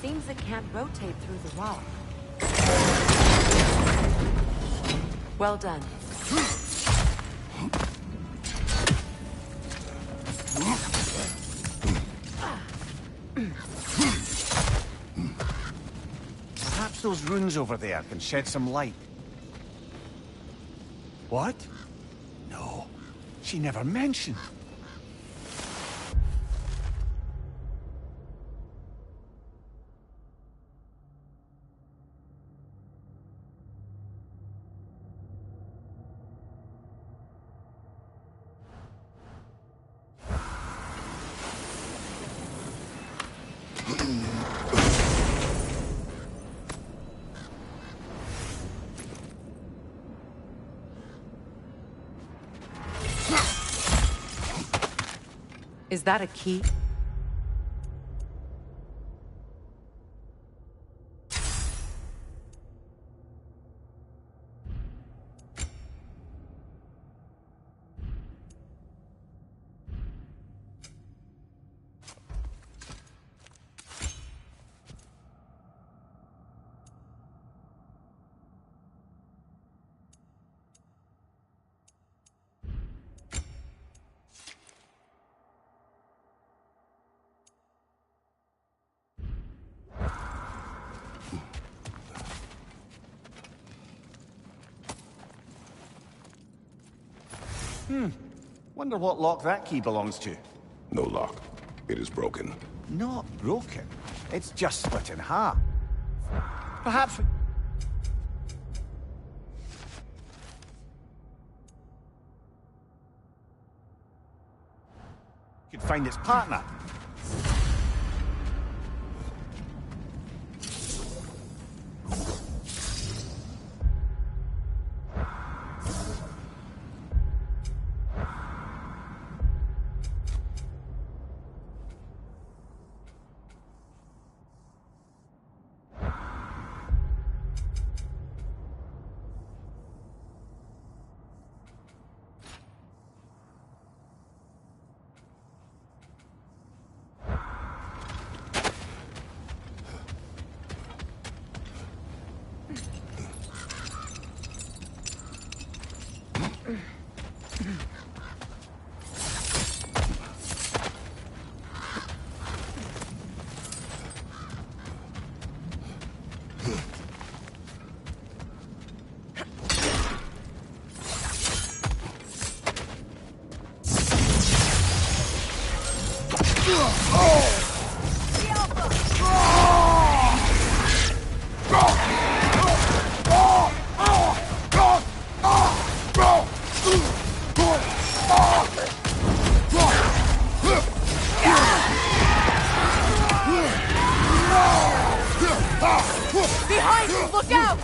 D: Seems it can't rotate through the rock. Well done.
E: Perhaps those runes over there can shed some light. What? No, she never mentioned.
D: Is that a key?
E: Wonder what lock that key belongs to.
S: No lock. It is broken.
E: Not broken. It's just split in half. Perhaps we could find its partner.
V: Behind you! Look out!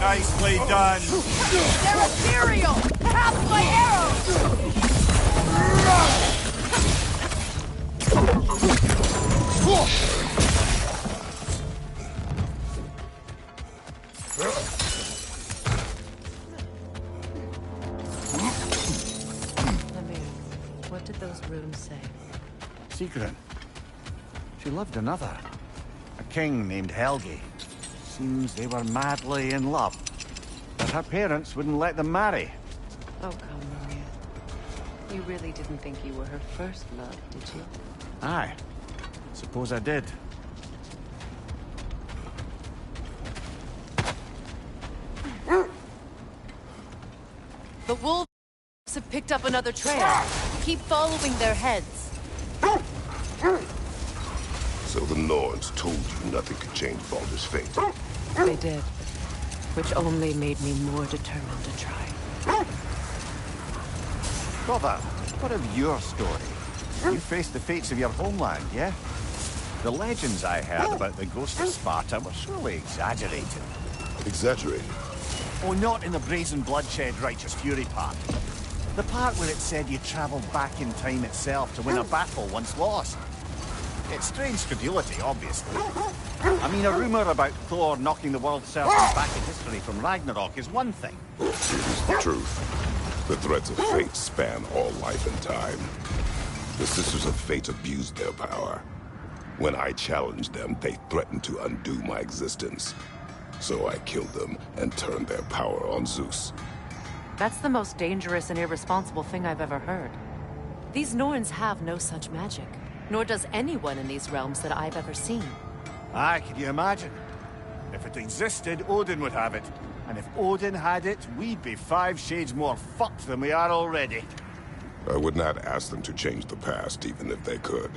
E: Nicely done.
V: They're ethereal! Half my arrows!
U: What did those runes say?
E: Secret. She loved another. A king named Helgi. Seems they were madly in love. But her parents wouldn't let them marry.
U: Oh, come, Maria. You really didn't think you were her first love, did you?
E: Aye. Suppose I did.
U: The wolves have picked up another trail. Keep following their heads.
S: So the Norns told you nothing could change Baldur's fate.
U: They did. Which only made me more determined to try.
E: Brother, what of your story? You faced the fates of your homeland, yeah? The legends I heard about the ghost of Sparta were surely exaggerated.
S: Exaggerated?
E: Oh, not in the brazen bloodshed righteous fury part. The part where it said you travelled back in time itself to win a battle once lost. It's strange credulity, obviously. I mean, a rumour about Thor knocking the world's servants back in history from Ragnarok is one thing.
S: Here's the truth. The threads of fate span all life and time. The Sisters of Fate abused their power. When I challenged them, they threatened to undo my existence. So I killed them and turned their power on Zeus.
U: That's the most dangerous and irresponsible thing I've ever heard. These Norns have no such magic. Nor does anyone in these realms that I've ever seen.
E: Aye, can you imagine? If it existed, Odin would have it. And if Odin had it, we'd be 5 shades more fucked than we are already.
S: I would not ask them to change the past, even if they could.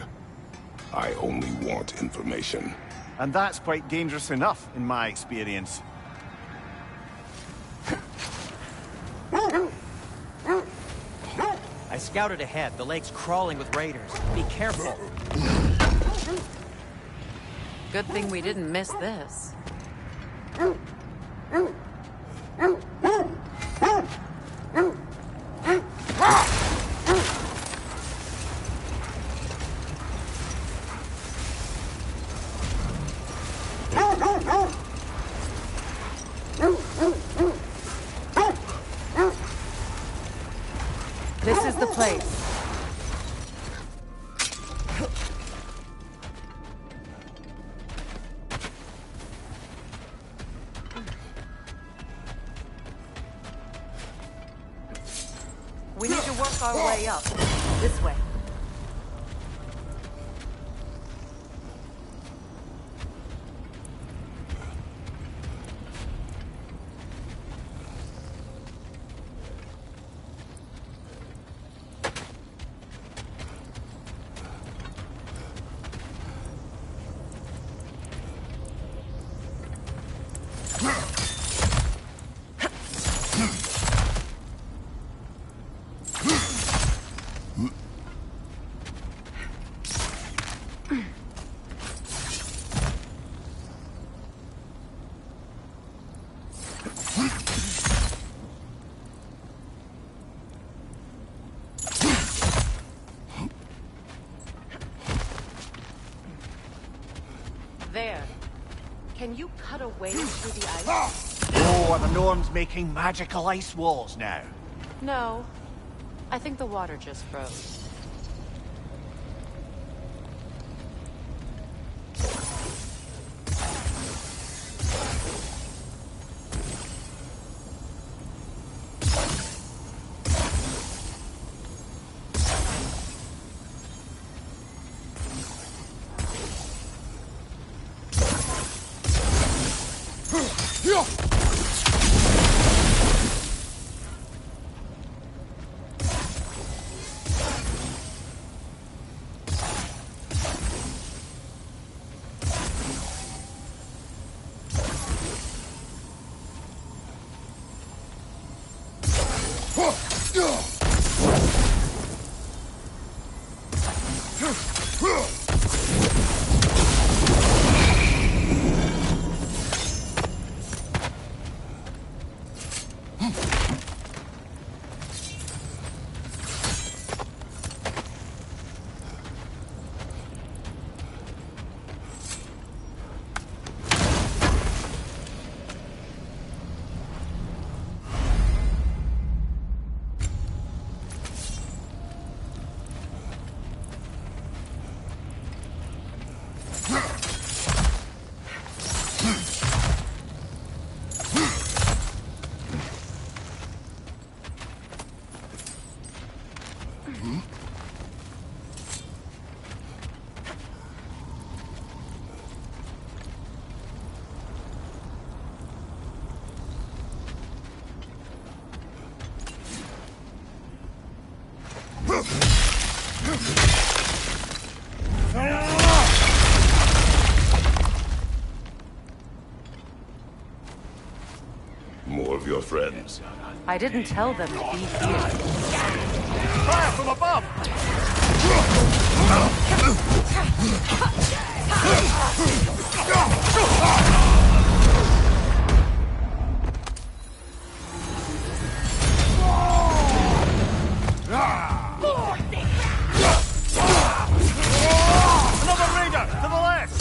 S: I only want information.
E: And that's quite dangerous enough, in my experience.
H: I scouted ahead. The lake's crawling with raiders. Be careful.
U: Good thing we didn't miss this. This is the place. We need to work our way up. This way. There. Can you cut a way through the ice?
E: Oh, are the Norns making magical ice walls now?
U: No. I think the water just froze.
S: More of your friends.
U: I didn't tell them to be here.
A: Fire from above! Another raider to the left!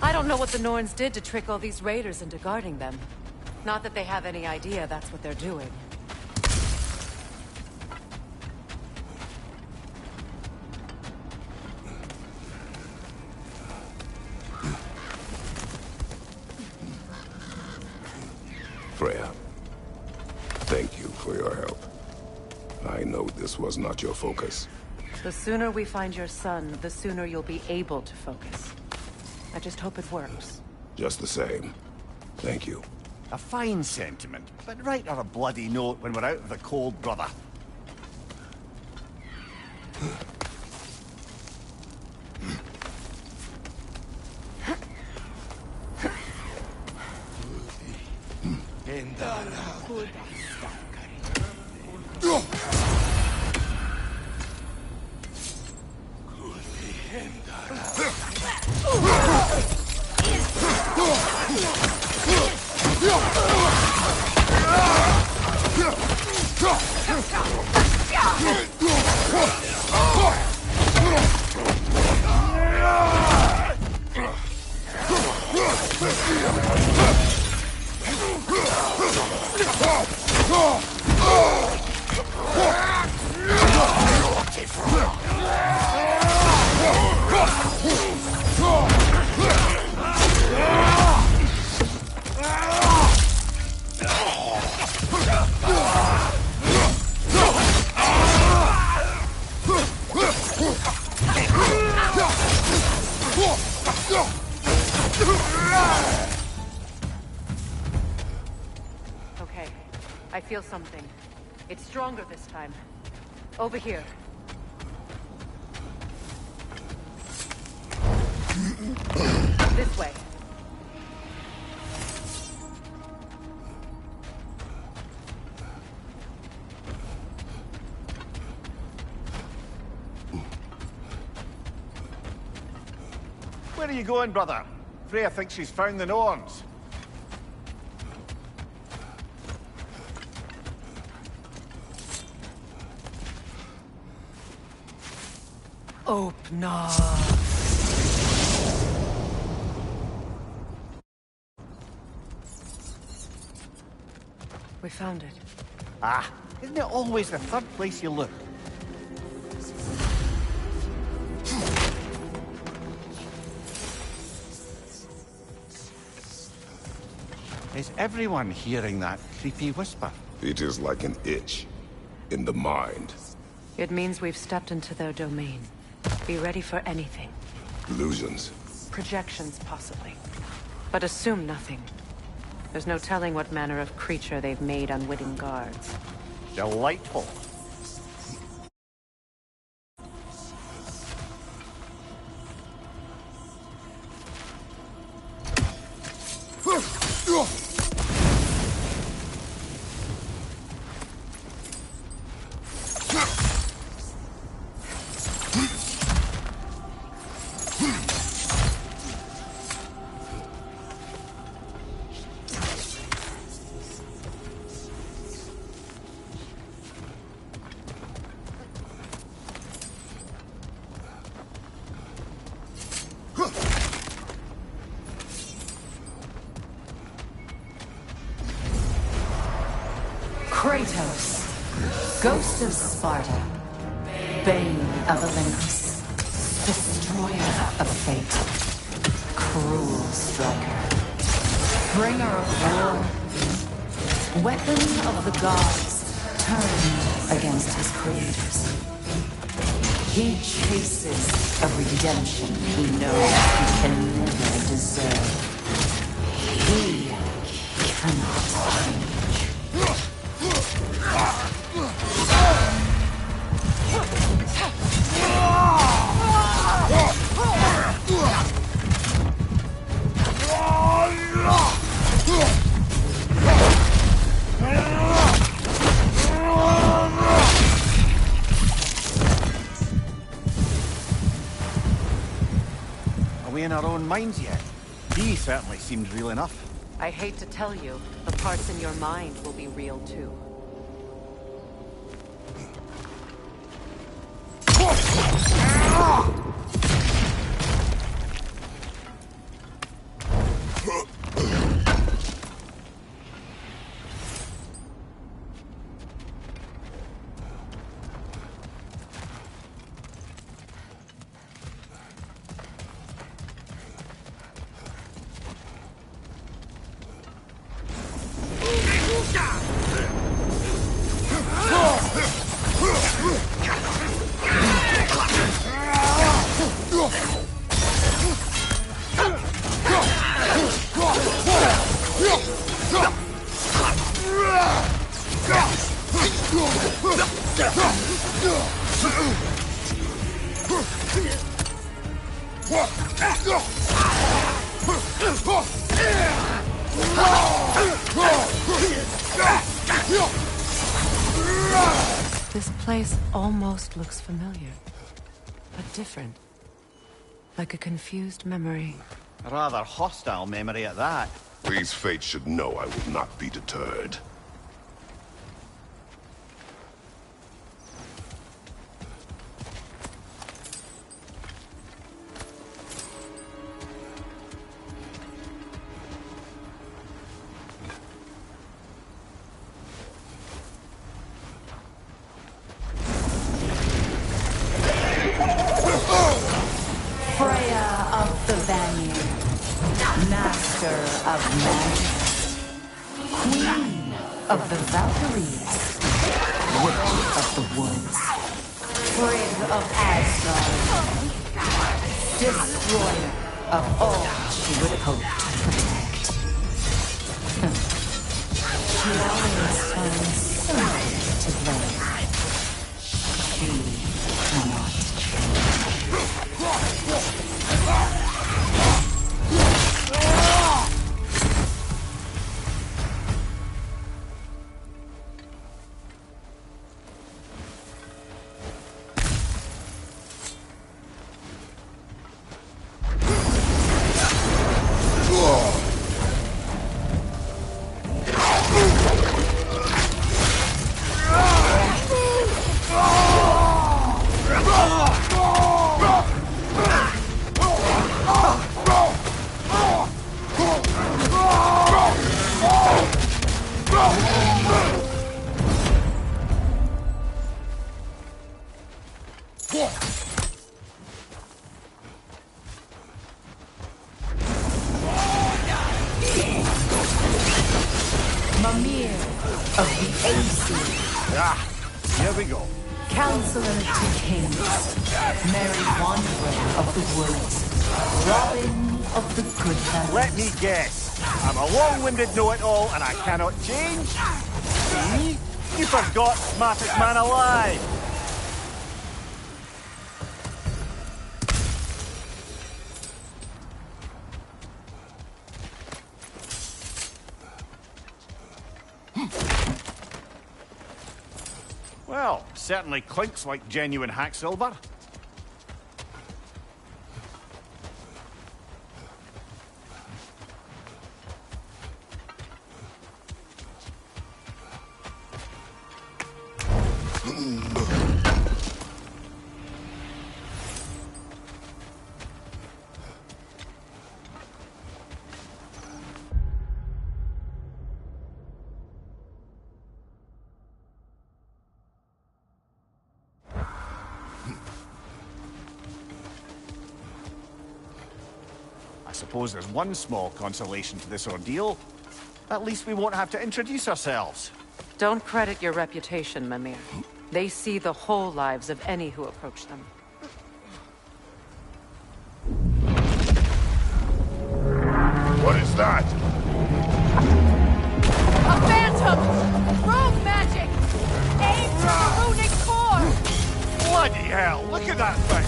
U: I don't know what the Norns did to trick all these raiders into guarding them. Not that they have any idea that's what they're doing.
S: Freya, thank you for your help. I know this was not your focus.
U: The sooner we find your son, the sooner you'll be able to focus. I just hope it works.
S: Just the same. Thank you.
E: A fine sentiment, but write her a bloody note when we're out of the cold, brother.
U: Okay, I feel something. It's stronger this time. Over here. This way.
E: Where are you going, brother? Freya thinks she's found the Norns.
U: Open up. We found it.
E: Ah, isn't it always the third place you look? Is everyone hearing that creepy whisper?
S: It is like an itch in the mind.
U: It means we've stepped into their domain. Be ready for anything.
S: Illusions.
U: Projections, possibly. But assume nothing. There's no telling what manner of creature they've made unwitting guards.
E: Delightful.
J: Kratos, Ghost of Sparta, Bane of Olympus, Destroyer of Fate, Cruel Striker, Bringer of War, Weapon of the Gods, turned against his creators. He chases a redemption he knows he can never deserve. He cannot change.
E: Are we in our own minds yet? He certainly seemed real enough.
U: I hate to tell you, the parts in your mind will be real too. This place almost looks familiar, but different. Like a confused memory.
E: A rather hostile memory at that.
S: These fates should know I will not be deterred.
J: Freya of the Vanir, Master of Magic, Queen of the Valkyries, Witch of the Woods, Frigg of Asgard, Destroyer of all she would hope to protect. She always finds something to blame. She cannot change. Mimir of the Aesir.
E: Ah, here we go.
J: Counselor to Kings, Merry Wanderer of the Woods, Robin of the Good Lands.
E: Let me guess. I'm a long-winded know-it-all and I cannot change. See? You forgot smartest man alive! Well, certainly clinks like genuine hack silver. I suppose there's one small consolation to this ordeal. At least we won't have to introduce ourselves.
U: Don't credit your reputation, Mimir. They see the whole lives of any who approach them.
S: What is that?
V: A phantom! Rogue magic! Aim for the runic core!
E: Bloody hell, look at that thing!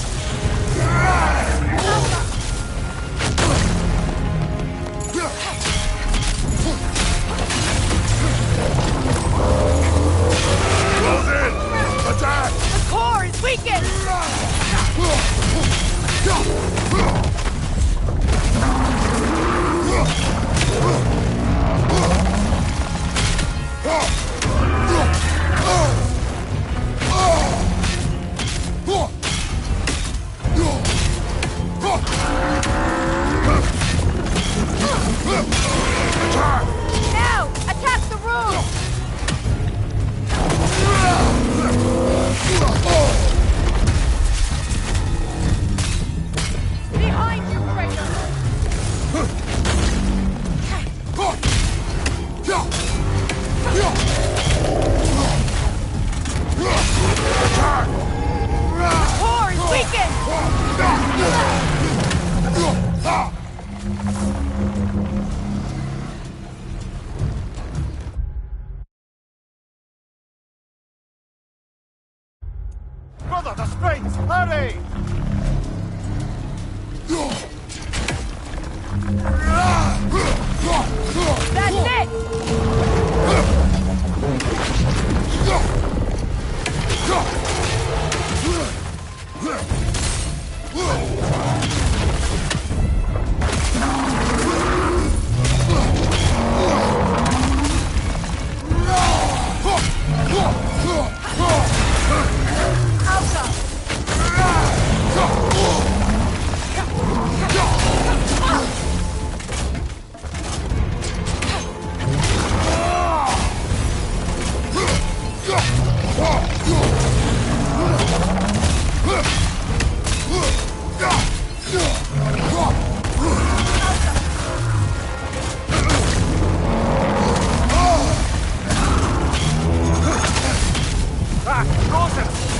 S: Close in! Attack!
V: The core is weakened! Now! Attack the room! Behind you, Kratos! The core is weakened!
E: Brother, the springs! Hurry!
V: That's it!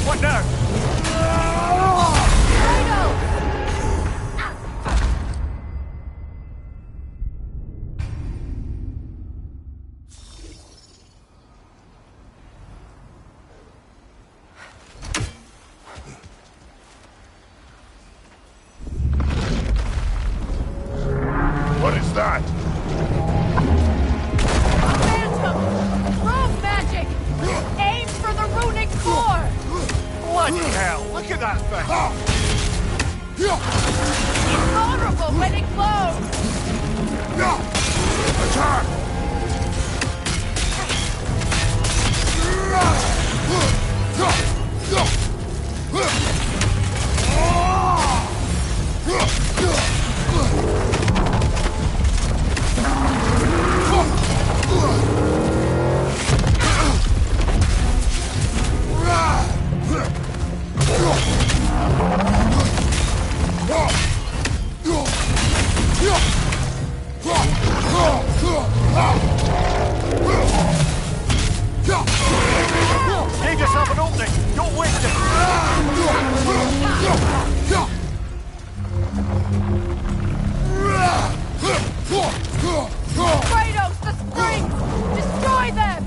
E: What now?
S: What is that?
V: Phantom! Rogue magic! Aim for the runic core!
E: Bloody hell! Look at that thing!
V: It's vulnerable when it glows!
S: Attack!
E: Give yourself an opening! Don't waste it!
V: Kratos, the springs! Destroy them!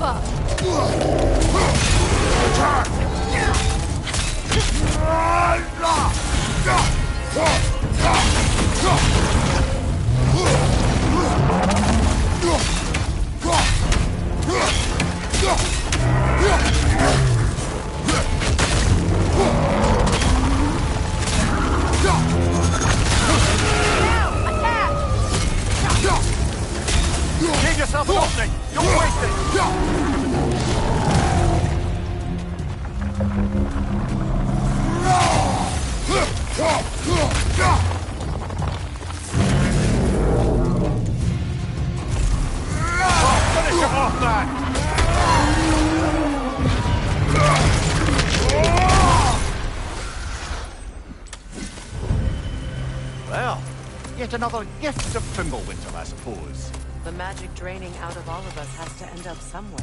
V: Alpha!
E: Give yourself an opening! Don't waste it! Finish him off, man!
M: Well, yet another gift of Fimbulwinter, I suppose.
U: The magic draining out of all of us has to end up somewhere.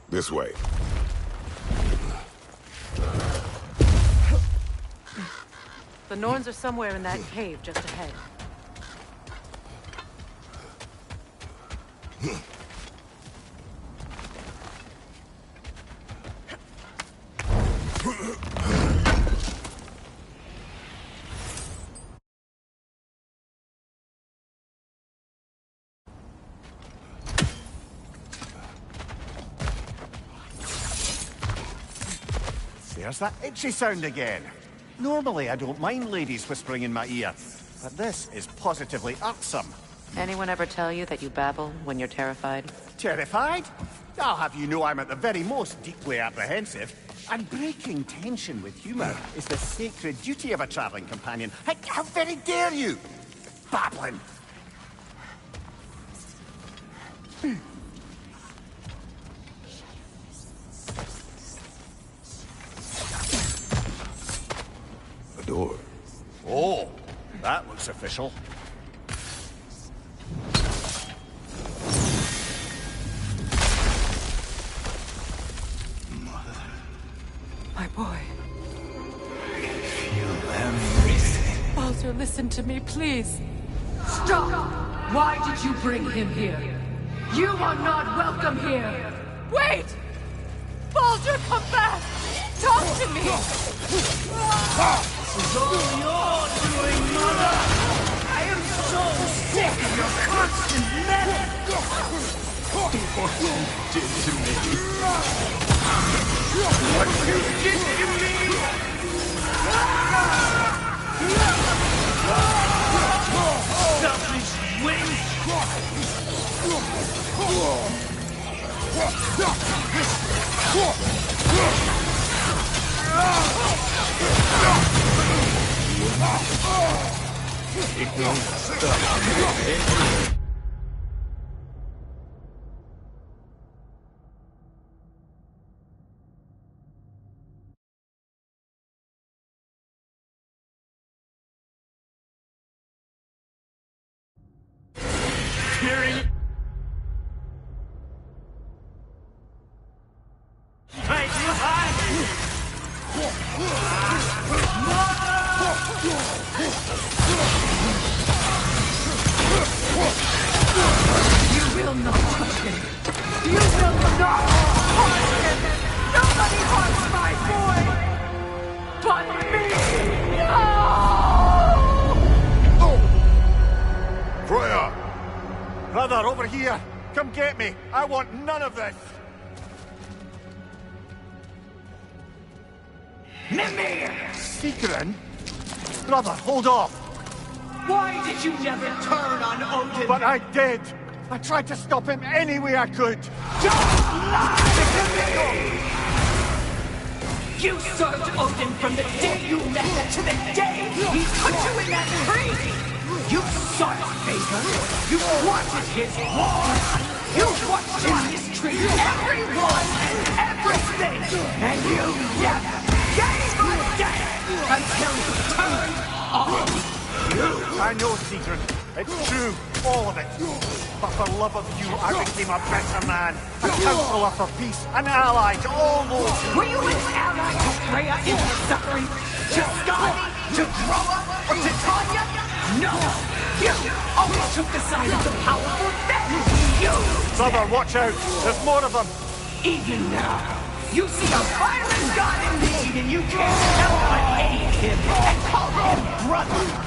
S: This way.
U: The Norns are somewhere in that cave just ahead.
M: There's that itchy sound again. Normally, I don't mind ladies whispering in my ear, but this is positively irksome.
U: Anyone ever tell you that you babble when you're terrified?
M: Terrified? I'll have you know I'm at the very most deeply apprehensive. And breaking tension with humour is the sacred duty of a travelling companion. How very dare you! Babbling!
S: A door.
M: Oh, that looks official.
V: My boy.
P: Feel everything.
V: Baldur, listen to me, please. Stop! Why did you bring him here? You are not welcome here! Wait! Baldur, come back! Talk to me!
O: This is all your doing, Mother! I am so sick of your constant meddling!
P: What you did to me.
O: What you did to me! Selfish wench!
P: It won't stop.
V: You will not touch him! You will not harm him! Nobody harms my boy! But me! No!
M: Freya! Brother, over here! Come get me! I want none of this!
O: Mimir!
M: Secret? Brother, hold off!
O: Why did you never turn on Odin?
M: But I did! I tried to stop him any way I could!
O: Don't lie to me! You served Odin from the day you met him to the day he put you in that tree! You sought his favor! You wanted his war! You watched him mistreat everyone and everything! And you never gave a damn until he turned on you!
M: I I know, Sigrun. It's true, all of it. But for love of you, I became a better man. A counselor for peace, an ally to all those who...
O: Were you an ally to Freya in her suffering? To Skadi? To Groa? Or to Tanya? No! You always took the side of the powerful then! You!
M: Brother, watch out! There's more of them!
O: Even now, you see a violent god in need and you can't help but hate him and call him brother!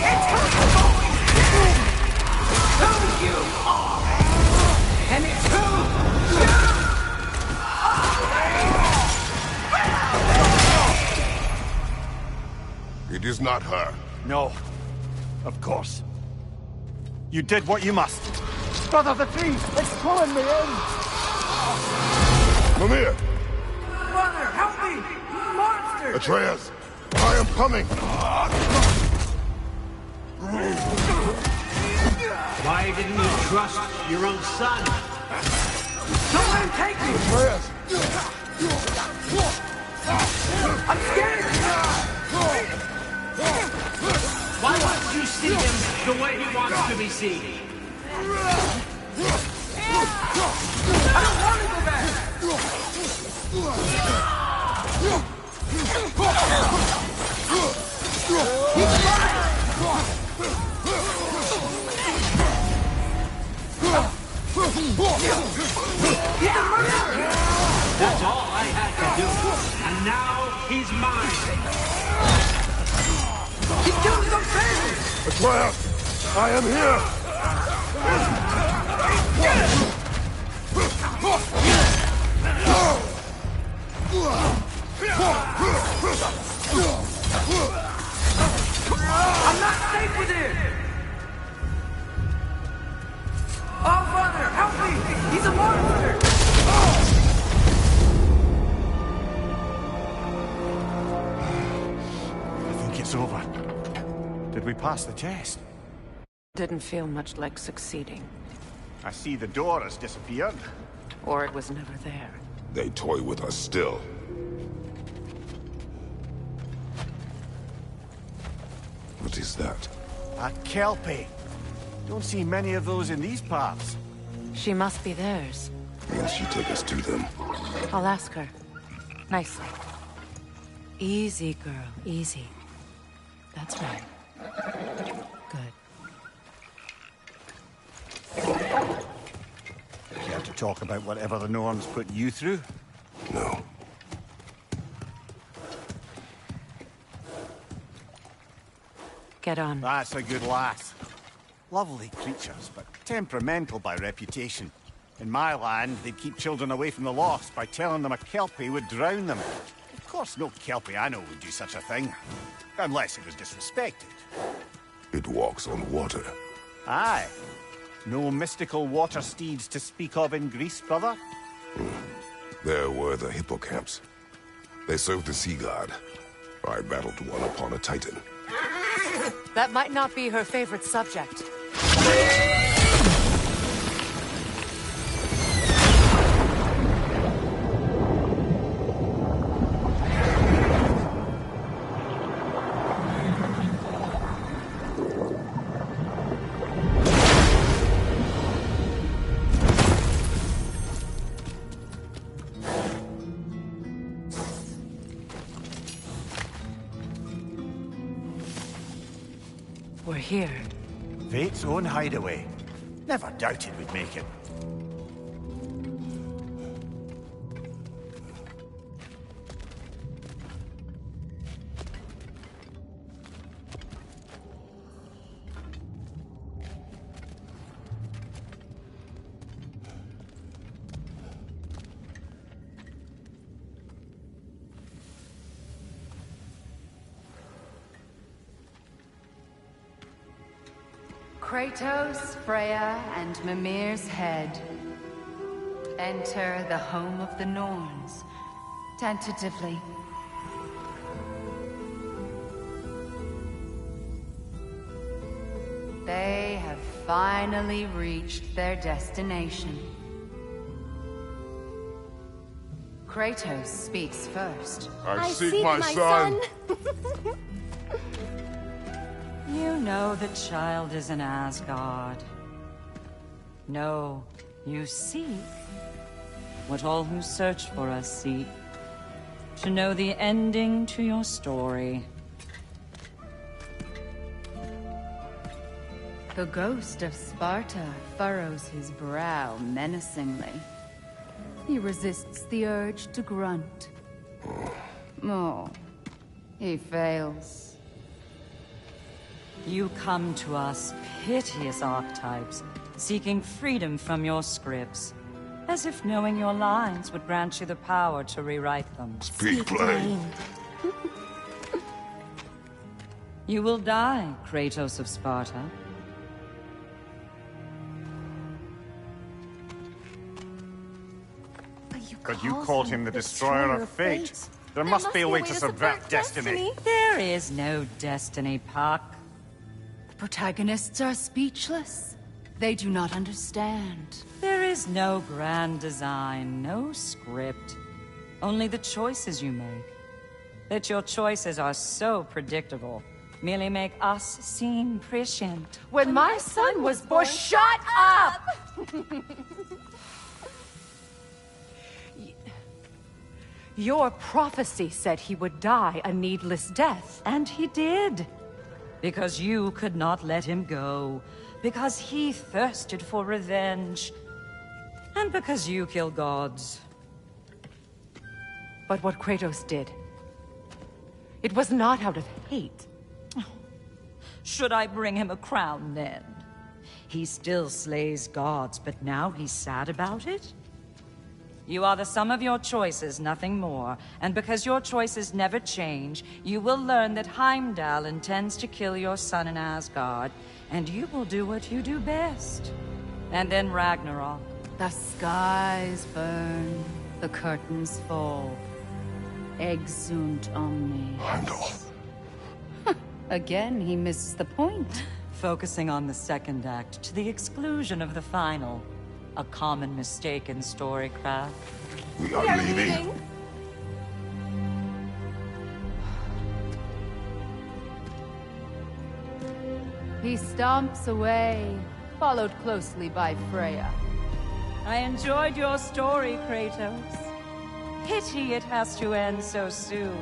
O: It's who you've always been! It's who you are! And it's who you are!
S: It is not her.
M: No. Of course. You did what you must. Brother, the tree! It's pulling me in!
S: Mimir!
O: Brother, help me! Monster!
S: Atreus! I am coming!
L: Why didn't you trust your own son?
O: Don't let him take me!
S: Atreus!
O: I'm scared!
L: Why won't you see him the way he wants to be seen?
O: I don't want to go back! He's fine!
L: That's all I had to do. And now he's mine.
O: He's doing some things!
S: Atreus! I am here!
O: I'm not safe with him! Oh, Father, help me! He's a monster!
M: I think it's over. Did we pass the test?
U: Didn't feel much like succeeding.
M: I see the door has disappeared.
U: Or it was never there.
S: They toy with us still. What is that?
M: A Kelpie. Don't see many of those in these parts.
U: She must be theirs.
S: Will she take us to them?
U: I'll ask her. Nicely. Easy, girl. Easy. That's right. Good.
M: Care to talk about whatever the Norns put you through?
S: No.
U: Get on.
M: That's a good lass. Lovely creatures, but temperamental by reputation. In my land, they'd keep children away from the lost by telling them a Kelpie would drown them. Of course, no Kelpie I know would do such a thing. Unless it was disrespected.
S: It walks on water.
M: Aye. No mystical water steeds to speak of in Greece, brother?
S: There were the hippocamps. They served the sea god. I battled one upon a titan.
U: That might not be her favorite subject. We're here.
M: Fate's own hideaway. Never doubted we'd make it.
R: Kratos, Freya, and Mimir's head. Enter the home of the Norns, tentatively. They have finally reached their destination. Kratos speaks first.
S: I seek my son.
R: You
N: know the child is in Asgard. No, you seek what all who search for us seek. To know the ending to your story.
R: The ghost of Sparta furrows his brow menacingly. He resists the urge to grunt. Oh, he fails.
N: You come to us, piteous archetypes, seeking freedom from your scripts. As if knowing your lines would grant you the power to rewrite them.
S: Speak plain.
N: You will die, Kratos of Sparta.
E: But you called him the Destroyer of Fate. There must be a way to subvert destiny.
N: There is no destiny, Puck.
R: The protagonists are speechless. They do not understand.
N: There is no grand design, no script. Only the choices you make. That your choices are so predictable merely make us seem prescient.
V: When my son was born... Shut up! Your prophecy said he would die a needless death.
N: And he did. Because you could not let him go. Because he thirsted for revenge. And because you kill gods.
V: But what Kratos did, it was not out of hate.
N: Should I bring him a crown then? He still slays gods, but now he's sad about it? You are the sum of your choices, nothing more. And because your choices never change, you will learn that Heimdall intends to kill your son in Asgard, and you will do what you do best. And then Ragnarok.
R: The skies burn, the curtains fall. Exunt omni.
S: Heimdall.
R: Again, he misses the point.
N: Focusing on the second act to the exclusion of the final. A common mistake in storycraft.
S: We are leaving.
R: He stomps away, followed closely by Freya.
N: I enjoyed your story, Kratos. Pity it has to end so soon.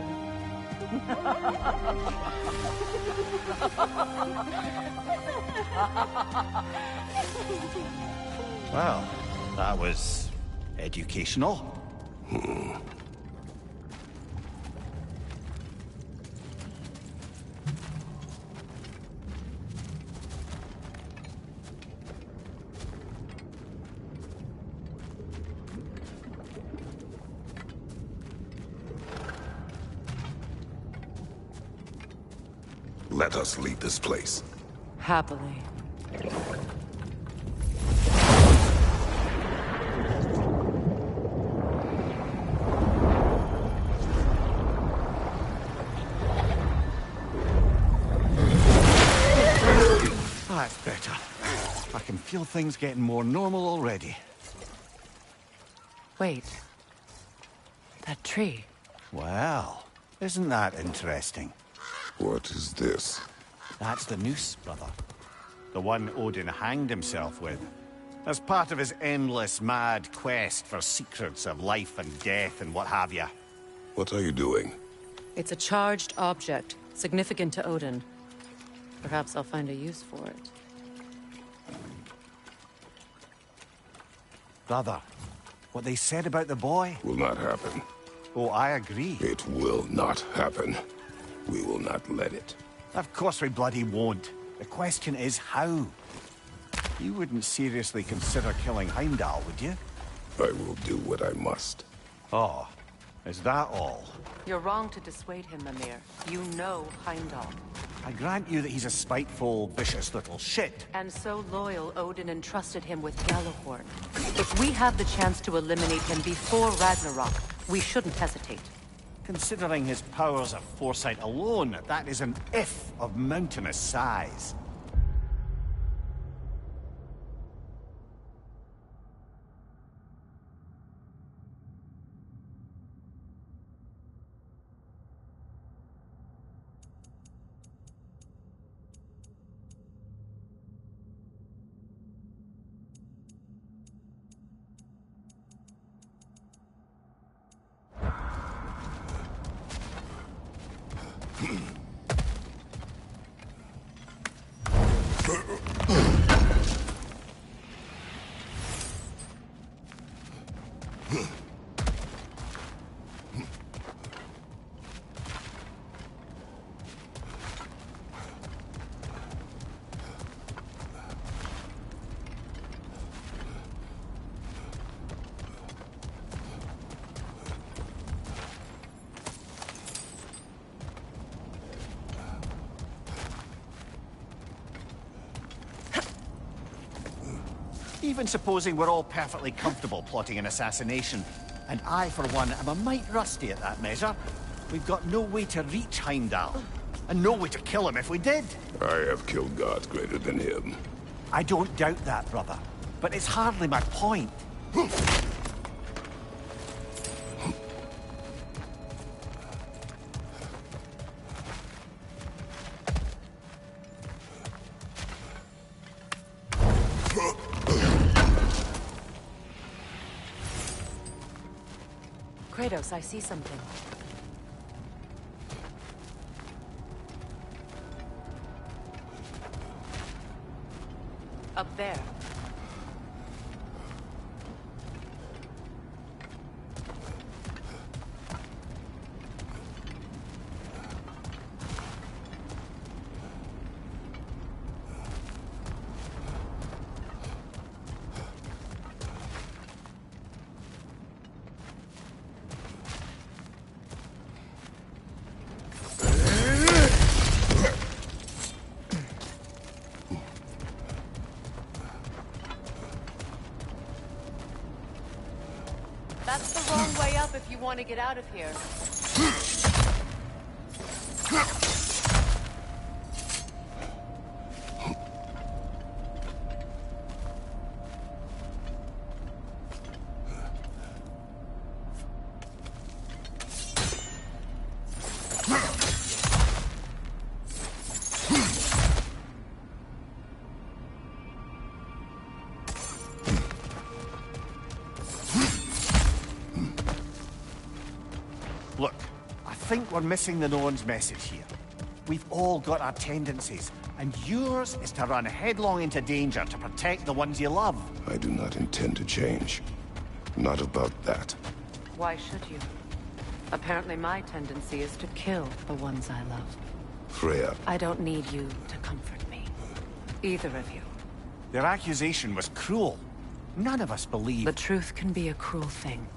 E: Well, that was educational.
S: Let us leave this place.
V: Happily.
E: That's better. I can feel things getting more normal already.
V: Wait. That tree.
E: Well, isn't that interesting?
S: What is this?
E: That's the noose, brother. The one Odin hanged himself with. As part of his endless, mad quest for secrets of life and death and what have you.
S: What are you doing?
U: It's a charged object, significant to Odin. Perhaps I'll find a use for it.
E: Brother, what they said about the boy?
S: Will not happen.
E: Oh, I agree.
S: It will not happen. We will not let it.
E: Of course we bloody won't. The question is how. You wouldn't seriously consider killing Heimdall, would you?
S: I will do what I must.
E: Oh, is that all?
U: You're wrong to dissuade him, Mimir. You know Heimdall.
E: I grant you that he's a spiteful, vicious little shit.
U: And so loyal, Odin entrusted him with Gjallarhorn. If we have the chance to eliminate him before Ragnarok, we shouldn't hesitate.
E: Considering his powers of foresight alone, that is an if of mountainous size.
M: Even supposing we're all perfectly comfortable plotting an assassination, and I, for one, am a mite rusty at that measure, we've got no way to reach Heimdall, and no way to kill him if we did.
S: I have killed gods greater than him.
M: I don't doubt that, brother, but it's hardly my point.
U: Kratos, I see something. Up there. That's the wrong way up if you want to get out of here.
M: Look, I think we're missing the Norn's message here. We've all got our tendencies, and yours is to run headlong into danger to protect the ones you love.
S: I do not intend to change. Not about that.
U: Why should you? Apparently my tendency is to kill the ones I love.
S: Freya.
U: I don't need you to comfort me. Either of you.
M: Their accusation was cruel. None of us believe...
U: The truth can be a cruel thing.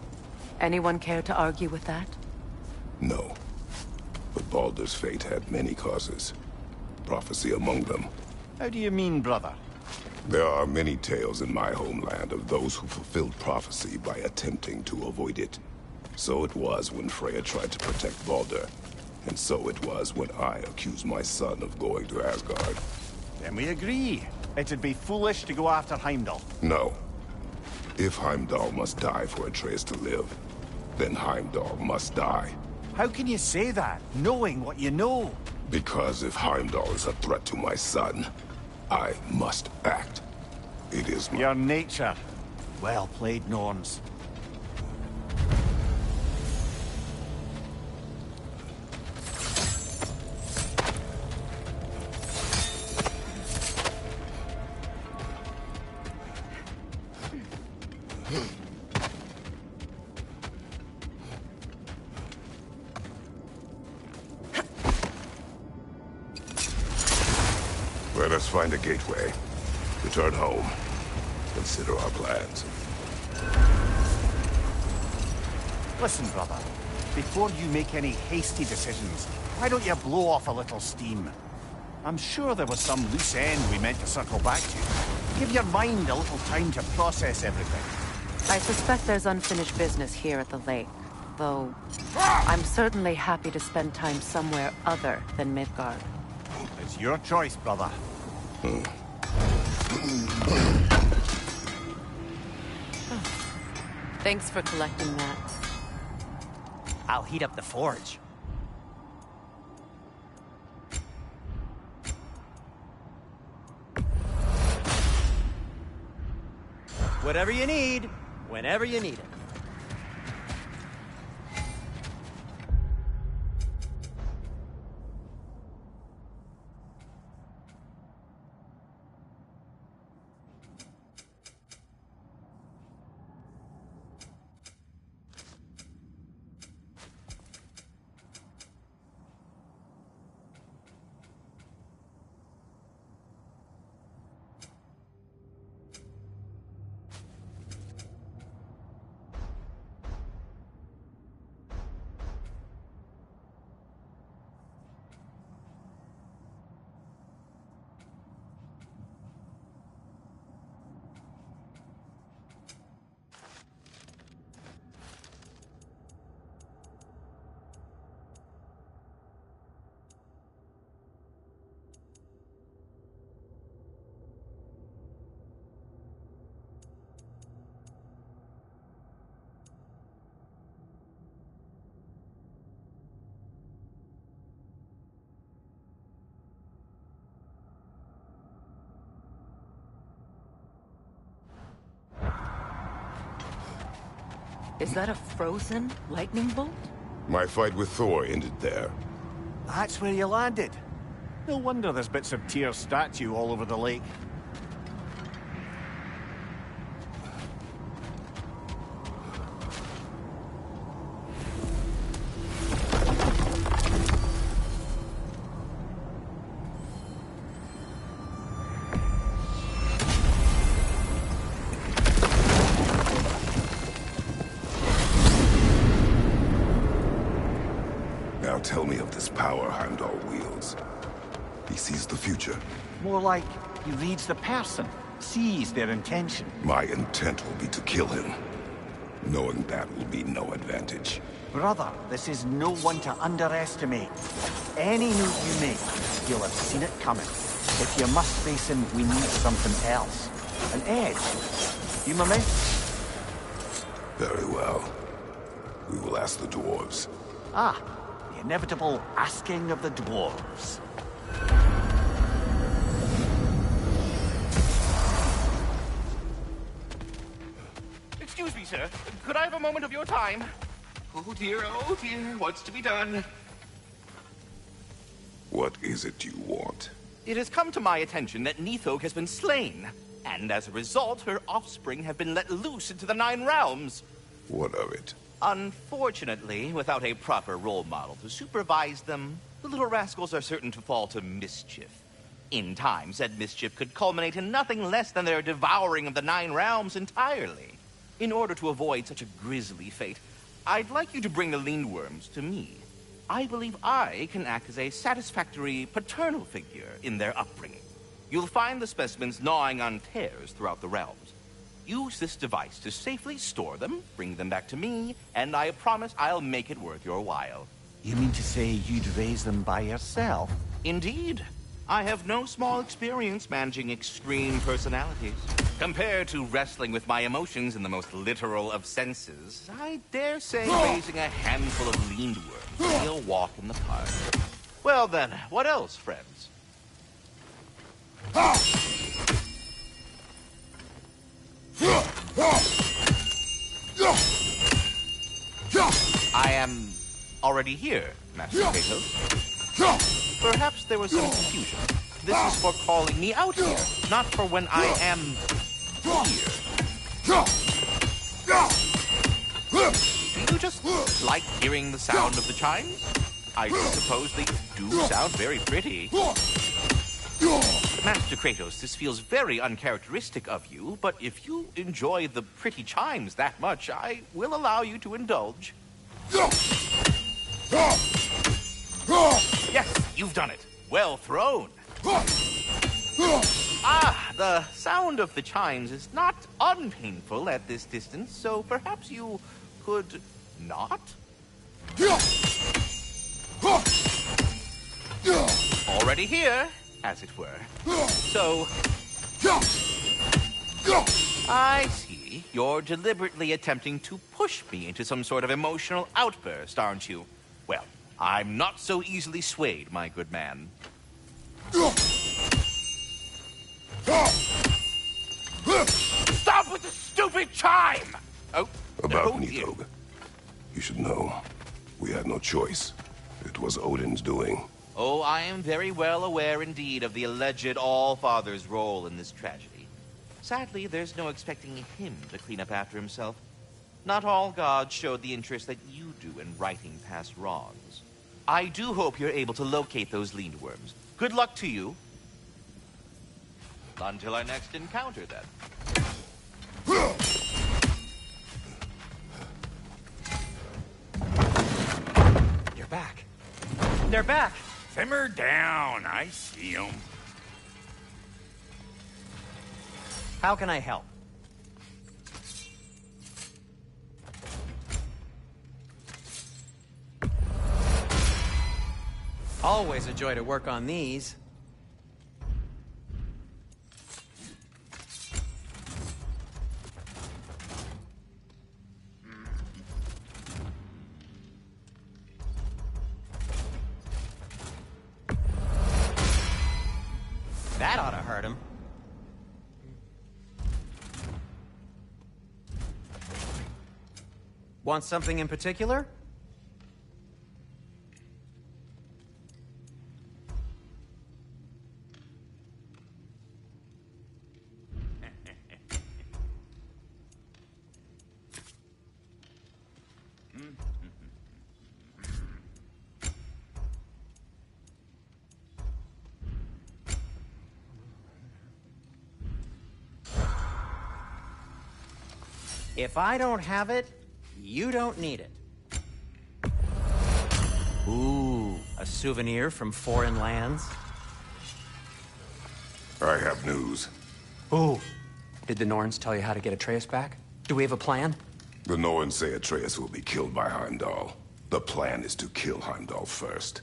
U: Anyone care to argue with that?
S: No. But Baldur's fate had many causes. Prophecy among them.
M: How do you mean, brother?
S: There are many tales in my homeland of those who fulfilled prophecy by attempting to avoid it. So it was when Freya tried to protect Baldur. And so it was when I accused my son of going to Asgard.
M: Then we agree. It'd be foolish to go after Heimdall.
S: No. If Heimdall must die for Atreus to live, then Heimdall must die.
M: How can you say that, knowing what you know?
S: Because if Heimdall is a threat to my son, I must act. It is my...
M: Your nature. Well played, Norns.
S: Let us find a gateway. Return home. Consider our plans.
M: Listen, brother. Before you make any hasty decisions, why don't you blow off a little steam? I'm sure there was some loose end we meant to circle back to. Give your mind a little time to process everything.
U: I suspect there's unfinished business here at the lake. Though, I'm certainly happy to spend time somewhere other than Midgard.
M: It's your choice, brother.
U: Thanks for collecting that.
H: I'll heat up the forge. Whatever you need, whenever you need it.
U: Is that a frozen lightning bolt?
S: My fight with Thor ended there.
M: That's where you landed. No wonder there's bits of Tyr's statue all over the lake.
S: Now tell me of this power Heimdall wields. He sees the future.
C: More like he reads the person, sees their intention.
S: My intent will be to kill him. Knowing that will be no advantage.
C: Brother, this is no one to underestimate. Any move you make, you'll have seen it coming. If you must face him, we need something else. An edge. Humor me?
S: Very well. We will ask the dwarves.
C: Ah, the inevitable asking of the dwarves.
F: Excuse me, sir. Could I have a moment of your time? Oh dear, what's to be done?
S: What is it you want?
F: It has come to my attention that Nithog has been slain, and as a result, her offspring have been let loose into the Nine Realms.
S: What of it?
F: Unfortunately, without a proper role model to supervise them, the little rascals are certain to fall to mischief. In time, said mischief could culminate in nothing less than their devouring of the Nine Realms entirely. In order to avoid such a grisly fate, I'd like you to bring the Lindworms to me. I believe I can act as a satisfactory paternal figure in their upbringing. You'll find the specimens gnawing on tears throughout the realms. Use this device to safely store them, bring them back to me, and I promise I'll make it worth your while.
C: You mean to say you'd raise them by yourself?
F: Indeed. I have no small experience managing extreme personalities. Compared to wrestling with my emotions in the most literal of senses, I dare say raising a handful of Lindworms will walk in the park. Well then, what else, friends? I am already here, Master Kratos. Perhaps there was some confusion. This is for calling me out here, not for when I am here. Do you just like hearing the sound of the chimes? I suppose they do sound very pretty. Master Kratos, this feels very uncharacteristic of you, but if you enjoy the pretty chimes that much, I will allow you to indulge. Yes, you've done it. Well thrown. Ah, the sound of the chimes is not unpainful at this distance, so perhaps you could not? Already here, as it were. So... I see. You're deliberately attempting to push me into some sort of emotional outburst, aren't you? Well, I'm not so easily swayed, my good man. Stop with the stupid chime! Oh,
S: About Nithog. You should know, we had no choice. It was Odin's doing.
F: Oh, I am very well aware indeed of the alleged All-Father's role in this tragedy. Sadly, there's no expecting him to clean up after himself. Not all gods showed the interest that you do in righting past wrongs. I do hope you're able to locate those Lindworms. Good luck to you. Until our next encounter, then.
H: You're back. They're back!
A: Simmer down. I see them.
H: How can I help? Always a joy to work on these. That ought to hurt him. Want something in particular? If I don't have it, you don't need it. Ooh, a souvenir from foreign lands?
S: I have news.
H: Ooh. Did the Norns tell you how to get Atreus back? Do we have a plan?
S: The Norns say Atreus will be killed by Heimdall. The plan is to kill Heimdall first.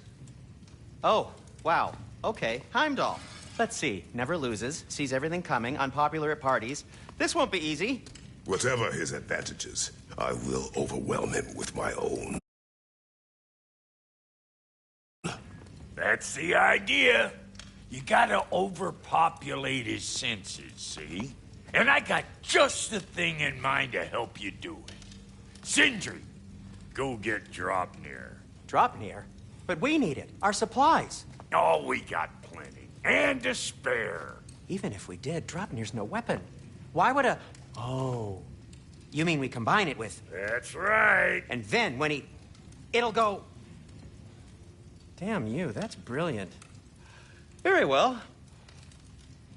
H: Oh, wow. Okay, Heimdall. Let's see. Never loses, sees everything coming, unpopular at parties. This won't be easy.
S: Whatever his advantages, I will overwhelm him with my own.
A: That's the idea. You gotta overpopulate his senses, see? And I got just the thing in mind to help you do it. Sindri, go get Draupnir.
H: Draupnir? But we need it. Our supplies.
A: Oh, we got plenty. And to spare.
H: Even if we did, Draupnir's no weapon. Why would a... Oh. You mean we combine it with...
A: That's right.
H: And then when he... It'll go... Damn you, that's brilliant. Very well.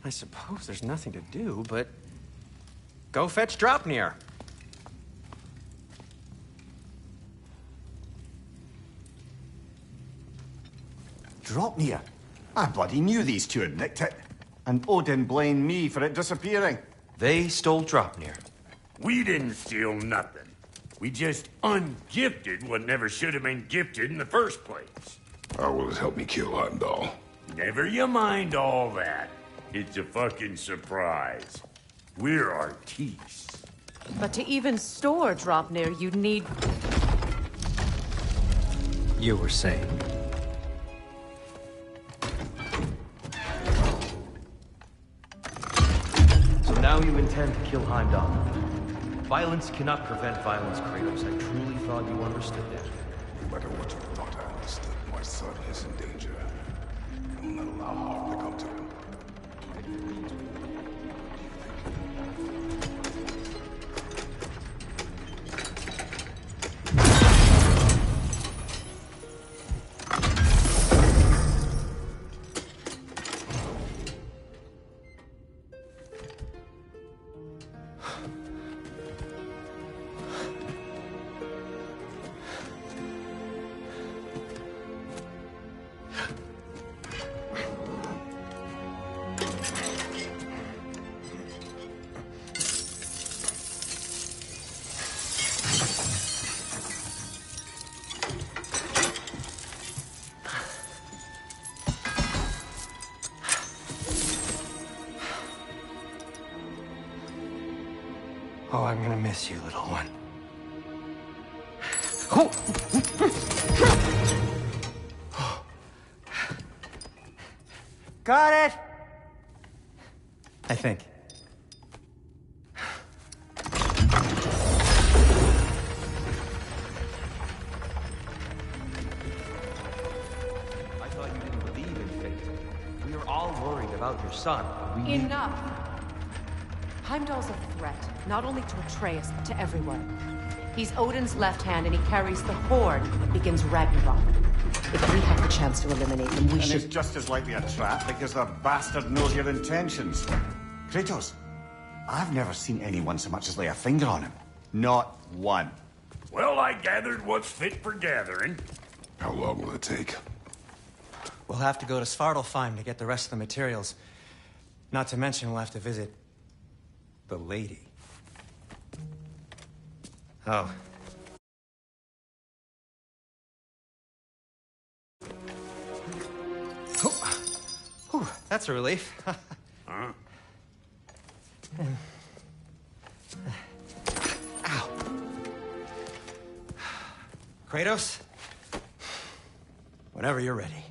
H: I suppose there's nothing to do, but... Go fetch Draupnir.
M: Draupnir? I bloody knew these two had nicked it. And Odin blamed me for it disappearing.
G: They stole Draupnir.
A: We didn't steal nothing. We just ungifted what never should have been gifted in the first place.
S: How will it help me kill Heimdall?
A: Never you mind all that. It's a fucking surprise. We're artistes.
U: But to even store Draupnir, you'd need...
G: You were saying? So now you intend to kill Heimdall. Violence cannot prevent violence, Kratos. I truly thought you understood that.
S: No matter what you thought I understood, my son is in danger. I will not allow harm to come to him.
H: Oh, I'm gonna miss you, little one. Got it! I think.
G: I thought you didn't believe in fate. We are all worried about your son.
U: Enough! Heimdall's a threat, not only to Atreus, but to everyone. He's Odin's left hand, and he carries the Horde that begins Ragnarok. If we have the chance to eliminate him, we should...
M: it's just as likely a trap because the bastard knows your intentions. Kratos, I've never seen anyone so much as lay a finger on him. Not one.
A: Well, I gathered what's fit for gathering.
S: How long will it take?
H: We'll have to go to Svartalfheim to get the rest of the materials. Not to mention we'll have to visit... the lady. Oh. Whew, that's a relief.
A: Huh?
H: Ow. Kratos? Whenever you're ready.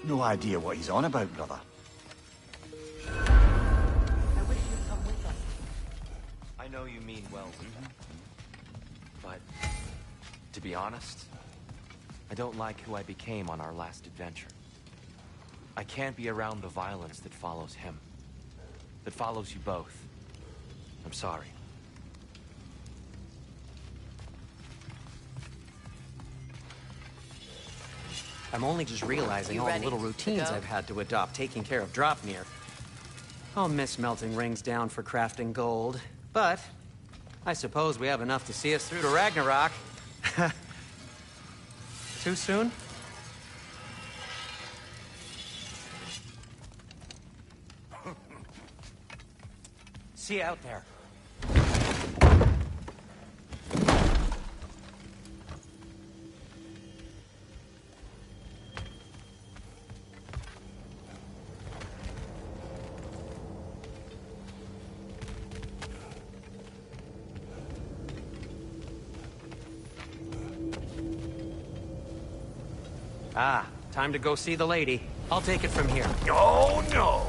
C: No idea what he's on about, brother.
U: I wish you'd come with us.
G: I know you mean well, but to be honest, I don't like who I became on our last adventure. I can't be around the violence that follows him, that follows you both. I'm sorry.
H: I'm only just realizing all the little routines I've had to adopt, taking care of Dropnir. I'll miss melting rings down for crafting gold, but I suppose we have enough to see us through to Ragnarok. Too soon? See you out there. Ah, time to go see the lady. I'll take it from here.
A: Oh, no.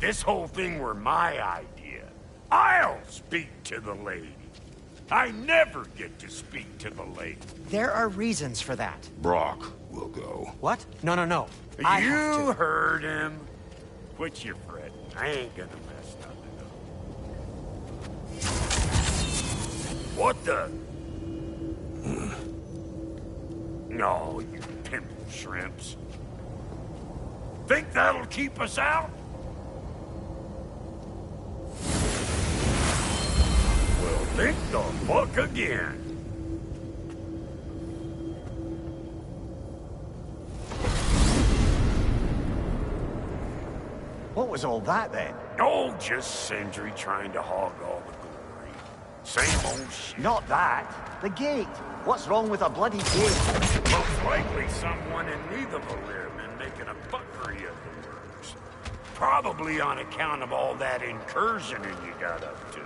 A: This whole thing were my idea. I'll speak to the lady. I never get to speak to the lady.
H: There are reasons for that.
S: Brock will go.
H: What? No, no, no. I have
A: You
H: to.
A: heard him. Quit your fretting. I ain't gonna mess nothing up. What the? No, you pimple shrimps. Think that'll keep us out? Well, think the fuck again.
C: What was all that, then?
A: Oh, just Sindri trying to hog all the glory. Same old shit.
C: Not that. The gate. What's wrong with a bloody gate?
A: Most likely someone in Netherville been making a buckery of the works. Probably on account of all that incursioning you got up to.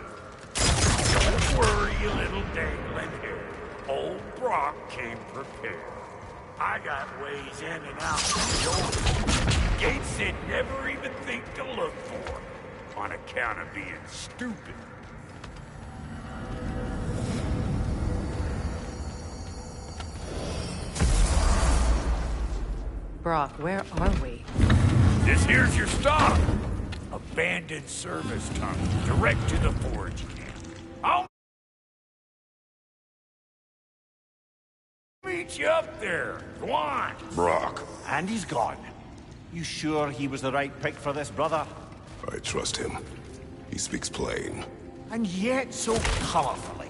A: Don't worry, you little dangling hair. Old Brock came prepared. I got ways in and out the door. Gates they'd never even think to look for, on account of being stupid.
U: Brock, where are we?
A: This here's your stop. Abandoned service tunnel, direct to the forge camp. I'll meet you up there. Go on.
S: Brock.
M: And he's gone. You sure he was the right pick for this, brother?
S: I trust him. He speaks plain.
M: And yet so colorfully.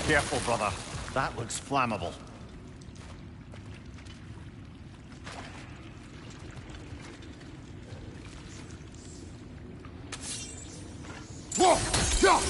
M: Careful, brother. That looks flammable.
S: Whoa! Yeah!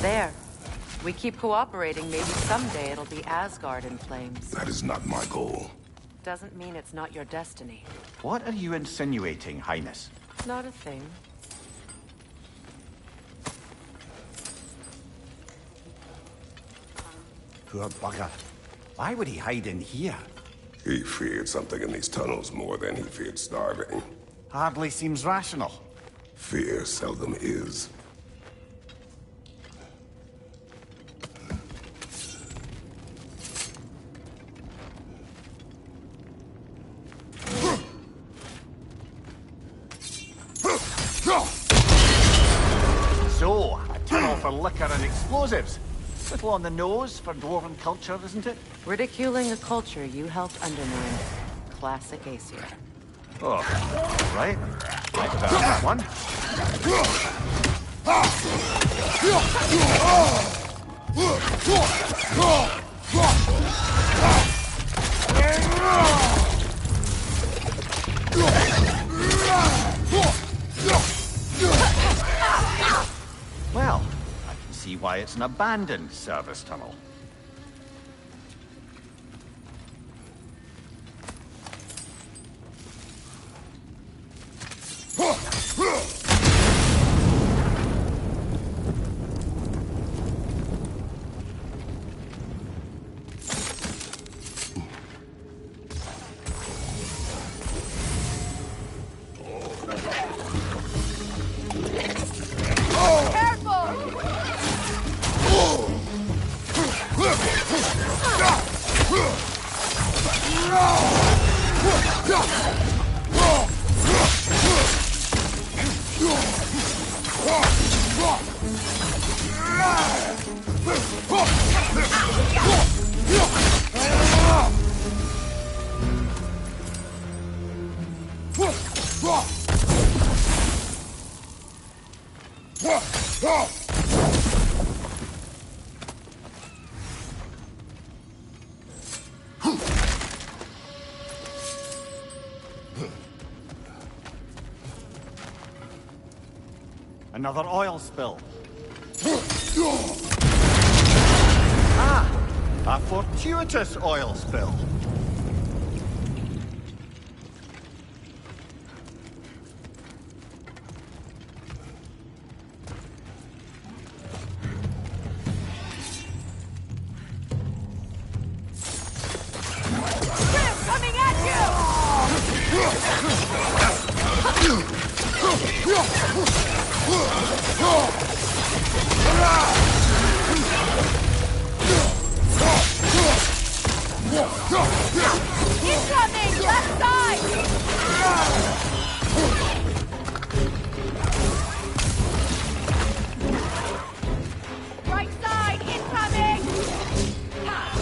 U: There. We keep cooperating, maybe someday it'll be Asgard in flames.
S: That is not my goal.
U: Doesn't mean it's not your destiny.
C: What are you insinuating, Highness?
U: Not a thing.
C: Poor bugger. Why would he hide in here?
S: He feared something in these tunnels more than he feared starving.
M: Hardly seems rational.
S: Fear seldom is.
C: for liquor and explosives. Little on the nose for dwarven culture, isn't it?
U: Ridiculing a culture you helped undermine. Classic Aesir.
C: Oh, right. I found that one. Well, I can see why it's an abandoned service tunnel. Another oil spill. Ah! A fortuitous oil spill.
O: Coming at Incoming! Left side! Right side! Incoming! Got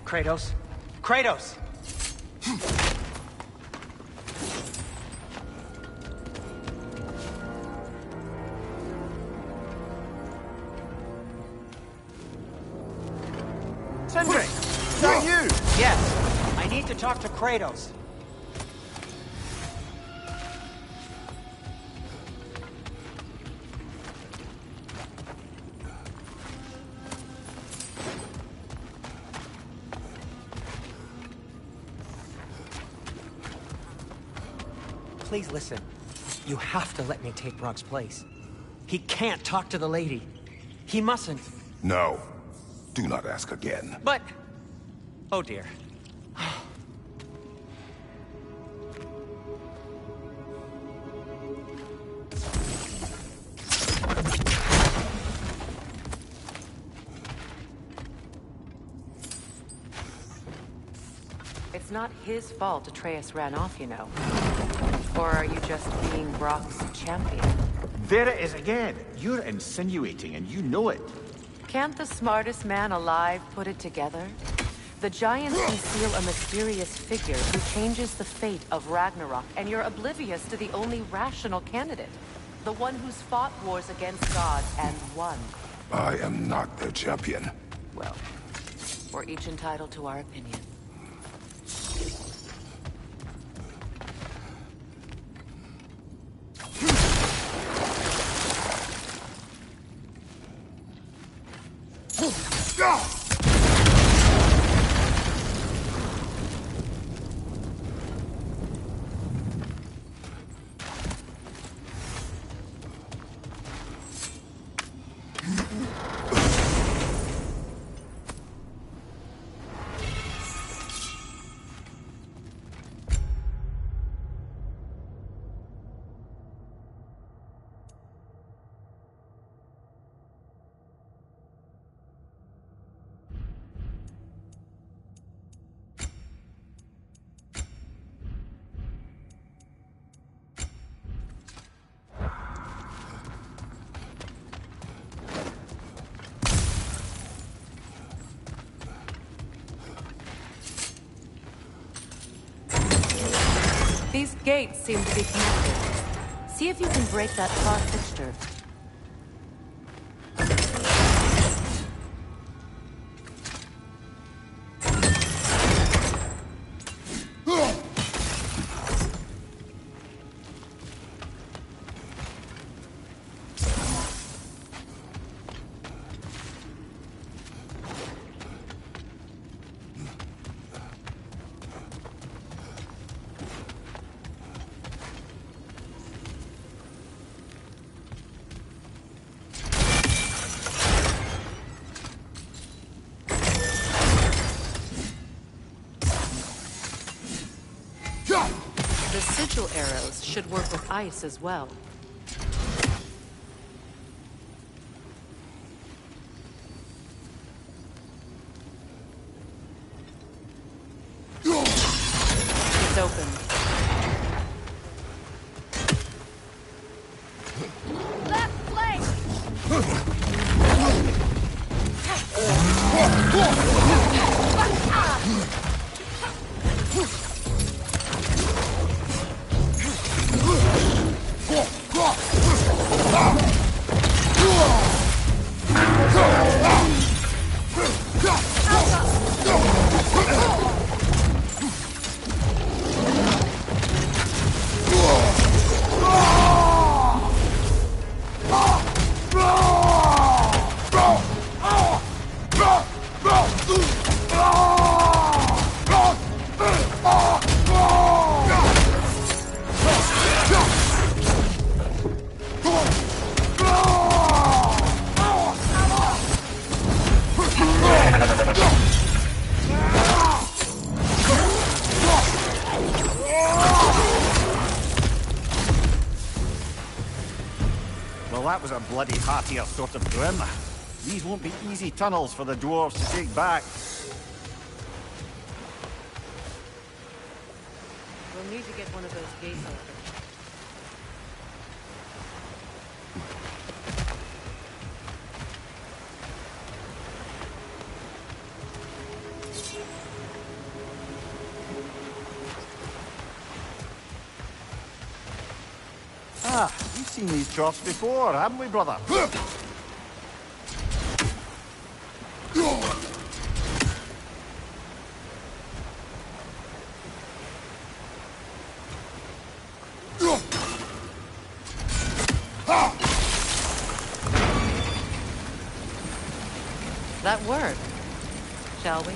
H: Kratos? Kratos!
C: Sindri! Is that you?
H: Yes. I need to talk to Kratos. Please listen. You have to let me take Brock's place. He can't talk to the lady. He mustn't.
S: No. Do not ask again.
H: But... Oh dear.
U: It's not his fault Atreus ran off, you know. Or are you just being Brock's champion?
C: There it is again. You're insinuating, and you know it.
U: Can't the smartest man alive put it together? The Giants conceal a mysterious figure who changes the fate of Ragnarok, and you're oblivious to the only rational candidate. The one who's fought wars against gods and won.
S: I am not their champion.
U: Well, we're each entitled to our opinion. gates seem to be connected. See if you can break that far fixture. The sigil arrows should work with ice as well. It's open.
O: Left flank!
M: Well, that was a bloody heartier sort of grim. These won't be easy tunnels for the dwarves to take back.
U: We'll need to get one of those gates open.
M: Ah, we've seen these troughs before, haven't we, brother?
U: That worked. Shall we?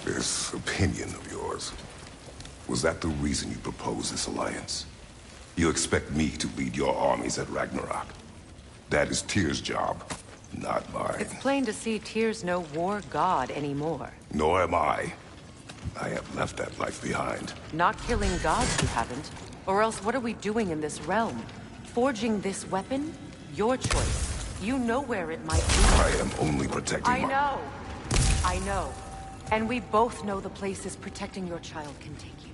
S: This opinion of yours, was that the reason you proposed this alliance? You expect me to lead your armies at Ragnarok? That is Tyr's job, not mine.
U: It's plain to see Tyr's no war god anymore.
S: Nor am I. I have left that life behind.
U: Not killing gods, you haven't. Or else what are we doing in this realm? Forging this weapon? Your choice. You know where it might be.
S: I am only protecting
U: I know. I know. And we both know the places protecting your child can take you.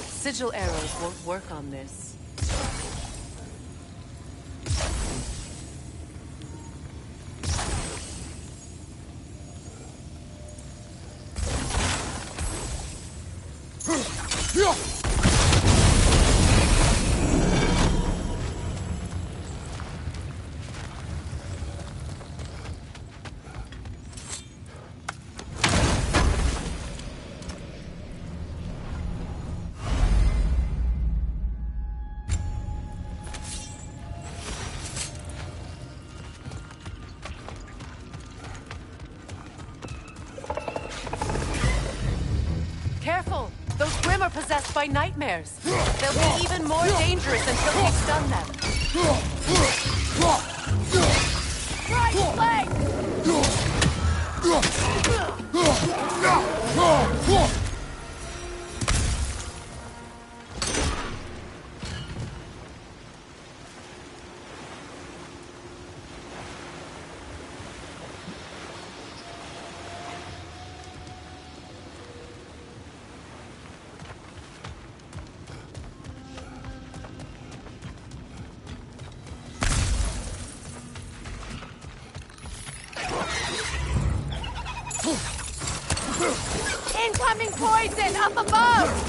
U: Sigil arrows won't work on this. Careful! Those Grimm are possessed by nightmares. They'll be even more dangerous until we stun them.
O: Right flank!
V: Spawning poison up above!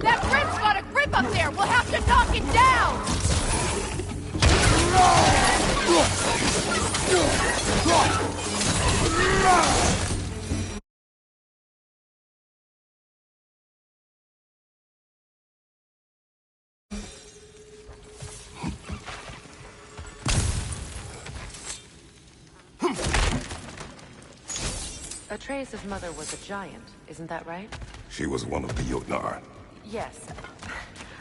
V: That Brit's got a grip up there! We'll have to knock it down!
U: Atreus' mother was a giant, isn't that right?
S: She was one of the Jotnar.
U: Yes.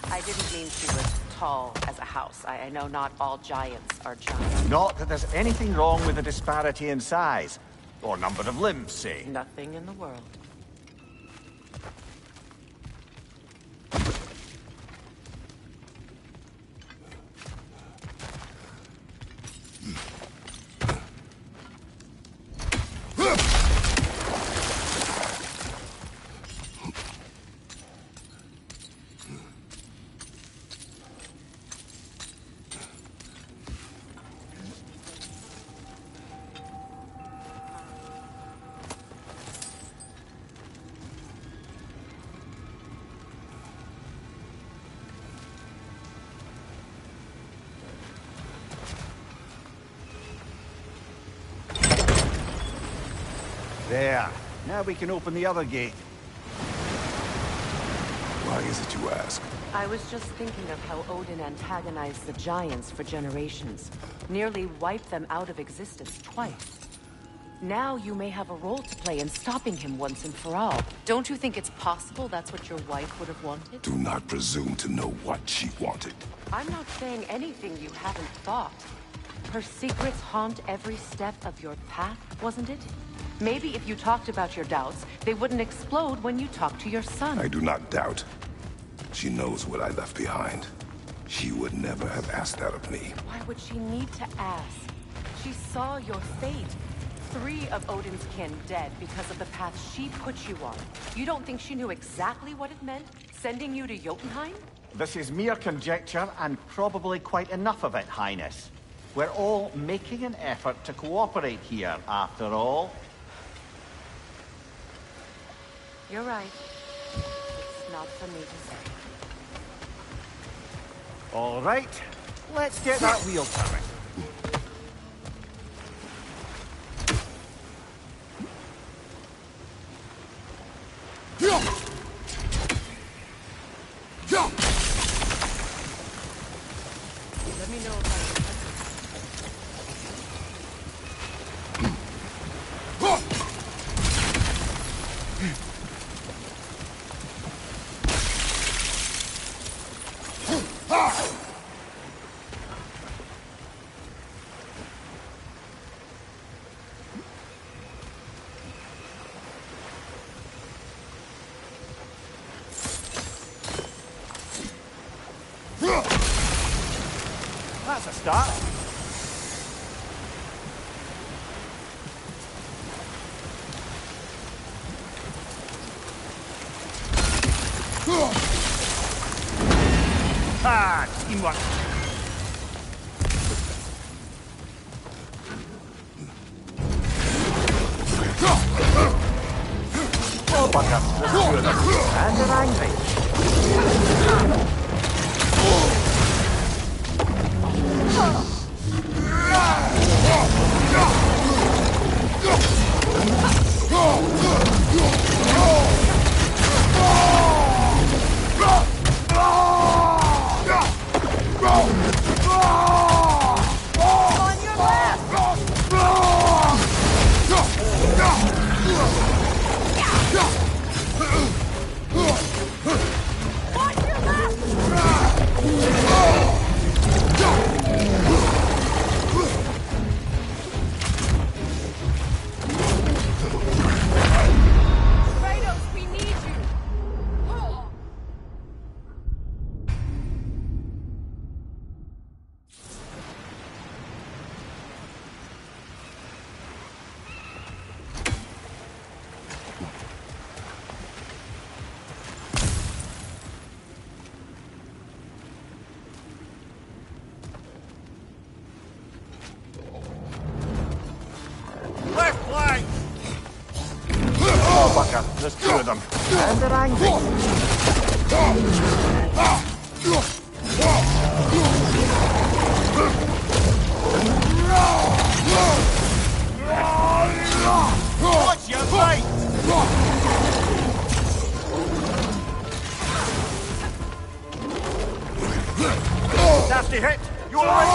U: I didn't mean she was tall as a house. I know not all giants are giants.
C: Not that there's anything wrong with the disparity in size. Or number of limbs, say.
U: Nothing in the world.
C: There. Now we can open the other gate.
S: Why is it you ask?
U: I was just thinking of how Odin antagonized the giants for generations. Nearly wiped them out of existence twice. Now you may have a role to play in stopping him once and for all. Don't you think it's possible that's what your wife would have wanted?
S: Do not presume to know what she wanted.
U: I'm not saying anything you haven't thought. Her secrets haunt every step of your path, wasn't it? Maybe if you talked about your doubts, they wouldn't explode when you talked to your son.
S: I do not doubt. She knows what I left behind. She would never have asked that of me.
U: Why would she need to ask? She saw your fate. 3 of Odin's kin dead because of the path she put you on. You don't think she knew exactly what it meant, sending you to Jotunheim?
C: This is mere conjecture, and probably quite enough of it, Highness. We're all making an effort to cooperate here, after all.
U: You're right. It's not for me to say.
C: All right, let's get that wheel turning.
U: Let me know if I
C: That's a start. Ah, teamwork. Oh, bugger. And they're angry. fucker. There's two of them. And they're angry.
M: Watch your fight!
C: Nasty hit! You alright,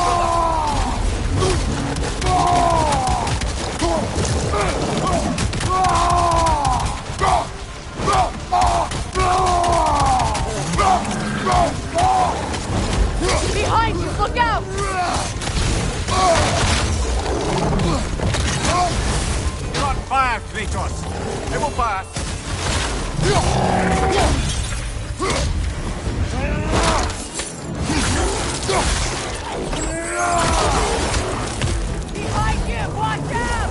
V: Behind you! Look out!
M: Do not fire, Kratos! It will pass!
V: Behind you! Watch out!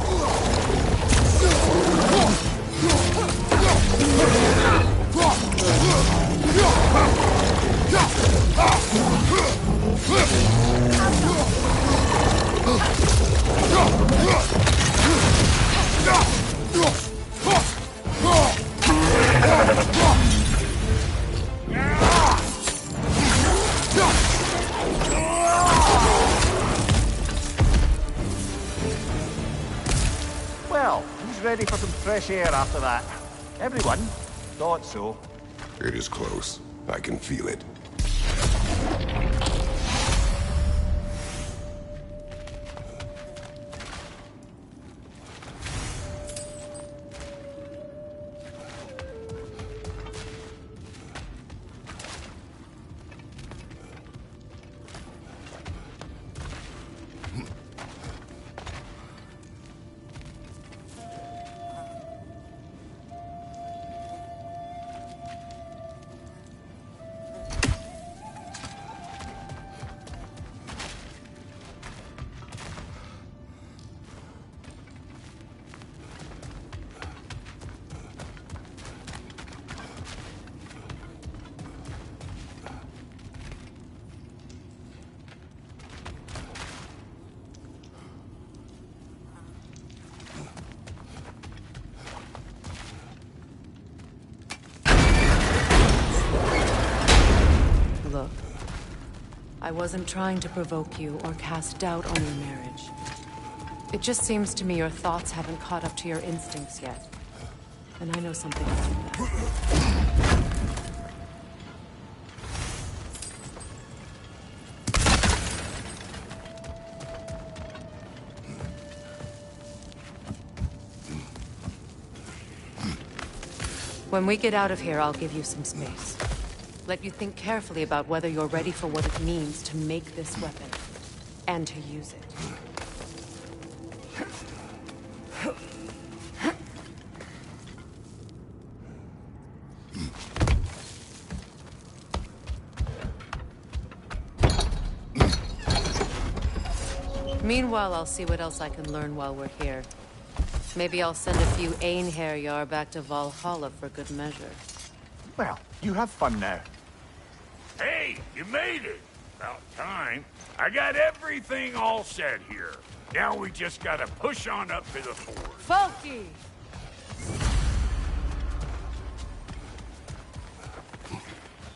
C: Well, who's ready for some fresh air after that? Everyone? Thought so.
S: It is close. I can feel it.
U: Look, I wasn't trying to provoke you or cast doubt on your marriage. It just seems to me your thoughts haven't caught up to your instincts yet. And I know something about that. When we get out of here, I'll give you some space. Let you think carefully about whether you're ready for what it means to make this weapon, and to use it. Meanwhile, I'll see what else I can learn while we're here. Maybe I'll send a few Einherjar back to Valhalla for good measure.
C: Well, you have fun now.
A: Hey, you made it! About time. I got everything all set here. Now we just gotta push on up to the fort.
V: Falky!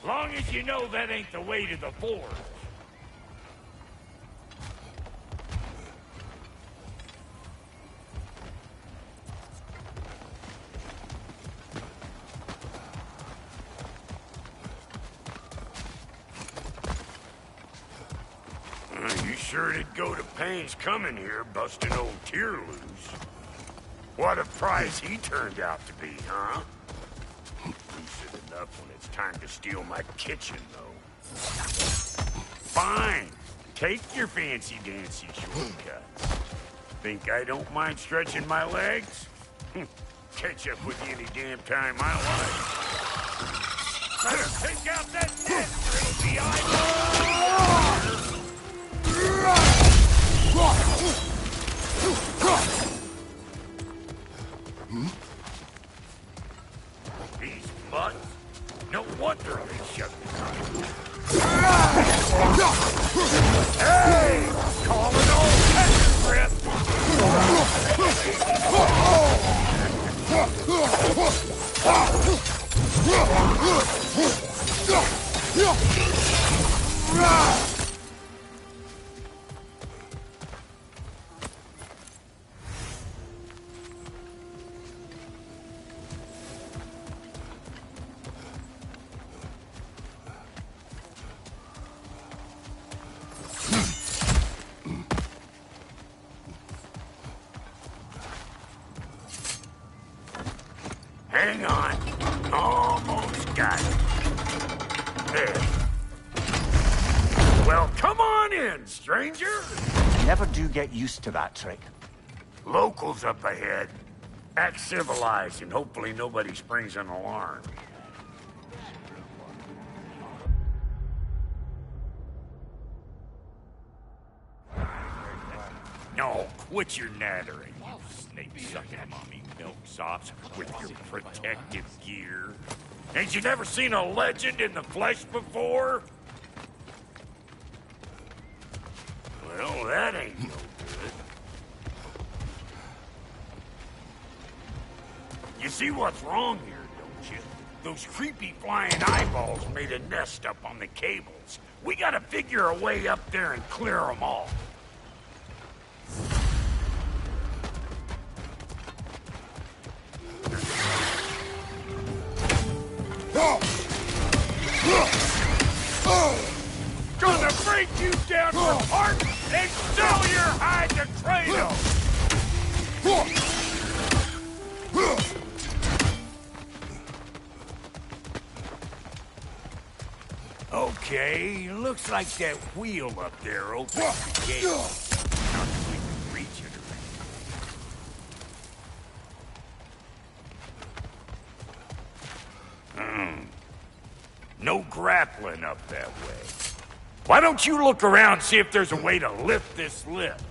A: Long as you know that ain't the way to the fort. You sure did go to pains coming here, busting old Tyr loose. What a prize he turned out to be, huh? Lucid enough when it's time to steal my kitchen, though. Fine. Take your fancy-dancy shortcuts. Think I don't mind stretching my legs? Catch up with you any damn time I like. Better take out that net, or it'll be eyeball. These mutts? No wonder they shut me down. Hey! Calling all Texas grip! Hang on. Almost got it. There. Well, come on in, stranger.
C: Never do get used to that trick.
A: Locals up ahead. Act civilized and hopefully nobody springs an alarm. No, quit your nattering, you snake-sucking mommy milksops with your protective gear. Ain't you never seen a legend in the flesh before? Well, that ain't no good. You see what's wrong here, don't you? Those creepy flying eyeballs made a nest up on the cables. We gotta figure a way up there and clear them all. Gonna break you down for parts and sell your hide to Kratos! Okay, looks like that wheel up there opens the gate. Not that we can reach it or anything. No grappling up that way. Why don't you look around and see if there's a way to lift this lift?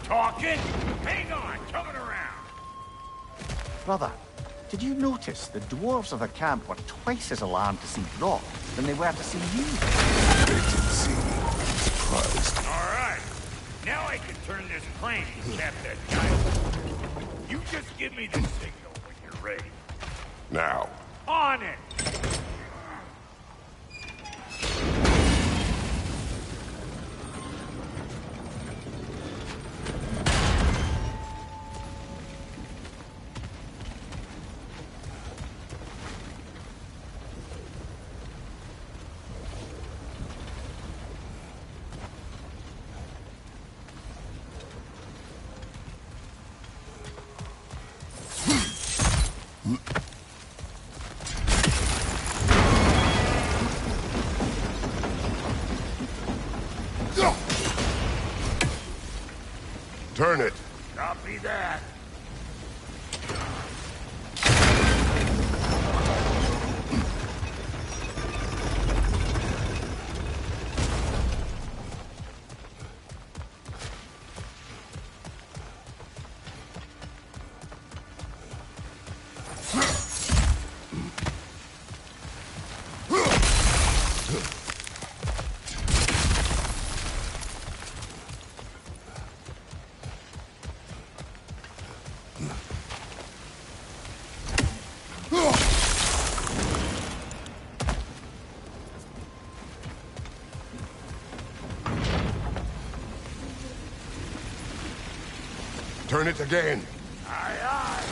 A: Talking? Hang on, coming around.
C: Brother, did you notice the dwarves of the camp were twice as alarmed to see Brock than they were to see you?
S: Surprised.
A: All right. Now I can turn this crane and cap that guy. You just give me the signal when you're ready.
S: Now.
A: On it!
S: Turn it.
A: Copy that.
S: Turn it again.
A: Aye, aye.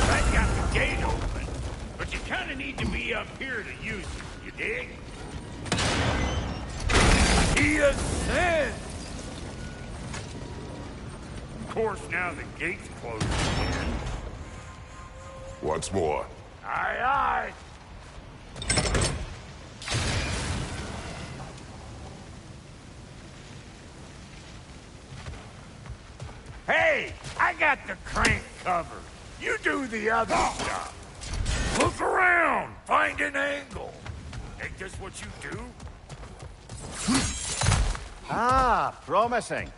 A: I got the gate open, but you kind of need to be up here to use it, you dig? He ascends! Of course, now the gate's closed again.
S: Once more.
A: Aye, aye. Hey, I got the crank covered. You do the other stuff. Look around. Find an angle. Ain't this what you do?
M: Ah, promising.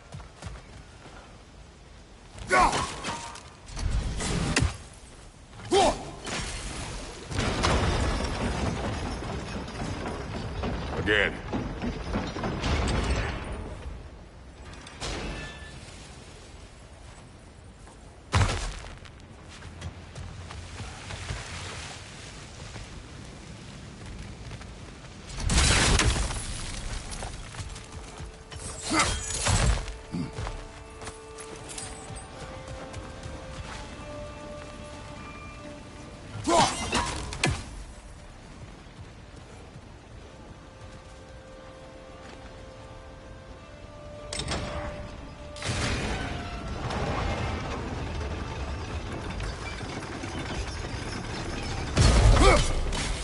S: Again.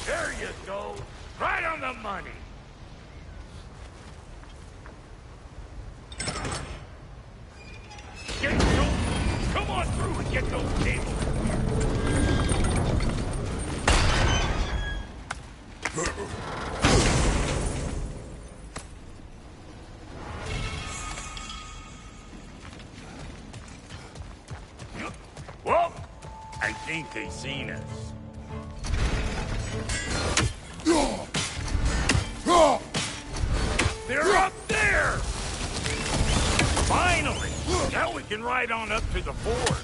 A: There you go. Right on the money. Get those. Come on through and get those cables. Well, I think they seen us. They're up there! Finally! Now we can ride on up to the fort.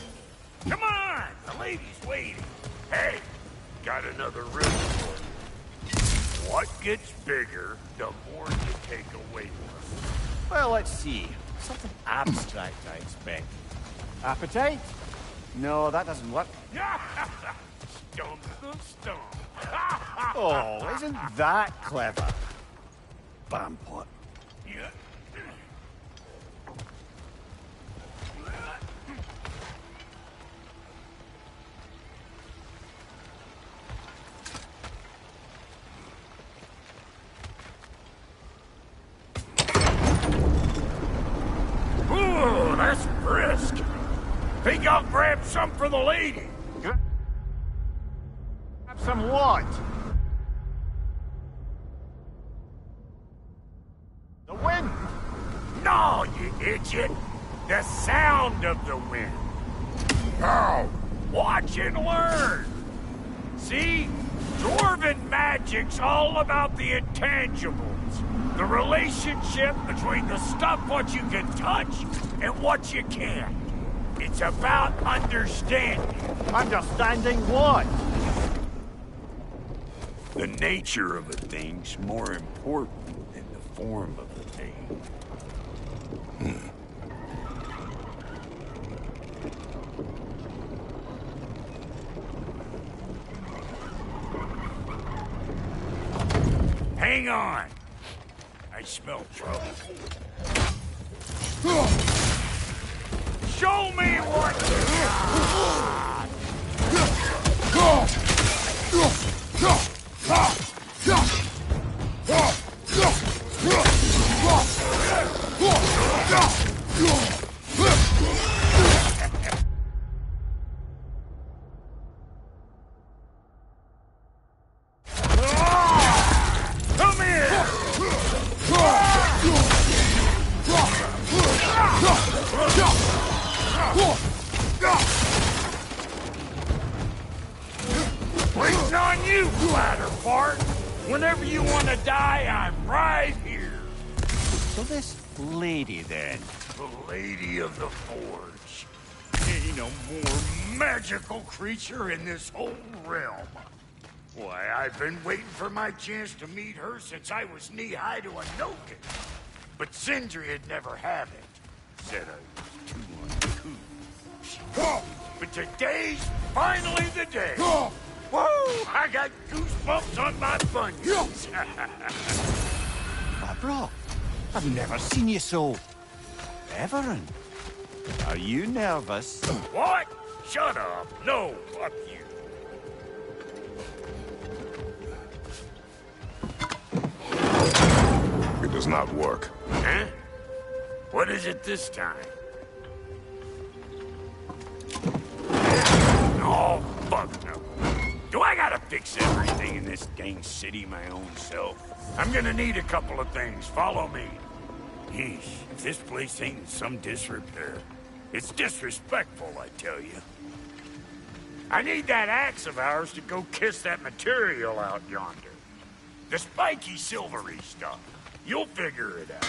A: Come on! The lady's waiting. Hey, got another riddle for you. What gets bigger, the more you take away from it?
M: Well, let's see. Something abstract, I expect. Appetite? No, that doesn't work.
A: Stump the stump.
M: Oh, isn't that clever? Bampot.
A: Yeah. Ooh, that's brisk. Think I'll grab some for the lady.
M: Grab some what? The wind!
A: No, you idiot! The sound of the wind. Now, watch and learn. See? Dwarven magic's all about the intangibles. The relationship between the stuff what you can touch and what you can't. It's about understanding.
M: Understanding what?
A: The nature of a thing's more important than the form of the thing. Hang on. I smell trouble. Show me what you Come here! Waiting on you, Bladderfart. Whenever you want to die, I'm right here.
M: So this lady, then?
A: The Lady of the Forge. Ain't no more magical creature in this whole realm. Why, I've been waiting for my chance to meet her since I was knee-high to a Noken. But Sindri'd never have it. Said I was too uncouth. But today's finally the day. Woo! I got goosebumps on my bunions.
M: Bro, I've never seen you so... reverent. Are you nervous?
A: What? Shut up. No, fuck you.
S: It does not work.
A: Huh? What is it this time? this dang city my own self. I'm gonna need a couple of things. Follow me. Yeesh, if this place ain't in some disrepair. It's disrespectful, I tell you. I need that axe of ours to go kiss that material out yonder. The spiky, silvery stuff. You'll figure it out.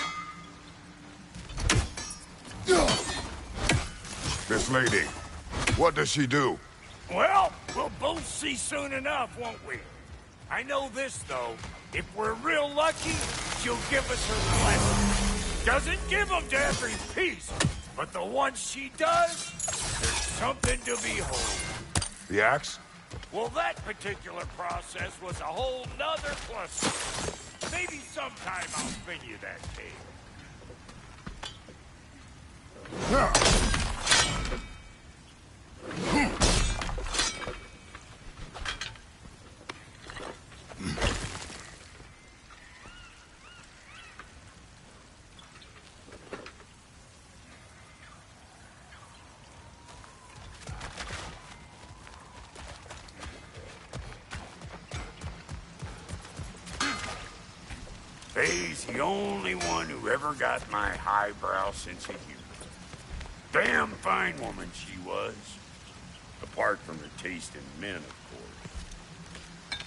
S: This lady, what does she do?
A: Well, we'll both see soon enough, won't we? I know this, though. If we're real lucky, she'll give us her blessing. Doesn't give them to every piece, but the ones she does, there's something to behold.
S: The axe?
A: Well, that particular process was a whole nother plus. Maybe sometime I'll spin you that cake. Faye's the only one who ever got my highbrow sense of humor. Damn fine woman she was. Apart from her taste in men, of course.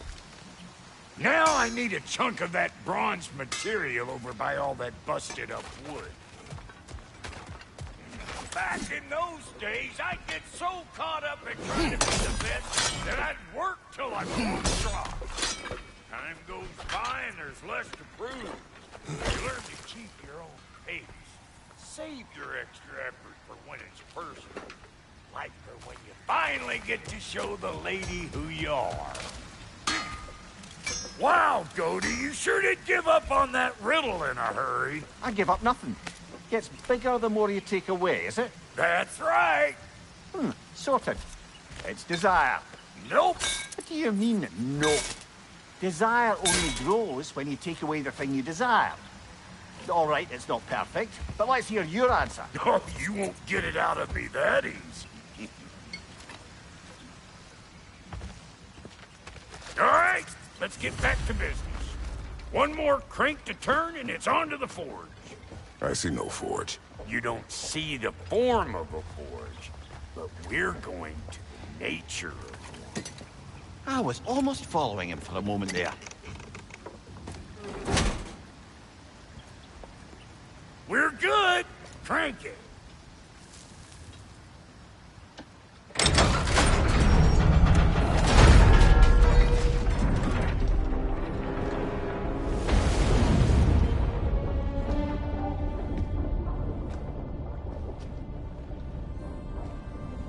A: Now I need a chunk of that bronze material over by all that busted up wood. Back in those days, I'd get so caught up in trying to be the best that I'd work till I won't drop. Time goes by and there's less to prove. You learn to keep your own pace. Save your extra effort for when it's personal. Like for when you finally get to show the lady who you are. Wow, Goody, you sure did give up on that riddle in a hurry.
C: I give up nothing. Gets bigger the more you take away, is it?
A: That's right.
C: Sorted. It's desire.
A: Nope.
C: What do you mean, nope? Desire only grows when you take away the thing you desire. All right, it's not perfect, but let's hear your answer.
A: Oh, you won't get it out of me that easy. All right, let's get back to business. One more crank to turn and it's on to the forge.
S: I see no forge.
A: You don't see the form of a forge, but we're going to the nature of one.
C: I was almost following him for a moment there.
A: We're good. Crank it.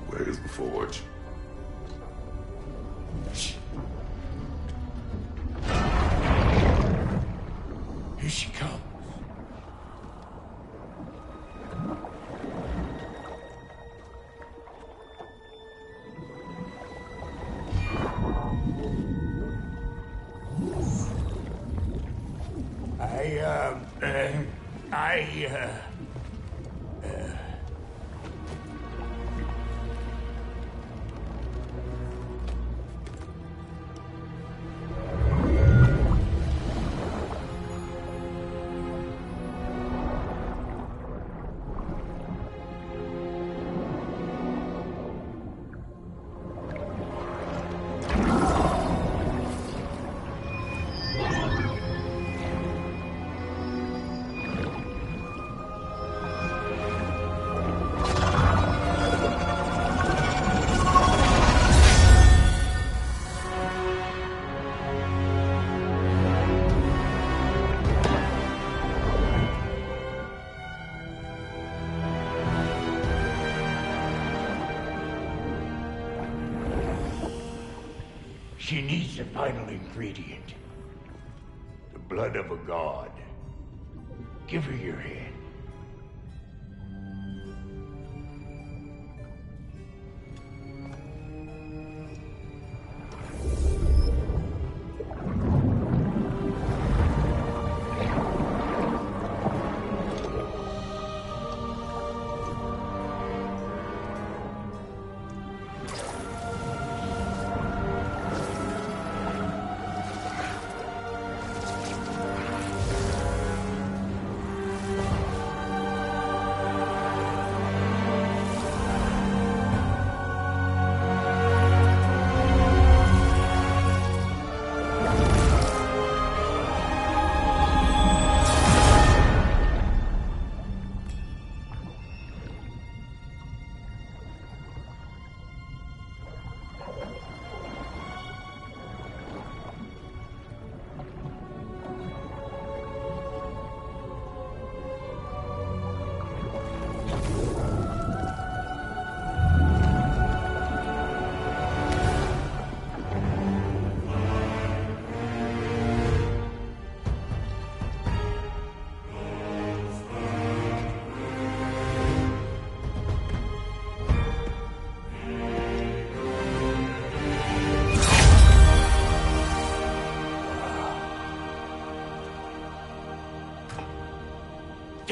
S: Where's the forge?
A: Here she comes. She needs the final ingredient. The blood of a god. Give her your hand.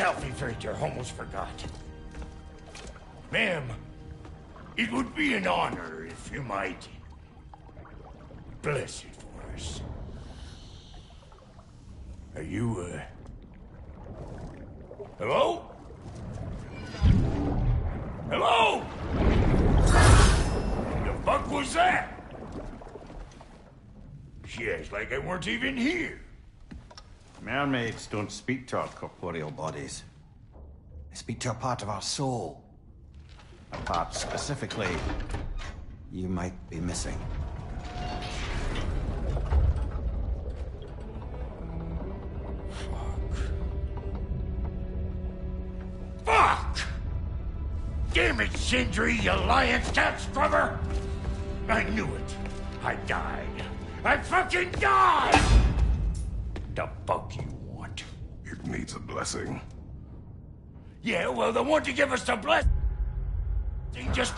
A: yourself, Ifrit, almost forgot. Ma'am, it would be an honor if you might bless it for us. Are you, hello? Hello? The fuck was that? She acts like I weren't even here.
E: Mermaids don't speak to our corporeal bodies. They speak to a part of our soul. A part specifically you might be missing.
A: Fuck! Damn it, Sindri, you lying cat scrubber! I knew it. I died. I fucking died! The fuck you want?
S: It needs a blessing.
A: Yeah, well, the one to give us the blessing just...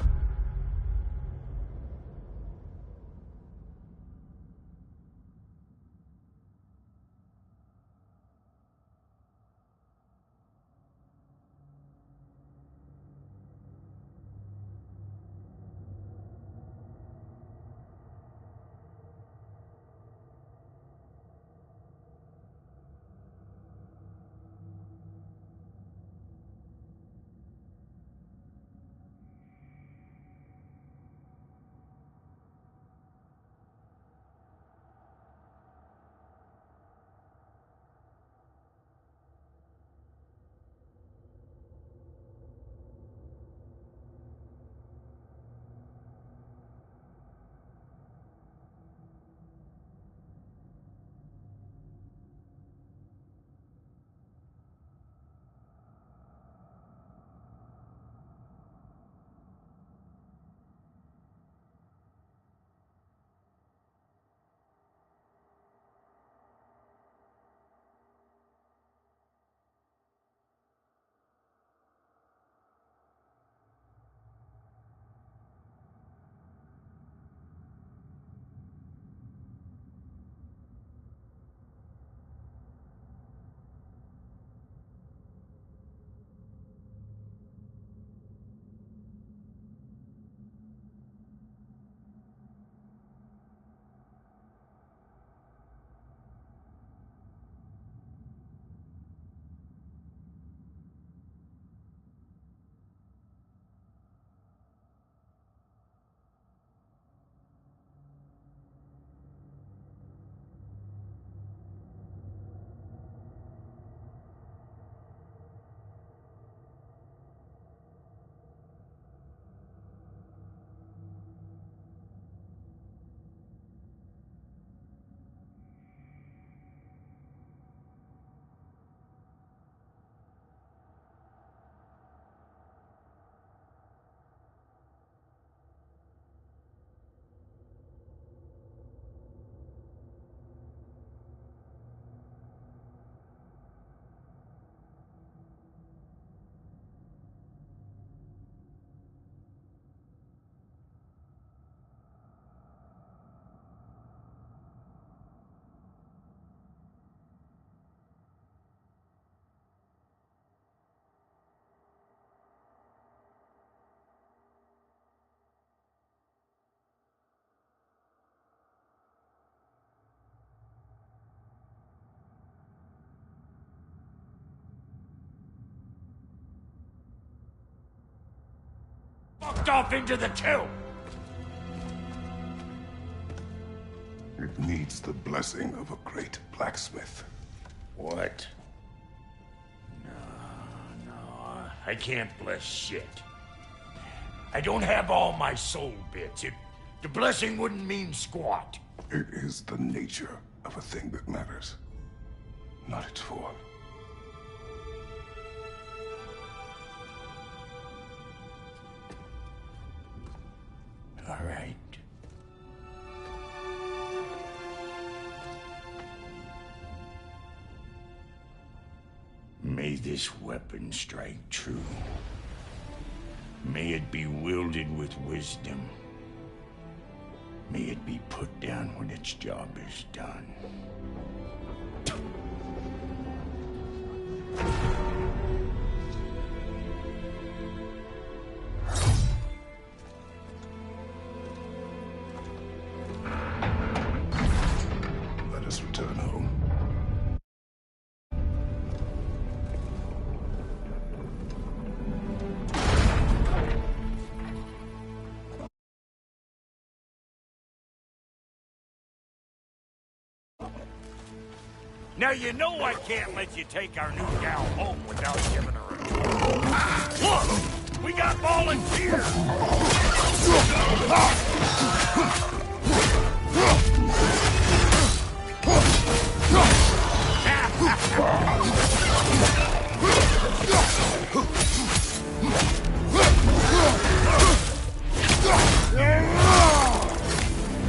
A: fucked off into the tomb!
S: It needs the blessing of a great blacksmith.
A: What? No, I can't bless shit. I don't have all my soul bits. The blessing wouldn't mean squat.
S: It is the nature of a thing that matters, not its form.
A: All right. May this weapon strike true. May it be wielded with wisdom. May it be put down when its job is done. Now you know I can't let you take our new gal home without giving her a tour. Look! We got volunteers!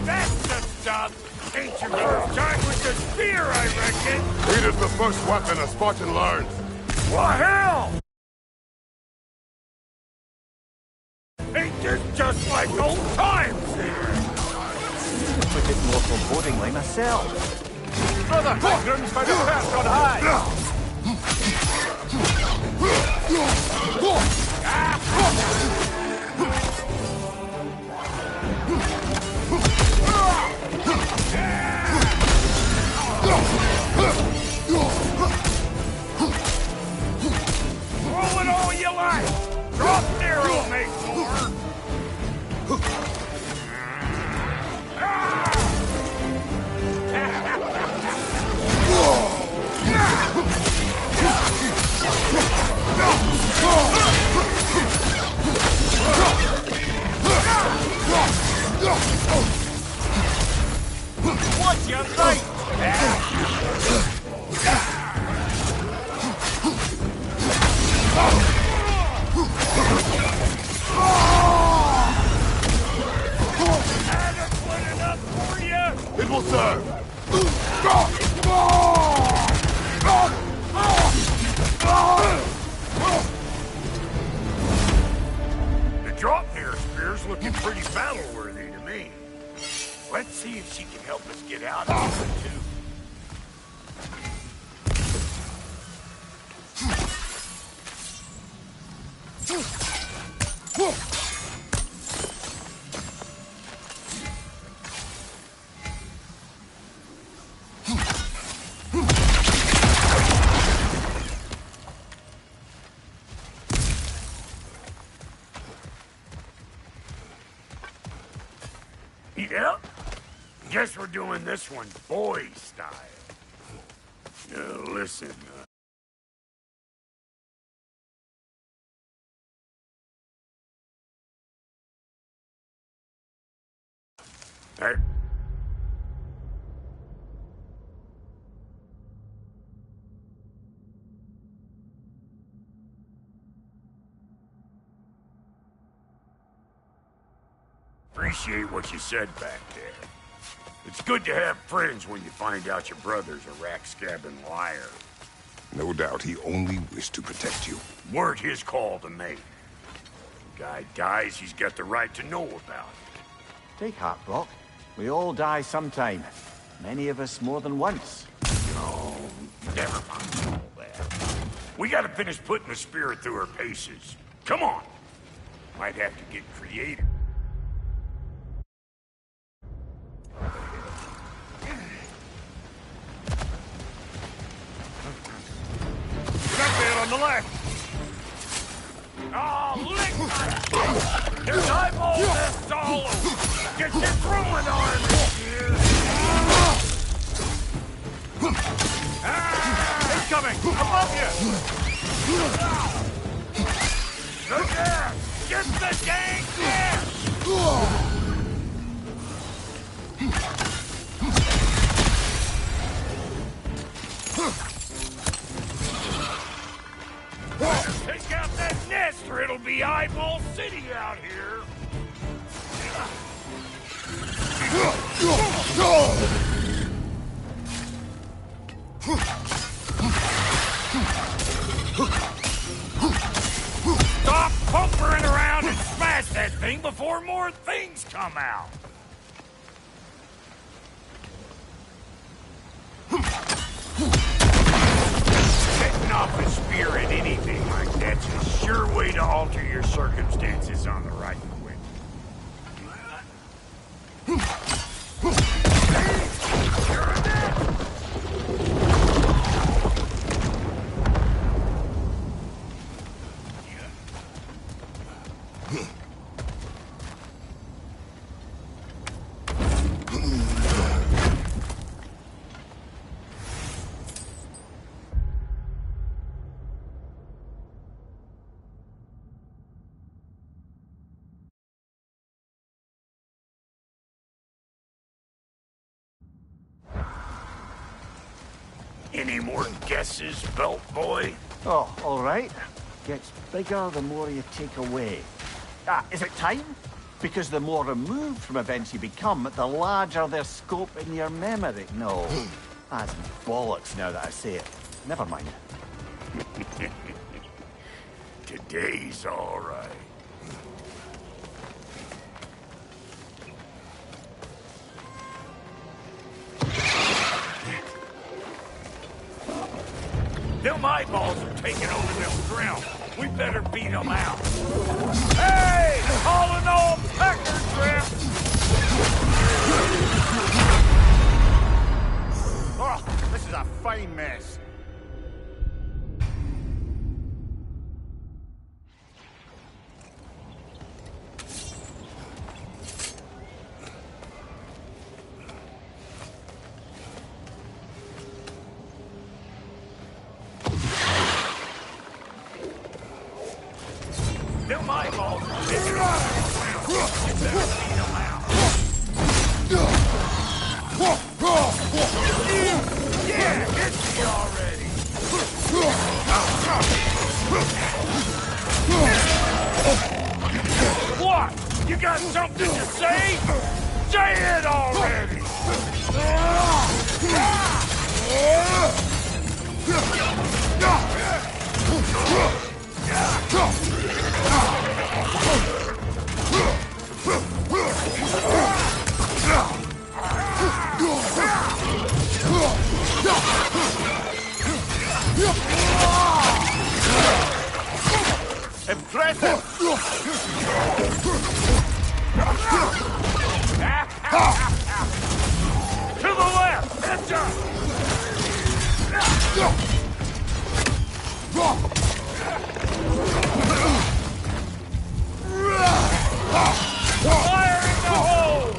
A: That's the stuff! Ain't your first time with the spear, I reckon!
S: It is the first weapon a Spartan learns.
A: What hell? Ain't this just like old times here?
C: Put it more forebodingly myself.
M: Brother, Pilgrims found a perch on high!
A: Throw it all you like! Drop arrow, make more!
M: What's your fight?
S: It will serve.
A: The Draupnir spear's looking pretty battle-worthy to me. Let's see if she can help us get out of it, too. Yep. Guess we're doing this one boy style. Listen, Hey. Appreciate what you said back there. It's good to have friends when you find out your brother's a rack-scabbing liar.
S: No doubt he only wished to protect you.
A: Weren't his call to make. The guy dies, he's got the right to know about it.
C: Take heart, Brock. We all die sometime. Many of us more than once.
A: No, never mind all that. We gotta finish putting the spirit through her paces. Come on. Might have to get creative. On the left. Oh, lick my... There's eyeball nests all over. Get your throwing arms here.
M: He's coming! Above you!
A: The gas! Get the dang gas! Take out that nest or it'll be Eyeball City out here. Stop pumpering around and smash that thing before more things come out. Setting off a spear at anything like that's a sure way to alter your circumstances on the right quick. You're a net! Any more guesses, belt boy?
C: Oh, all right. Gets bigger the more you take away. Is it time? Because the more removed from events you become, the larger their scope in your memory. No, that's bollocks now that I say it. Never mind.
A: Today's all right. Them eyeballs are taking over them ground. We better beat them out. Hey! Calling all pecker traps!
M: Oh, this is a fine mess.
A: Them eyeballs are taking over them ground. We better beat them out. Yeah, hit me already! What? You got something to say? Say it already!
M: Impressive!
A: To the left! Heads up! Fire in the hole!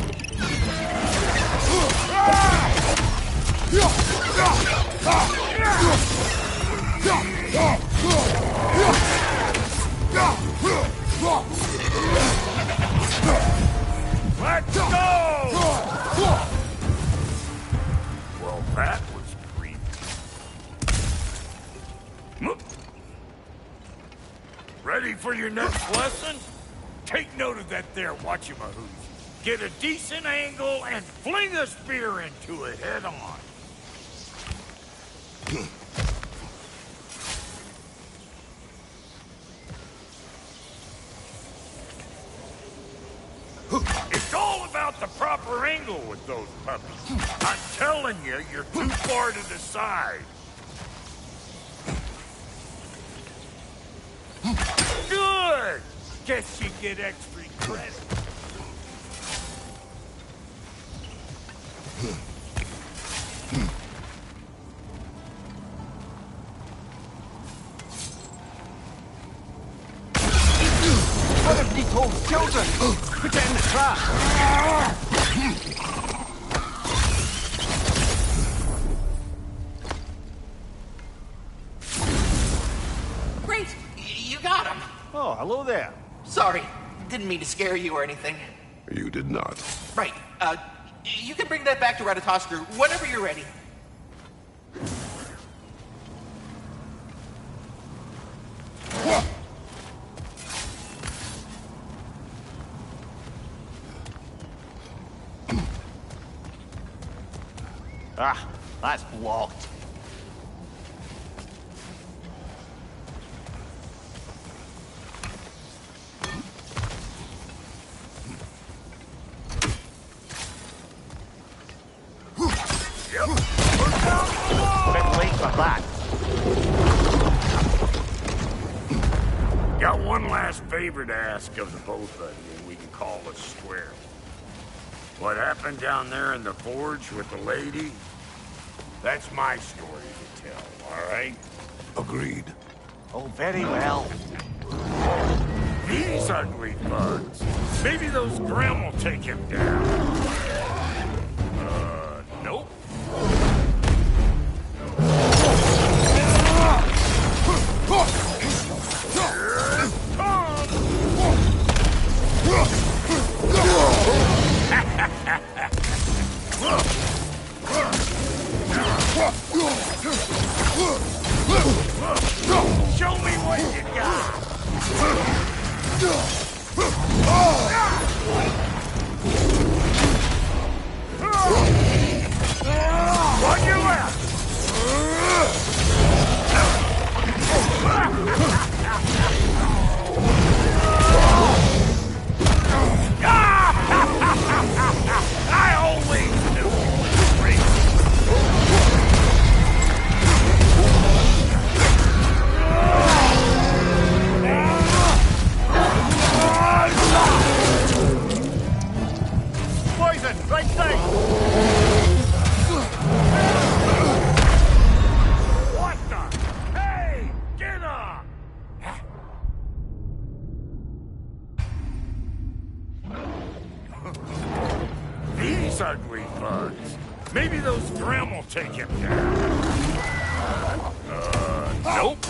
A: Let's go! Well, that was creepy. Ready for your next lesson? Take note of that there whatchamahoos. Get a decent angle and fling a spear into it head on. It's all about the proper angle with those puppies. I'm telling you, you're too far to the side. Good! Guess you get extra credit.
C: What have these old children? Put it in the trap.
I: Great! You got him!
M: Oh, hello there.
I: Sorry, didn't mean to scare you or anything.
S: You did not.
I: Right, you can bring that back to Ratatoskru whenever you're ready.
M: Ah, that's blocked. Bit late for that.
A: Got one last favor to ask of the both of you, and we can call it square. What happened down there in the forge with the lady? That's my story to tell, all right?
S: Agreed.
C: Oh, very well.
A: These ugly bugs. Maybe those Grim will take him down. Nope. On your left! I always knew it was great.
M: Poison, right side!
A: What the? Hey! Get up! These ugly bugs. Maybe those Grim will take him down. Nope.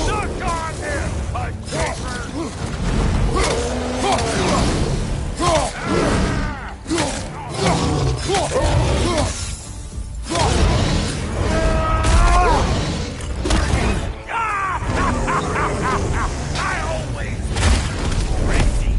A: Suck on him, I always crazy.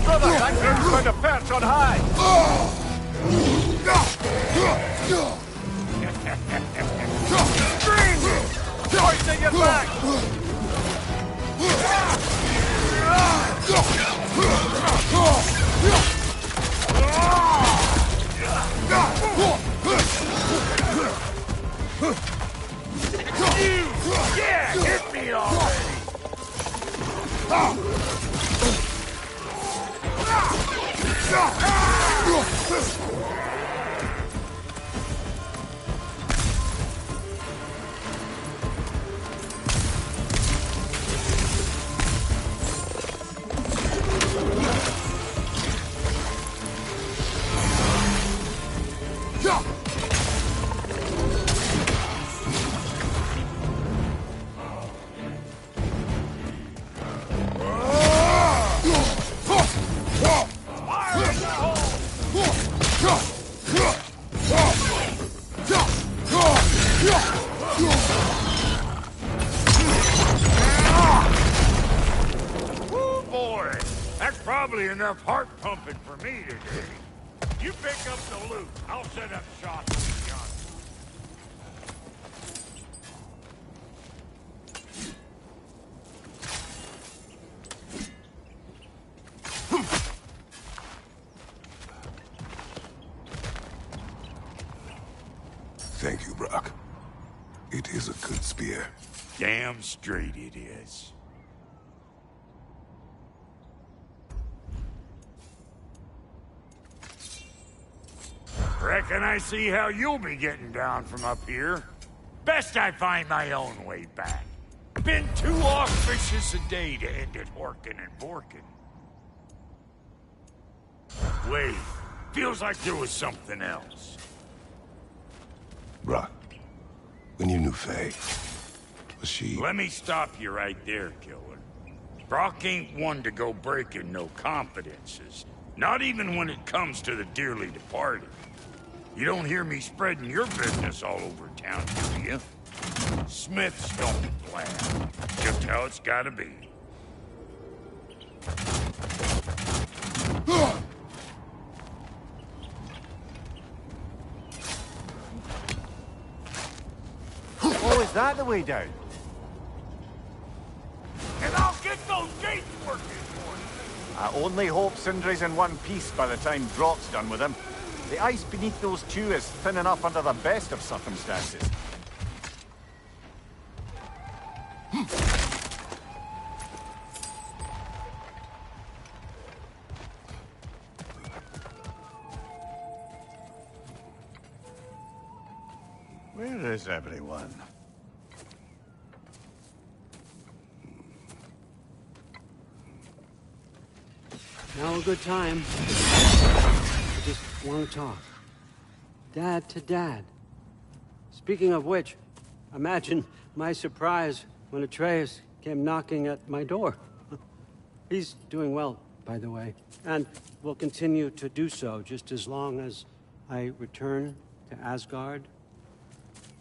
M: Brother, that game's going to perch on high! Poison your back!
A: Yeah, hit me already! Woo, boy! That's probably enough heart pumping for me today. You pick up the loot. I'll set up shop with John.
S: Thank you, Brock. It is a good spear.
A: Damn straight it is. Reckon I see how you'll be getting down from up here. Best I find my own way back. Been too auspicious a day to end it horkin' and borkin'. Wait, feels like there was something else.
S: Brock, when you knew Faye, was she...
A: Let me stop you right there, killer. Brock ain't one to go breaking no confidences. Not even when it comes to the dearly departed. You don't hear me spreading your business all over town, do you? Smiths don't plan. Just how it's gotta be.
M: Oh, is that the way down?
A: And I'll get those gates working for you.
M: I only hope Sindri's in one piece by the time Brock's done with him. The ice beneath those two is thin enough under the best of circumstances.
E: Where is everyone?
L: Now a good time. I just want to talk. Dad to Dad.
K: Speaking of which, imagine my surprise when Atreus came knocking at my door. He's doing well, by the way, and will continue to do so just as long as I return to Asgard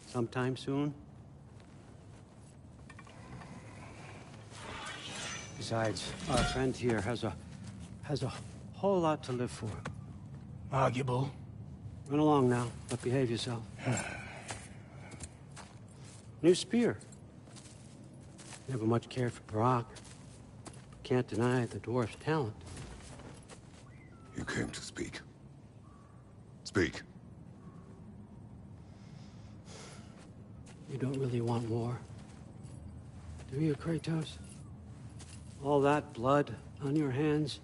K: sometime soon. Besides, our friend here has a whole lot to live for.
P: Arguable.
K: Run along now, but behave yourself. New spear. Never much cared for Brock. Can't deny the dwarf's talent.
S: You came to speak. Speak.
K: You don't really want war, do you, Kratos? All that blood on your hands,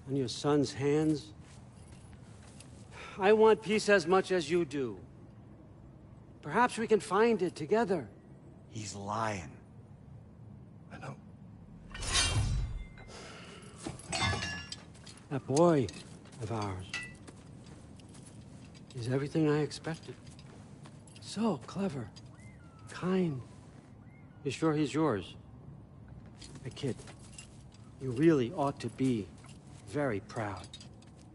K: on your son's hands. I want peace as much as you do. Perhaps we can find it together.
C: He's lying.
S: I know.
K: That boy of ours is everything I expected. So clever, kind. You sure he's yours? A kid. You really ought to be very proud.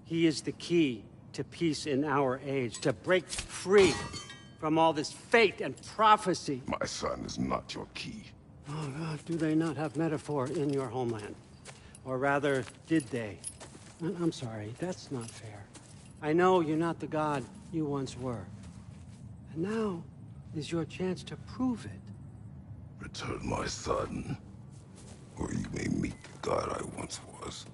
K: He is the key to peace in our age, to break free from all this fate and prophecy.
S: My son is not your key.
K: Oh, God, do they not have metaphor in your homeland? Or rather, did they? I'm sorry, that's not fair. I know you're not the god you once were. And now is your chance to prove it.
S: Return my son, or you may meet the god I once was.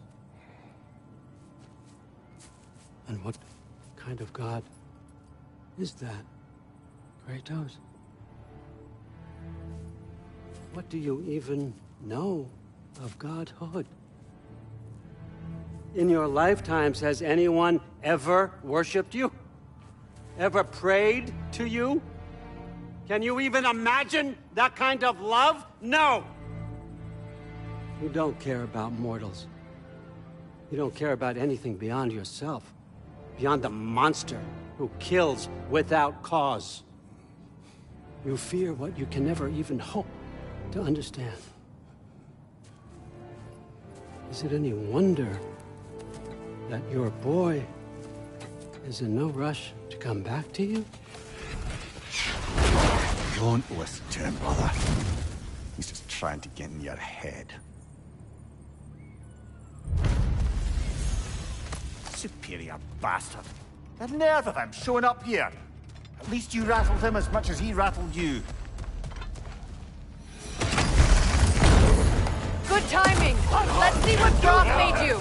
K: And what kind of god is that, Kratos? What do you even know of godhood? In your lifetimes, has anyone ever worshipped you? Ever prayed to you? Can you even imagine that kind of love? No! You don't care about mortals. You don't care about anything beyond yourself. Beyond the monster who kills without cause. You fear what you can never even hope to understand. Is it any wonder that your boy is in no rush to come back to you?
C: Don't listen to him, brother. He's just trying to get in your head.
M: Superior bastard. The nerve of him showing up here. At least you rattled him as much as he rattled you.
U: Good timing! Let's see what Brock made you!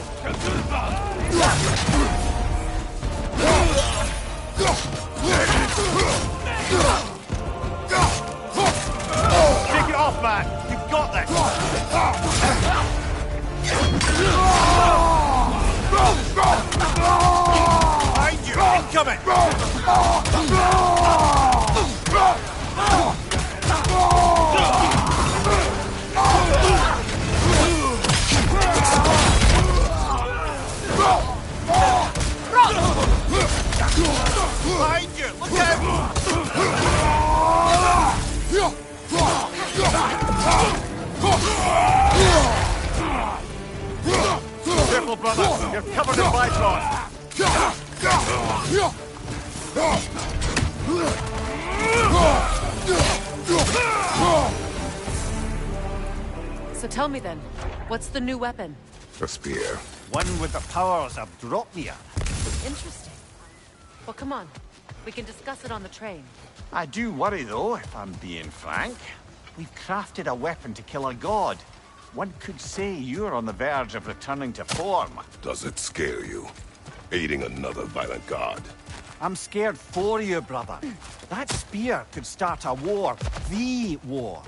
M: Take it off, man! You've got this! Behind you! Incoming! Behind you! Look out! Careful, brother! You're covered in bypass!
U: So tell me then, what's the new weapon?
S: A spear.
M: One with the powers of Dropnir.
U: Interesting. Well, come on. We can discuss it on the train.
C: I do worry, though, if I'm being frank. We've crafted a weapon to kill a god. One could say you're on the verge of returning to form.
S: Does it scare you? Aiding another violent god?
C: I'm scared for you, brother. That spear could start a war. The war.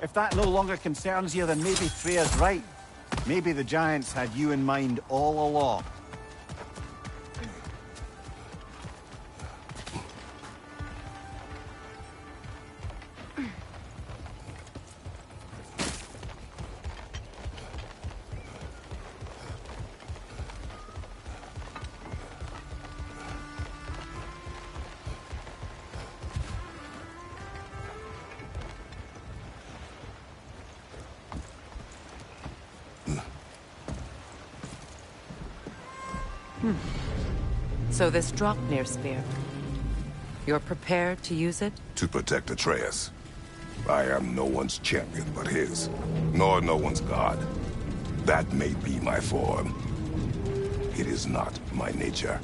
C: If that no longer concerns you, then maybe Freya's right. Maybe the Giants had you in mind all along.
U: So this Draupnir spear, you're prepared to use it?
S: To protect Atreus. I am no one's champion but his, nor no one's god. That may be my form. It is not my nature.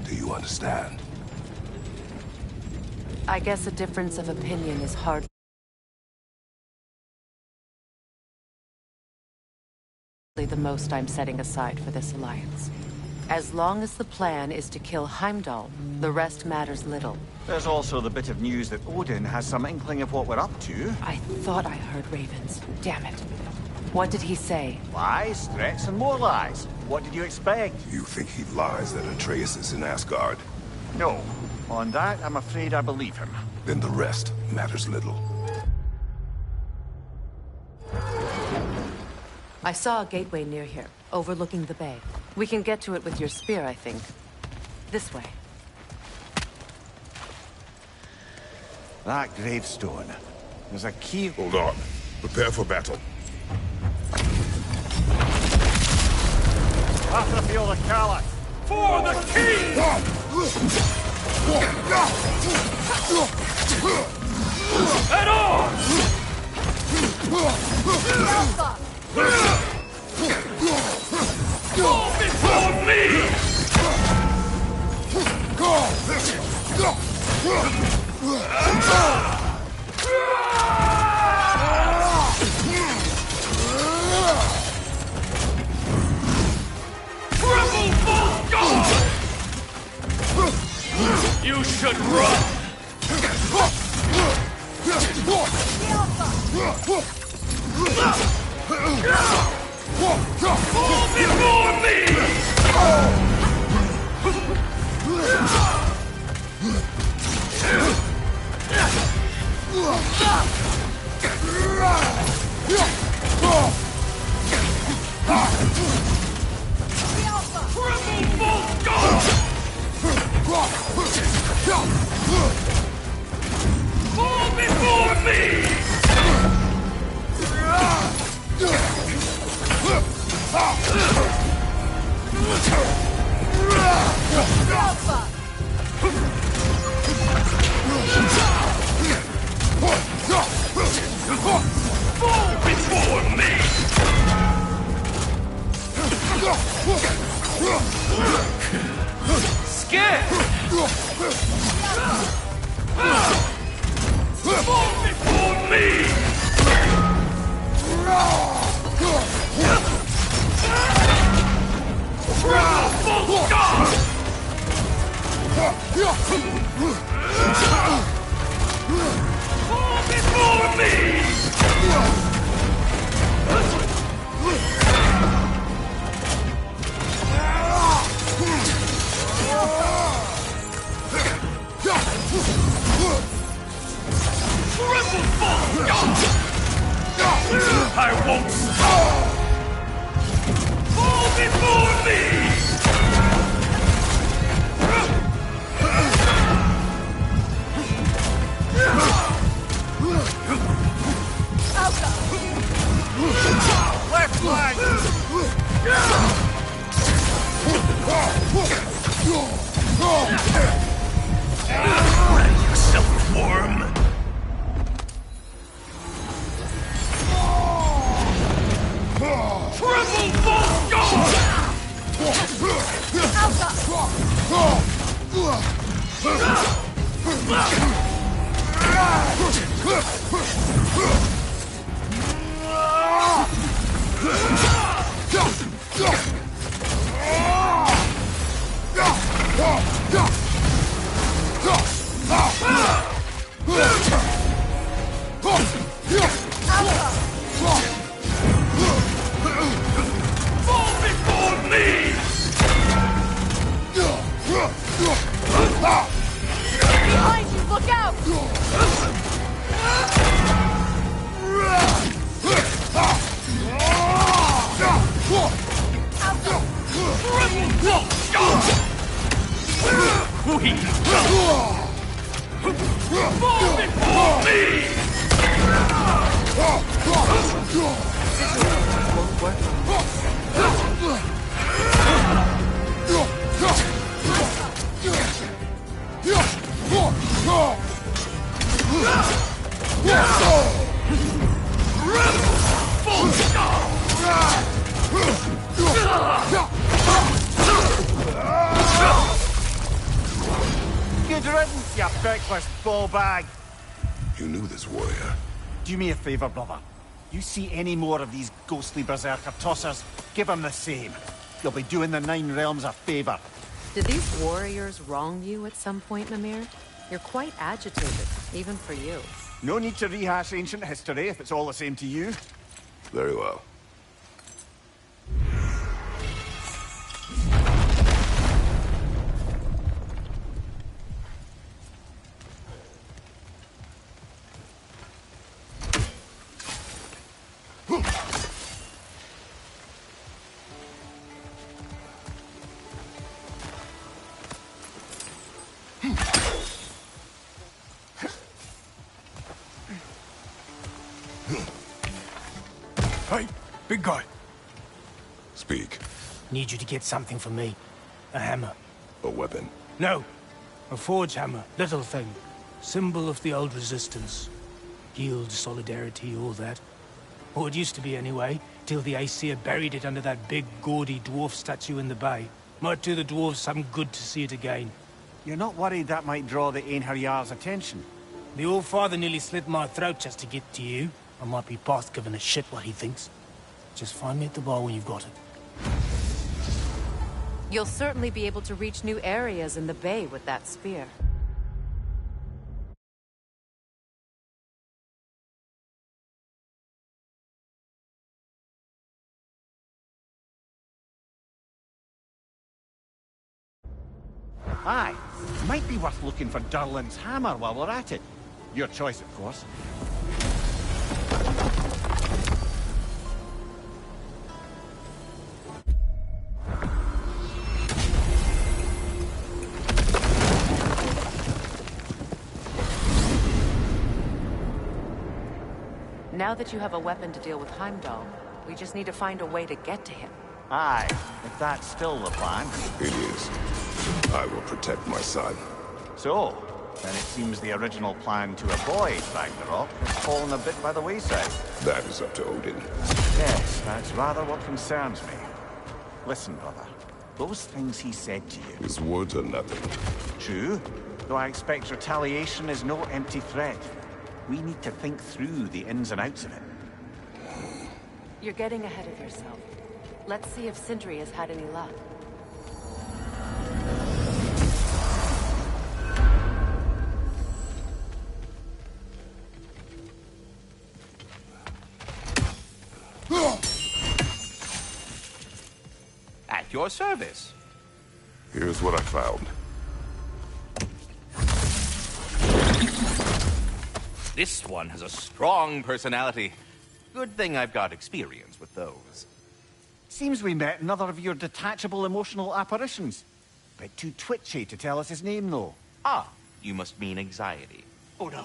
S: Do you understand?
U: I guess a difference of opinion is hardly the most I'm setting aside for this alliance. As long as the plan is to kill Heimdall, the rest matters little.
C: There's also the bit of news that Odin has some inkling of what we're up to.
U: I thought I heard ravens. Damn it. What did he say?
C: Lies, threats, and more lies. What did you expect?
S: You think he lies that Atreus is in Asgard?
C: No. On that, I'm afraid I believe him.
S: Then the rest matters little.
U: I saw a gateway near here, overlooking the bay. We can get to it with your spear, I think. This way.
C: That gravestone. There's a key...
S: Hold on. Prepare for battle.
C: After the field of Cala.
L: For the king! Head on! Fall before me! Triple full guard! You should run! Fall before me! Fall before me! Fall before me! Scared! Fall before me! Triple full guard! Fall before me! Triple full guard! I won't stop! Fall before me!
C: Left flank!
L: Ready yourself, worm! Triple full guard! Fall before me!
V: Behind you, look out!
L: We fall before me!
M: riddance, you feckless ball bag!
S: You knew this warrior.
M: Do me a favor, brother. You see any more of these ghostly berserker tossers, give them the same. You'll be doing the Nine Realms a favor.
U: Did these warriors wrong you at some point, Mimir? You're quite agitated, even for you.
M: No need to rehash ancient history if it's all the same to you.
S: Very well.
P: Hey, big guy.
S: Speak.
P: Need you to get something for me. A hammer.
S: A weapon.
P: No. A forge hammer. Little thing. Symbol of the old resistance. Guild, solidarity, all that. Or it used to be anyway, till the Aesir buried it under that big, gaudy dwarf statue in the bay. Might do the dwarves some good to see it again.
M: You're not worried that might draw the Einherjar's attention?
P: The All-Father nearly slit my throat just to get to you. I might be past giving a shit what he thinks. Just find me at the bar when you've got it.
U: You'll certainly be able to reach new areas in the bay with that spear.
M: Aye, might be worth looking for Durlin's hammer while we're at it. Your choice, of course.
U: Now that you have a weapon to deal with Heimdall, we just need to find a way to get to him.
M: Aye, if that's still the plan.
S: It is. I will protect my son.
C: So, then it seems the original plan to avoid Ragnarok has fallen a bit by the wayside.
S: That is up to Odin.
C: Yes, that's rather what concerns me. Listen, brother. Those things he said to you...
S: His words are nothing.
C: True, though I expect retaliation is no empty threat. We need to think through the ins and outs of it.
U: You're getting ahead of yourself. Let's see if Sindri has had any luck.
F: At your service.
S: Here's what I found.
F: This one has a strong personality. Good thing I've got experience with those.
M: Seems we met another of your detachable emotional apparitions. Bit too twitchy to tell us his name, though.
F: Ah, you must mean anxiety.
I: Oh no.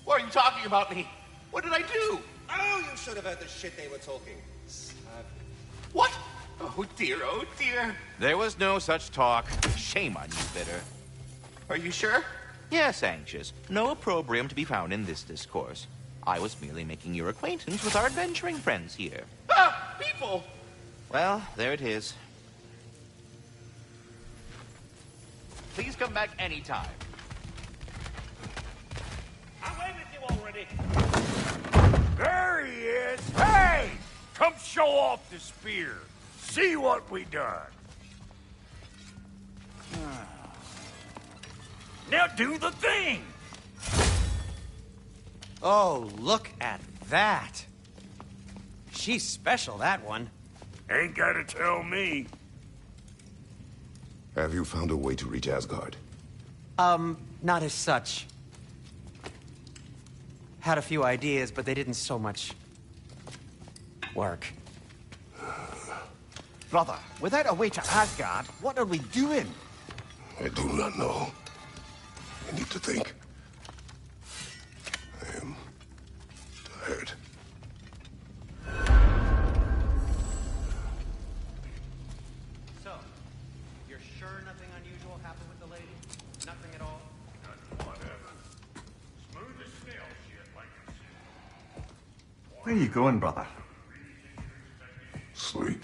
I: Why are you talking about me? What did I do?
T: Oh, you should have heard the shit they were talking.
I: What? Oh dear, oh dear.
F: There was no such talk. Shame on you, Bitter.
I: Are you sure?
F: Yes, Anxious. No opprobrium to be found in this discourse. I was merely making your acquaintance with our adventuring friends here.
I: Ah, people!
F: Well, there it is. Please come back anytime.
T: I'm away with you already.
A: There he is! Hey! Come show off the spear. See what we done. Now do the thing!
H: Oh, look at that. She's special, that one.
A: Ain't gotta tell me.
S: Have you found a way to reach Asgard?
H: Not as such. Had a few ideas, but they didn't so much work.
M: Brother, without a way to Asgard, what are we doing?
S: I do not know. I need to think. I am tired.
H: So, you're sure nothing unusual happened with the lady? Nothing at all?
A: Whatever. Smooth as snail shit, like I said.
E: Where are you going, brother?
S: Sleep.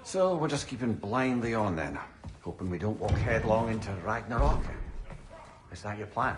E: So we're just keeping blindly on then.
C: Hoping we don't walk headlong into Ragnarok. Is that your plan?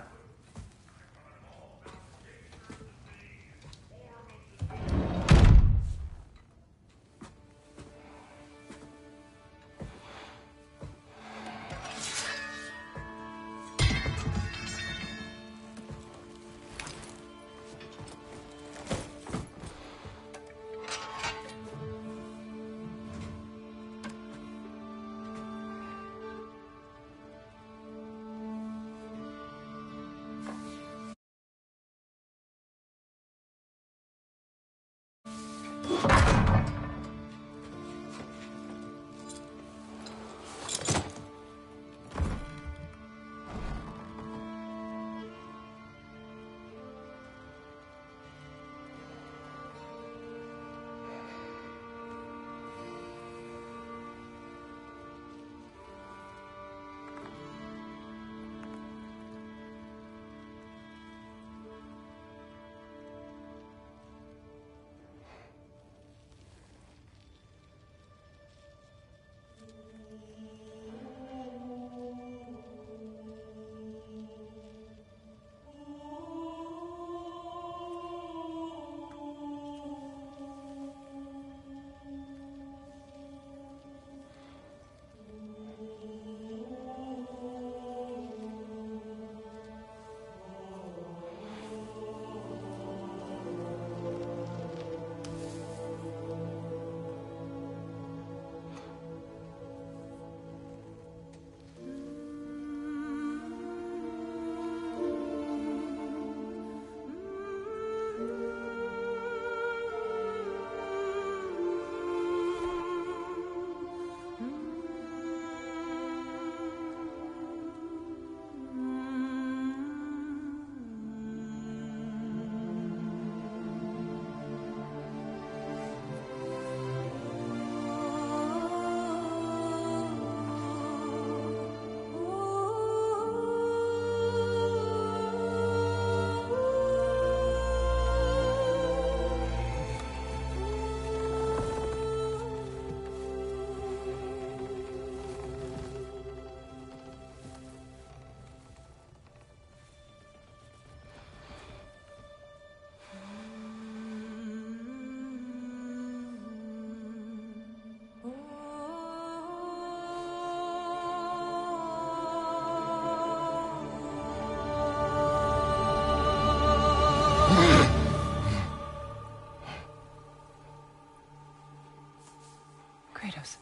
R: Kratos.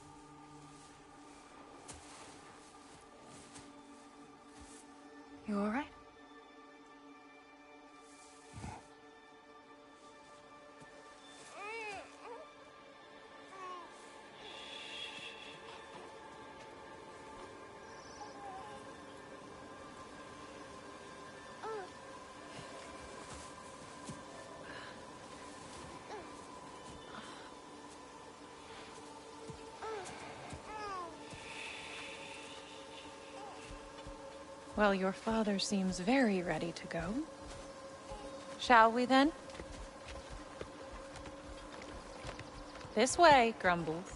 R: You all right? Well, your father seems very ready to go. Shall we then? This way, Grumbles.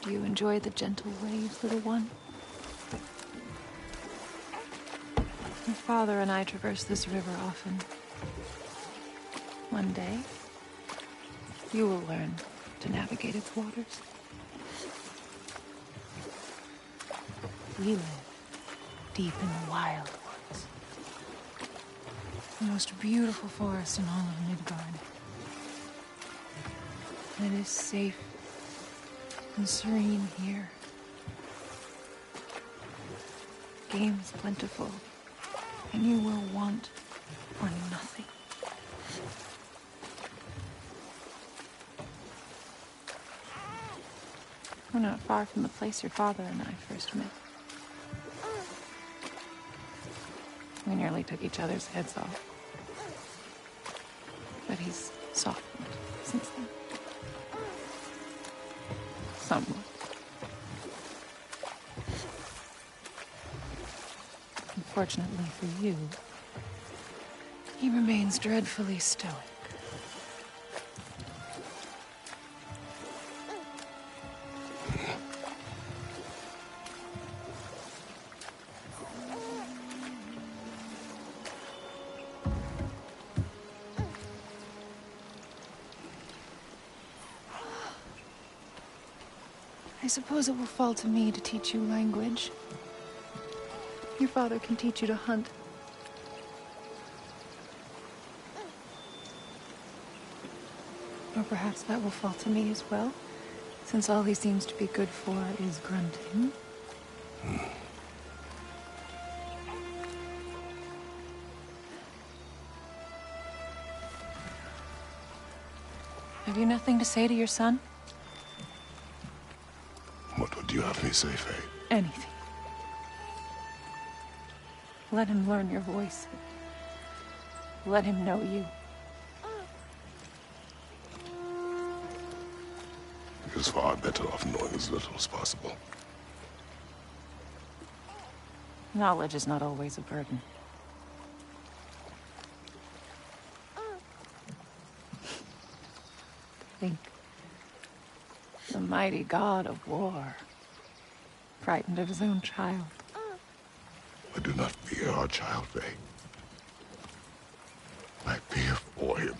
R: Do you enjoy the gentle waves, little one? My father and I traverse this river often. One day, you will learn to navigate its waters. We live deep in the wild woods. The most beautiful forest in all of Midgard. And it is safe and serene here. Game is plentiful, and you will want for nothing. We're not far from the place your father and I first met. We nearly took each other's heads off. But he's softened since then. Somewhat. Fortunately for you, he remains dreadfully stoic. I suppose it will fall to me to teach you language. Your father can teach you to hunt. Or perhaps that will fall to me as well, since all he seems to be good for is grunting. Have you nothing to say to your son?
S: What would you have me say, Faye?
R: Anything. Let him learn your voice. Let him know you.
S: He is far better off knowing as little as possible.
R: Knowledge is not always a burden. Think. The mighty god of war, frightened of his own child.
S: I do not fear our child, Faye. I fear for him.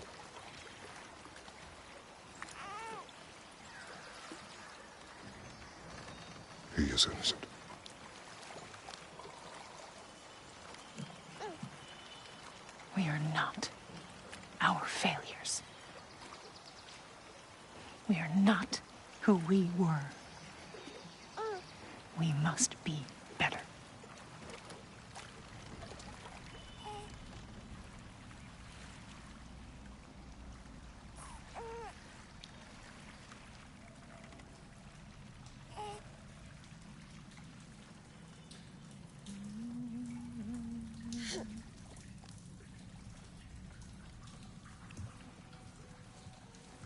S: He is innocent.
R: We are not our failures. We are not who we were. We must be better.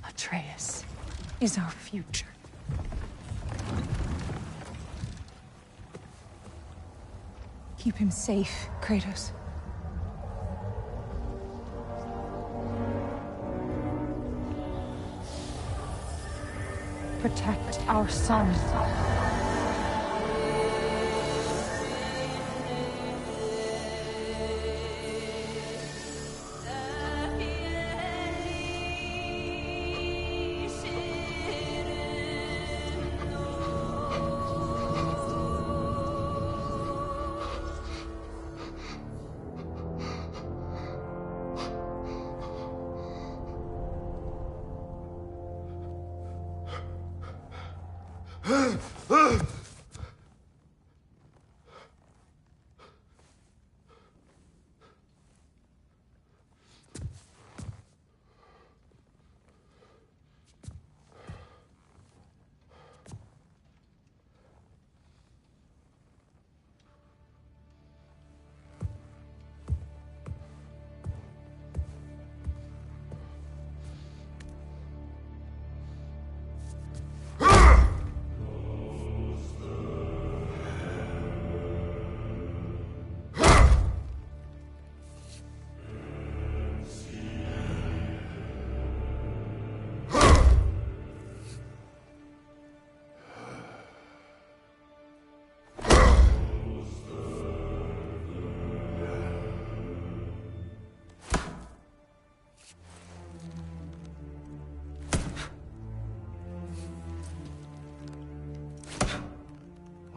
R: Atreus is our future. Keep him safe, Kratos. Protect our son.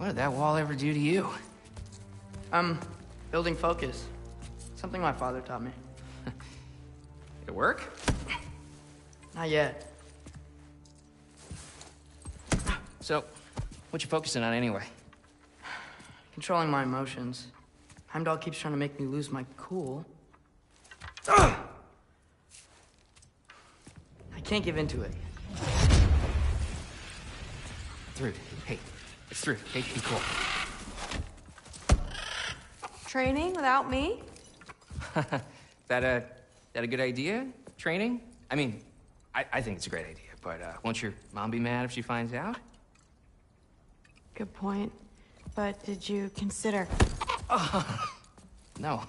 B: What did that wall ever do to you? Building focus. Something my father taught me.
I: Did it work?
B: Not yet.
I: So, what you focusing on anyway?
B: Controlling my emotions. Heimdall keeps trying to make me lose my cool. I can't give in to it.
I: Through. Hey, it's through. Hey, be cool.
U: Training without me?
I: That a good idea? Training? I mean, I think it's a great idea, but won't your mom be mad if she finds out?
U: Good point. But did you consider...
I: No,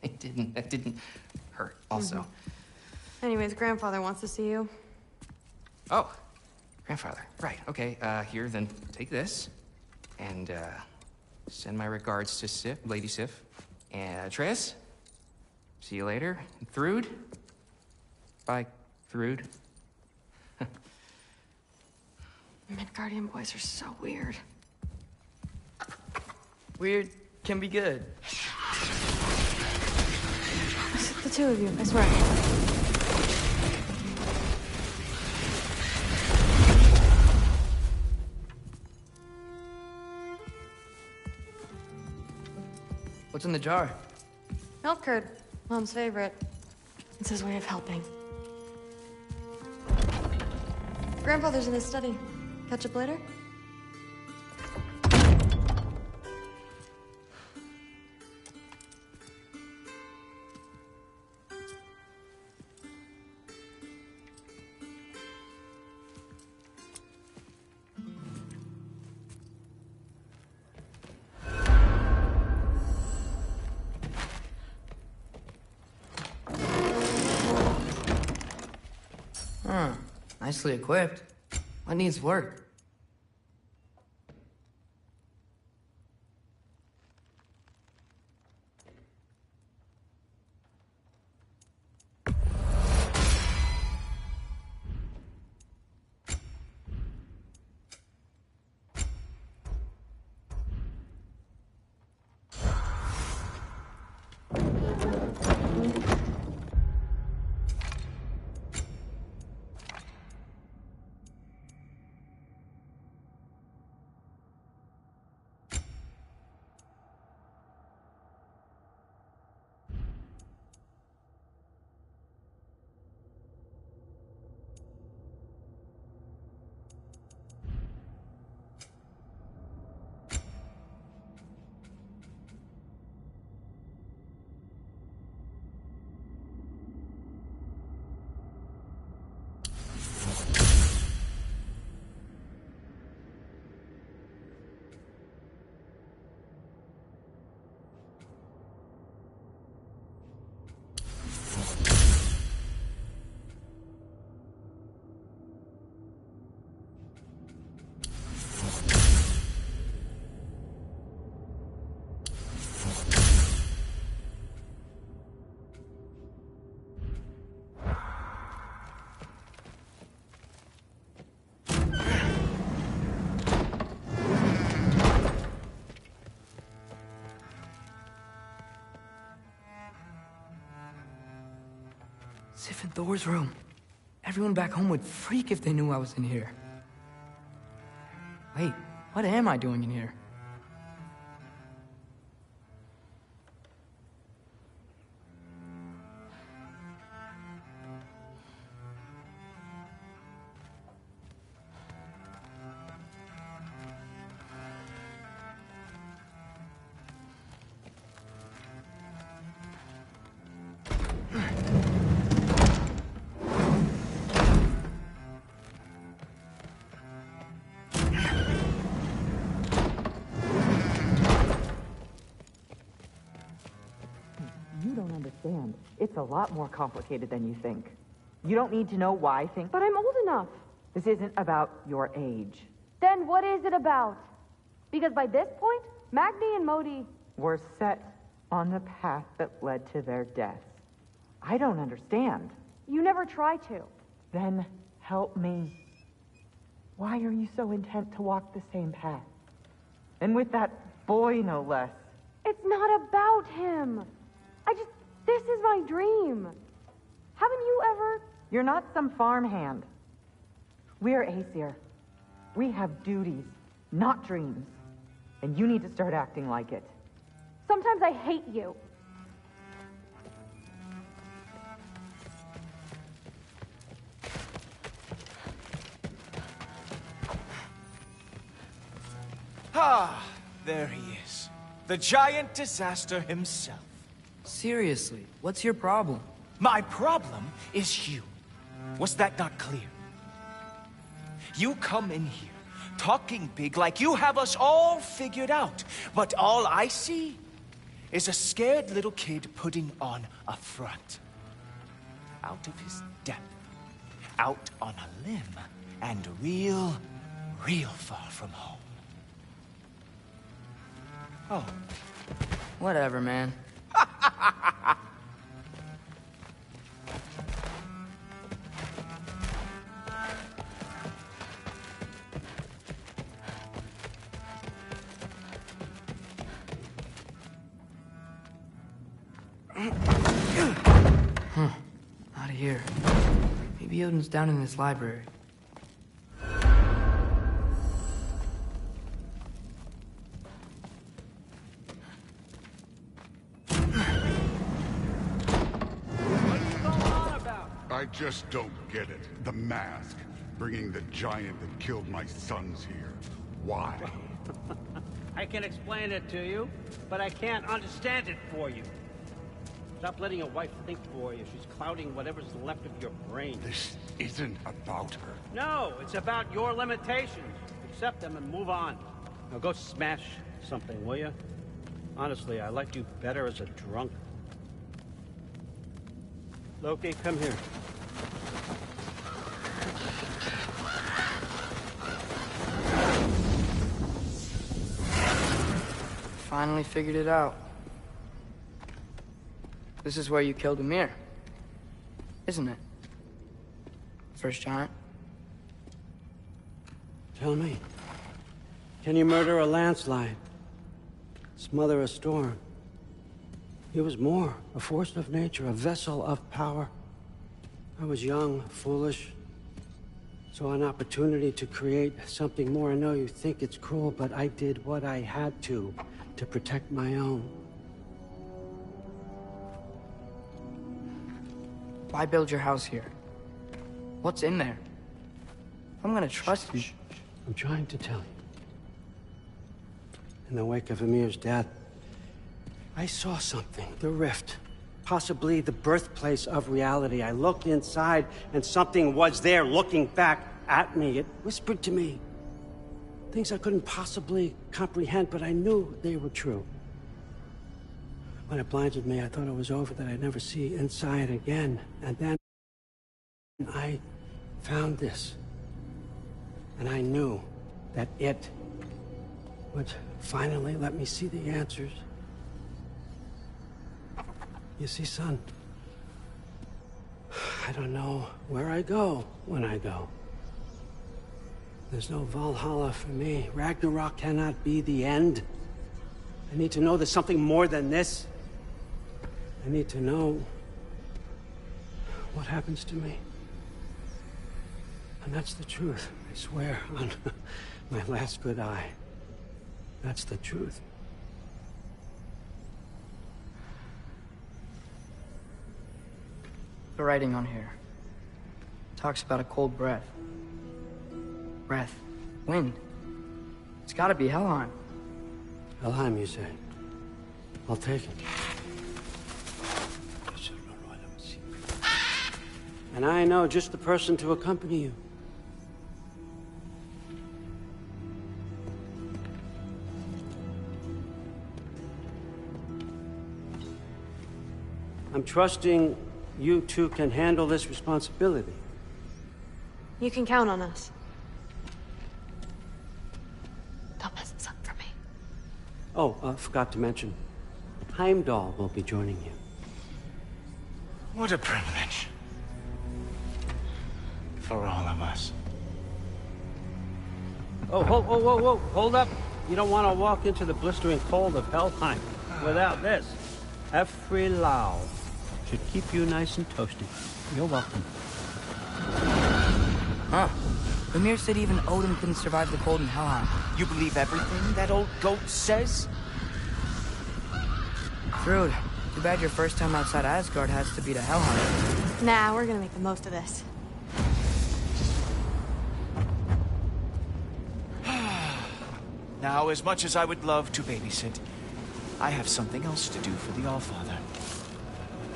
I: it didn't. It didn't hurt, also.
D: Anyways, grandfather wants to see you.
I: Oh, grandfather. Right, okay. Here, then take this. And, send my regards to Sif, Lady Sif. And, Atreus? See you later. Thrud? Bye, Thrud.
D: Midgardian boys are so weird.
B: Weird can be good.
D: It's the two of you, I swear.
B: What's in the jar?
D: Milk curd. Mom's favorite. It's his way of helping. Grandfather's in his study. Catch up later?
B: Huh. Nicely equipped. What needs work? Sif and Thor's room. Everyone back home would freak if they knew I was in here. Wait, what am I doing in here?
Q: You don't understand. It's a lot more complicated than you think. You don't need to know why things...
D: But I'm old enough.
Q: This isn't about your age.
D: Then what is it about? Because by this point, Magni and Modi...
Q: Were set on the path that led to their deaths. I don't understand.
D: You never try to.
Q: Then help me. Why are you so intent to walk the same path? And with that boy, no less.
D: It's not about him. This is my dream. Haven't you ever...
Q: You're not some farmhand. We're Aesir. We have duties, not dreams. And you need to start acting like it.
D: Sometimes I hate you.
W: Ah, there he is. The giant disaster himself.
B: Seriously, what's your problem?
W: My problem is you. Was that not clear? You come in here, talking big like you have us all figured out. But all I see is a scared little kid putting on a front. Out of his depth, out on a limb, and real far from home. Oh.
B: Whatever, man. Out of here. Maybe Odin's down in this library.
G: I just don't get it. The mask. Bringing the giant that killed my sons here. Why?
K: I can explain it to you, but I can't understand it for you. Stop letting your wife think for you. She's clouding whatever's left of your brain.
G: This isn't about her.
K: No, it's about your limitations. Accept them and move on. Now go smash something, will you? Honestly, I liked you better as a drunk. Loki, come here.
B: Finally figured it out. This is where you killed Ymir, isn't it? First giant.
K: Tell me, can you murder a landslide? Smother a storm? He was more, a force of nature, a vessel of power. I was young, foolish, saw an opportunity to create something more. I know you think it's cruel, but I did what I had to protect my own.
B: Why build your house here? What's in there? I'm gonna trust you.
K: I'm trying to tell you. In the wake of Ymir's death, I saw something. The rift. Possibly the birthplace of reality. I looked inside, and something was there looking back at me. It whispered to me things I couldn't possibly comprehend, but I knew they were true. When it blinded me, I thought it was over, that I'd never see inside again. And then I found this. And I knew that it would finally let me see the answers. You see, son, I don't know where I go when I go. There's no Valhalla for me. Ragnarok cannot be the end. I need to know there's something more than this. I need to know what happens to me. And that's the truth, I swear, on my last good eye. That's the truth.
B: The writing on here talks about a cold breath. Breath. Wind. It's gotta be Helheim.
K: Helheim, you say? I'll take it. And I know just the person to accompany you. I'm trusting you two can handle this responsibility.
D: You can count on us.
U: Don't mess this up for me.
K: Oh, forgot to mention, Heimdall will be joining you.
W: What a privilege. For all of us.
K: Oh, whoa, hold up. You don't want to walk into the blistering cold of Helheim without this. Every Lau should keep you nice and toasty. You're welcome.
B: Huh. Ymir said even Odin couldn't survive the cold in Helheim.
W: You believe everything that old goat says?
B: Thrud, too bad your first time outside Asgard has to be to Helheim.
D: Nah, we're gonna make the most of this.
W: Now, as much as I would love to babysit, I have something else to do for the Allfather.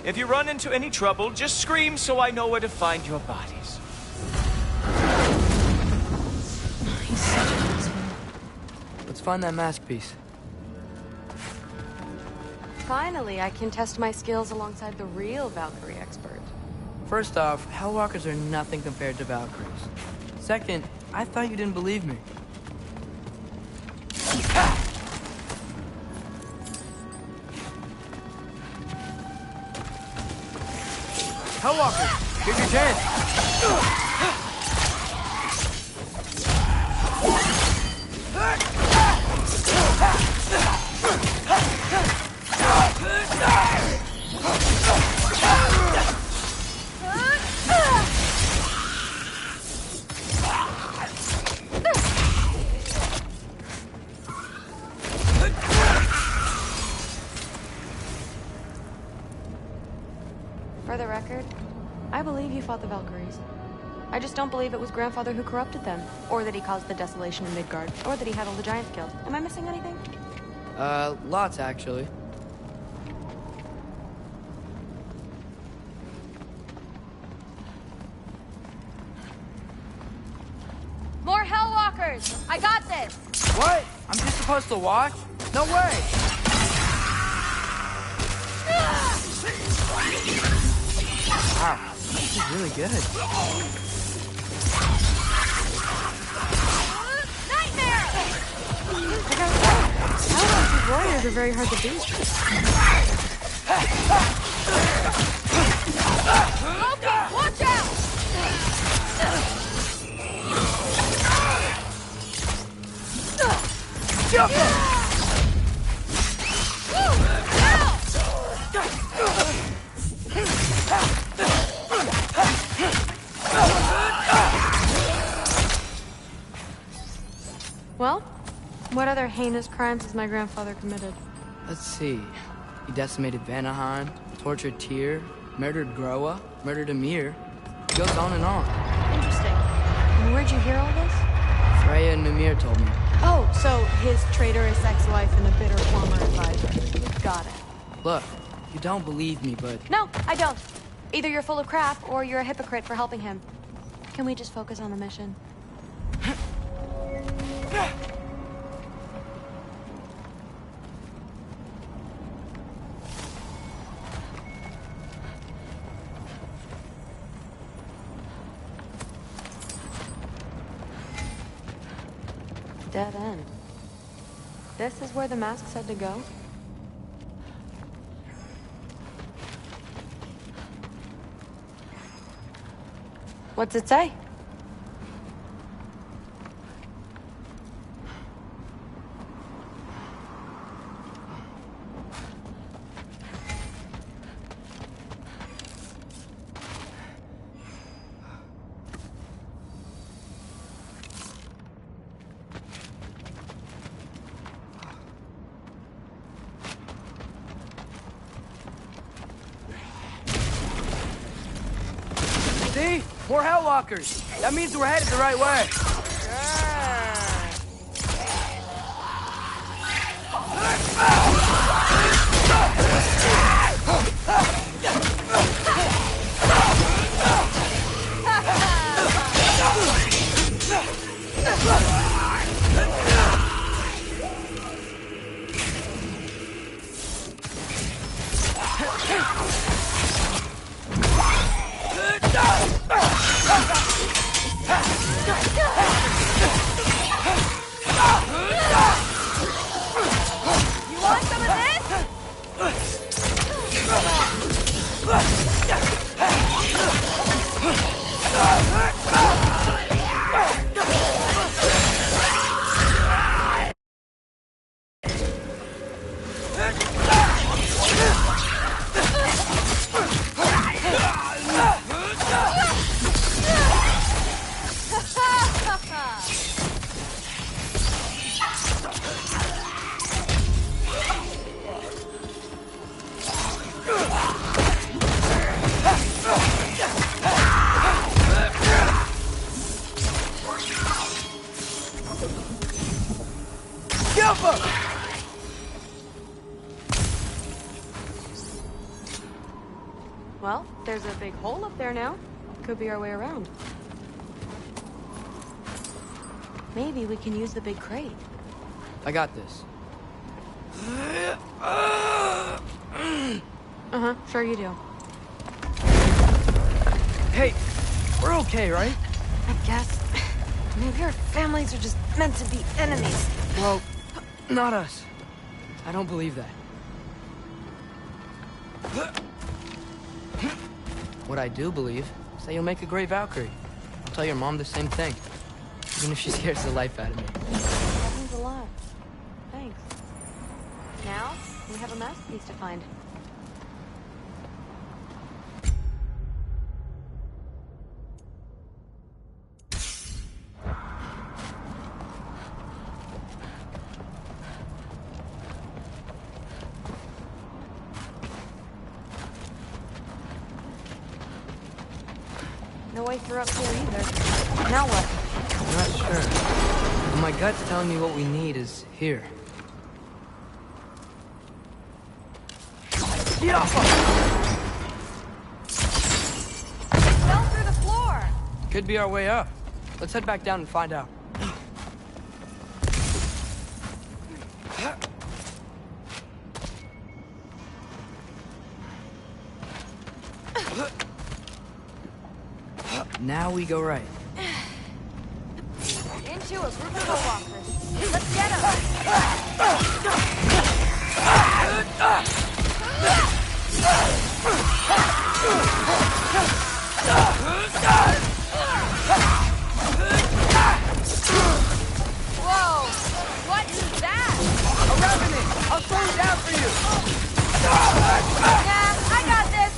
W: If you run into any trouble, just scream so I know where to find your bodies.
R: He's such an asshole.
B: Let's find that mask piece.
U: finally, I can test my skills alongside the real Valkyrie expert.
B: First off, Hellwalkers are nothing compared to Valkyries. Second, I thought you didn't believe me. Hellwalkers, here's your chance.
U: For the record, I believe you fought the Valkyries. I just don't believe it was Grandfather who corrupted them, or that he caused the desolation in Midgard, or that he had all the giants killed. Am I missing anything?
B: Lots, actually.
U: More Hellwalkers! I got this!
B: What? I'm just supposed to watch? No way! Wow, this is really good.
U: Nightmare! I gotta say, Hellwalkers' warriors are very hard to beat. Loki, watch out!
B: Jump!
U: Well, what other heinous crimes has my grandfather committed?
B: Let's see. He decimated Vanaheim, tortured Tyr, murdered Groa, murdered Ymir. It goes on and on.
U: Interesting. And where'd you hear all this?
B: Freya and Ymir told me.
U: Oh, so his traitorous ex-wife and a bitter former advisor. Got it.
B: Look, you don't believe me, but...
U: No, I don't. Either you're full of crap, or you're a hypocrite for helping him. Can we just focus on the mission? Dead end. This is where the mask said to go? What's it say?
B: See? More Hellwalkers. That means we're headed the right way.
U: You want some of this? Well, there's a big hole up there now. Could be our way around. Maybe we can use the big crate.
B: I got this. Uh-huh, sure you do.
J: Hey, we're okay, right?
B: I guess. Maybe our families are just meant to be enemies.
J: Well, not us. I don't believe that. What I do believe is that you'll make a great Valkyrie. I'll tell your mom the same thing, even if she scares the life out of me.
U: That means a lot. Thanks. Now, we have a masterpiece to find. No way through up here either. Now what?
J: I'm not sure. But my gut's telling me what we need is here.
U: Fell through the floor!
J: Could be our way up. Let's head back down and find out. Now we go right.
U: Into a group of walkers. Let's get them! Whoa! What is that?
J: A revenant! I'll slow it down for you!
U: Yeah, I got this!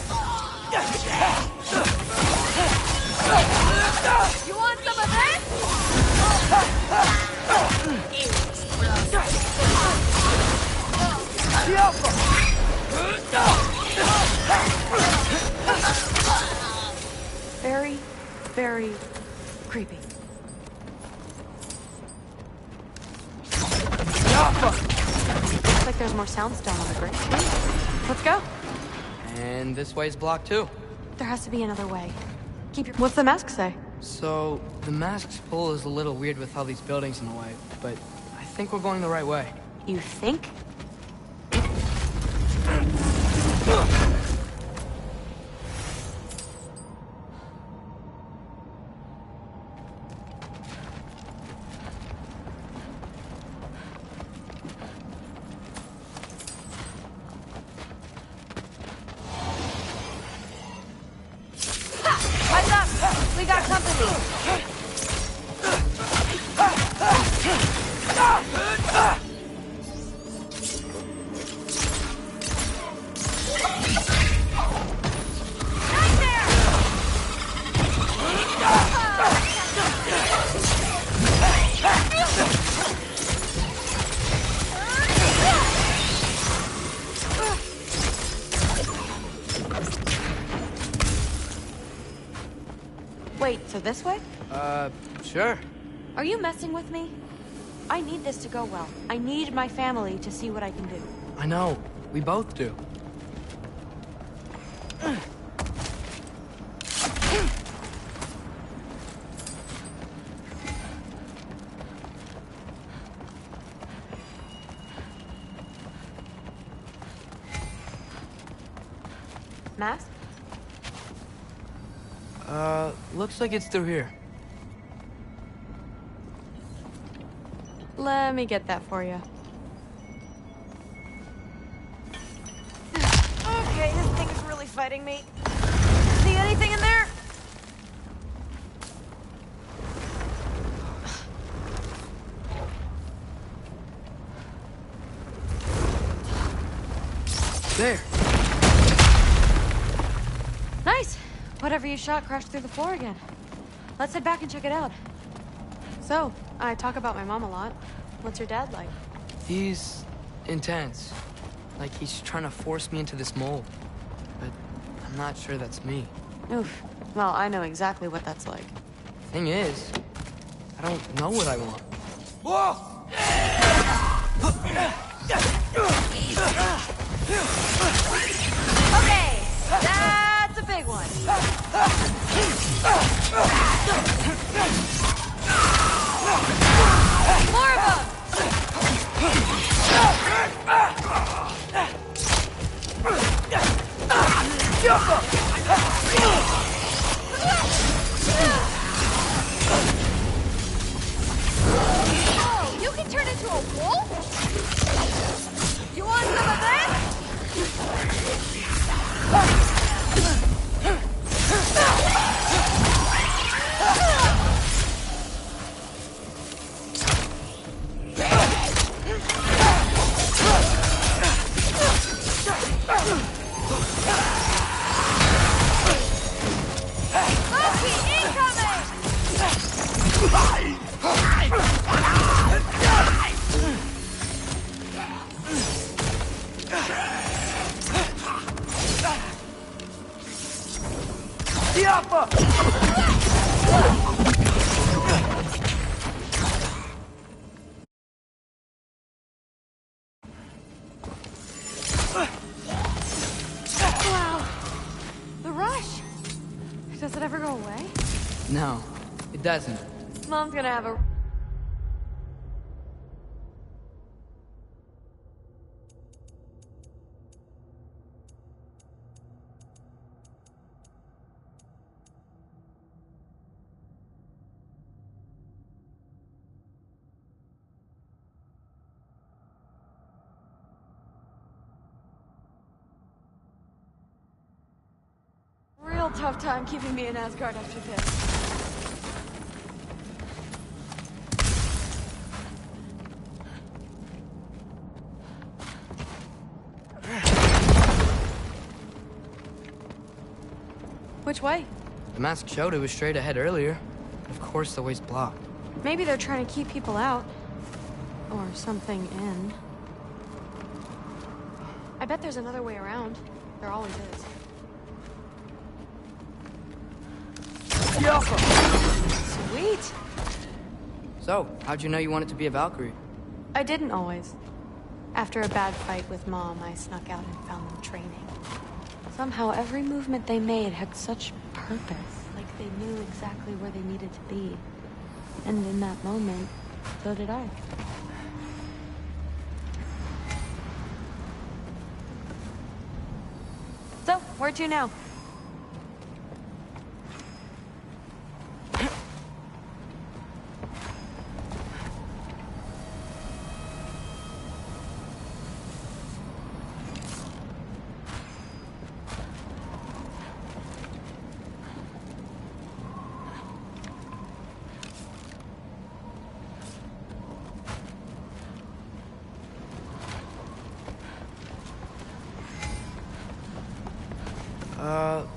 U: You want some of this? Very, very creepy. Looks like there's more soundstone on the bridge. Let's go.
J: And this way's blocked too.
U: There has to be another way. Keep your... What's the mask say?
J: So, the mask's pull is a little weird with all these buildings in the way, but I think we're going the right way.
U: You think? Heads up! We got company! Wait, so this way?
J: Sure.
U: Are you messing with me? I need this to go well. I need my family to see what I can do.
J: I know. We both do.
U: Mask?
J: Looks like it's through here.
U: Let me get that for you. Okay, this thing is really fighting me. See anything in there?
J: There.
U: Nice. Whatever you shot crashed through the floor again. Let's head back and check it out. So, I talk about my mom a lot. What's your dad like?
J: He's intense. Like he's trying to force me into this mold. But I'm not sure that's me.
U: Oof. Well, I know exactly what that's like.
J: Thing is, I don't know what I want.
U: Whoa! Okay, that's a big one. More of them!
D: Wow. The rush. Does it ever go away?
J: No, it doesn't.
D: Mom's gonna have a... real tough time keeping me in Asgard after this. Which way?
J: The mask showed it was straight ahead earlier. Of course the way's blocked.
D: Maybe they're trying to keep people out. Or something in. I bet there's another way around. There always is. Sweet!
J: So, how'd you know you wanted to be a Valkyrie?
D: I didn't always. After a bad fight with Mom, I snuck out and found them training. Somehow, every movement they made had such purpose, like they knew exactly where they needed to be. And in that moment, so did I. So, where to now?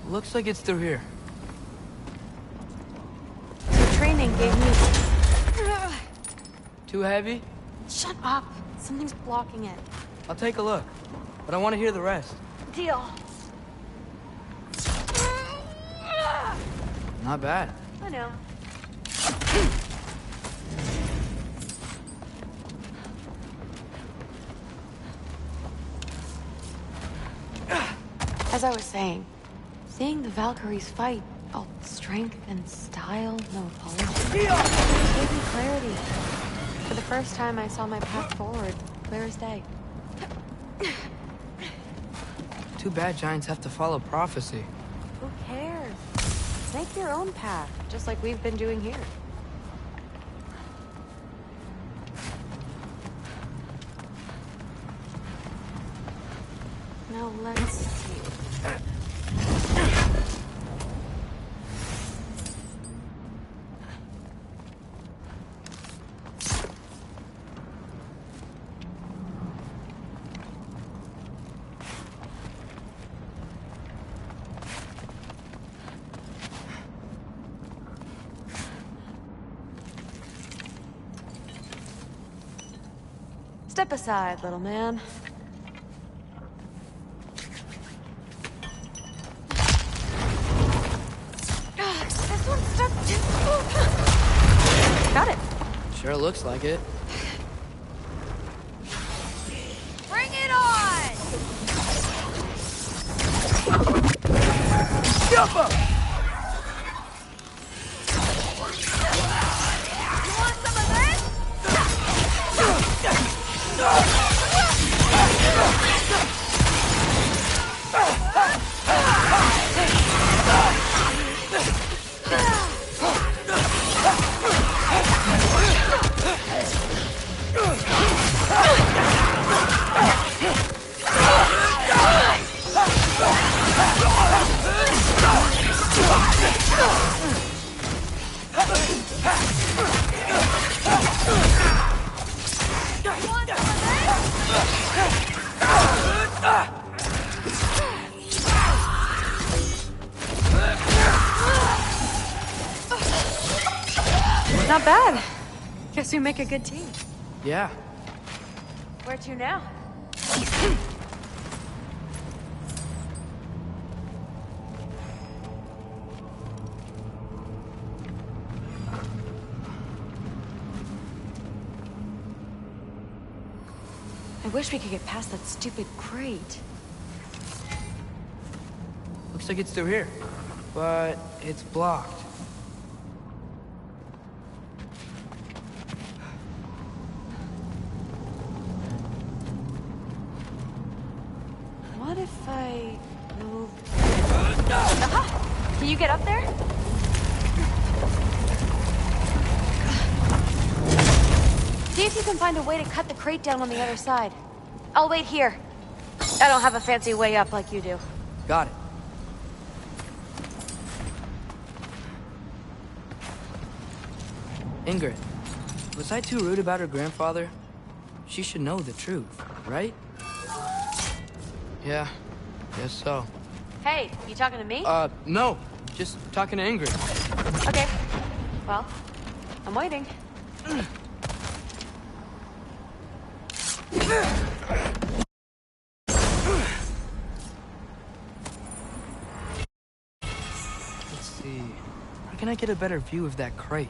J: Looks like it's through here.
D: The training gave me...
J: Too heavy?
D: Shut up! Something's blocking it.
J: I'll take a look, but I want to hear the rest.
D: Deal.
J: Not bad.
D: I know. As I was saying, seeing the Valkyries fight, all strength and style, no apology, gave me clarity. For the first time, I saw my path forward, clear as day.
J: Too bad giants have to follow prophecy.
D: Who cares? Make your own path, just like we've been doing here. Now let's see. Step aside, little man. This one's stuck too. Got it.
J: Sure looks like it.
D: Bring it on!
L: Jumper!
D: You want some of this? Not bad. Guess we make a good team.
J: Yeah.
D: Where to now? I wish we could get past that stupid crate.
J: Looks like it's through here, but it's blocked.
D: What if I move? Aha! Can you get up there? See if you can find a way to cut the crate down on the other side. I'll wait here. I don't have a fancy way up like you do.
J: Got it. Ingrid, was I too rude about her grandfather? She should know the truth, right? Yeah, guess so.
D: Hey, you talking to me?
J: No. Just talking to Ingrid.
D: Okay. Well, I'm waiting.
J: Let's see. How can I get a better view of that crate?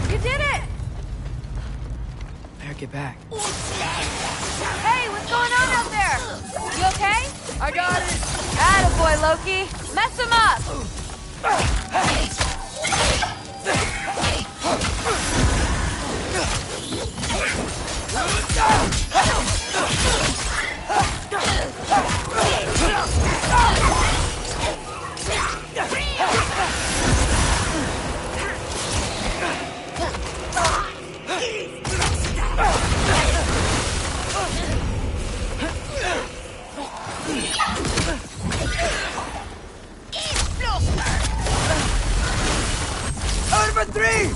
D: You did it!
J: Better get back.
D: Hey, what's going on out there? You okay?
J: I got it!
D: Attaboy, Loki! Mess him up!
J: Over three!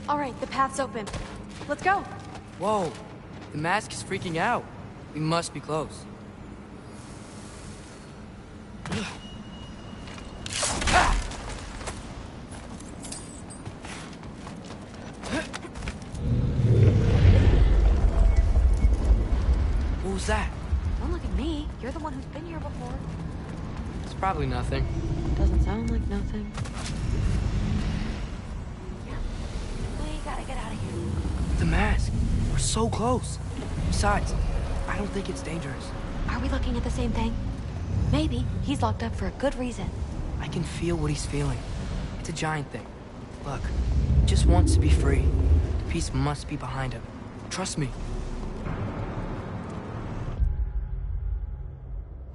D: All right, the path's open. Let's go.
J: Whoa, the mask is freaking out. We must be close. What was that?
D: Don't look at me. You're the one who's been here before.
J: It's probably nothing.
D: Doesn't sound like nothing. We gotta get out of here.
J: The mask. We're so close. Besides, I don't think it's dangerous.
D: Are we looking at the same thing? Maybe. He's locked up for a good reason.
J: I can feel what he's feeling. It's a giant thing. Look, he just wants to be free. The peace must be behind him. Trust me.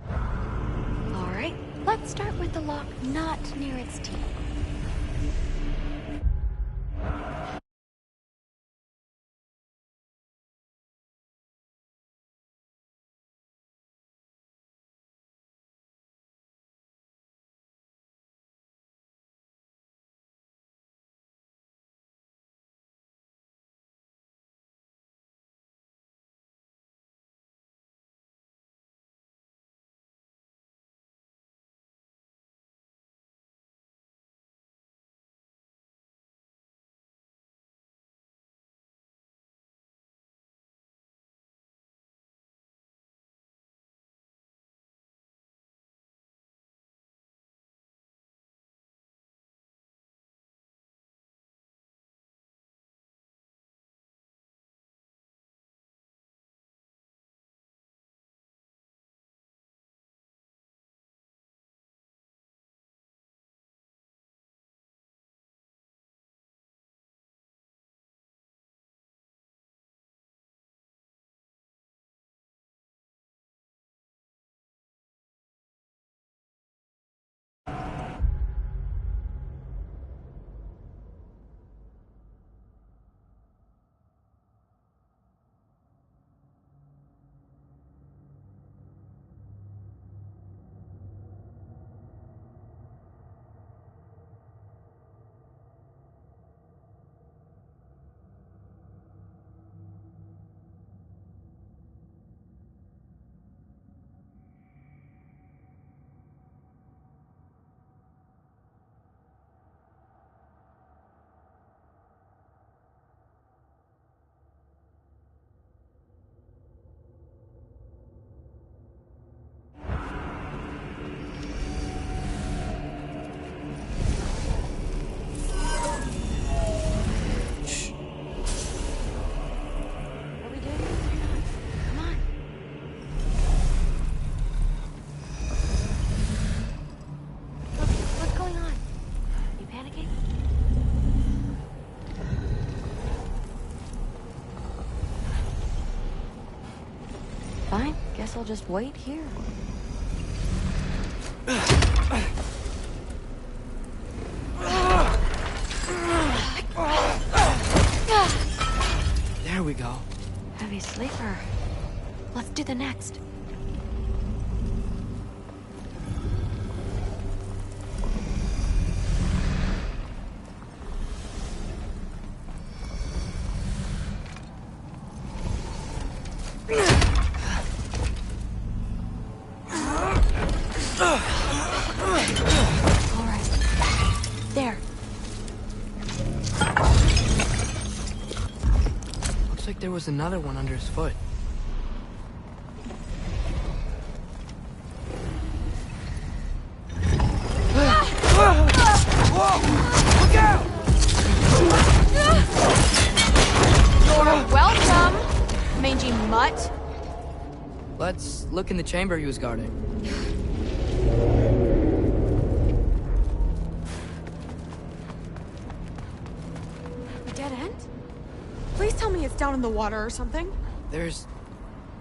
D: All right, let's start with the lock not near its teeth. Fine, guess I'll just wait here.
J: There we go.
D: Heavy sleeper. Let's do the next.
J: There was another one under his foot.
L: Whoa! Look out!
D: You're welcome, mangy mutt.
J: Let's look in the chamber he was guarding.
D: Dead end? Please tell me it's down in the water or something.
J: There's...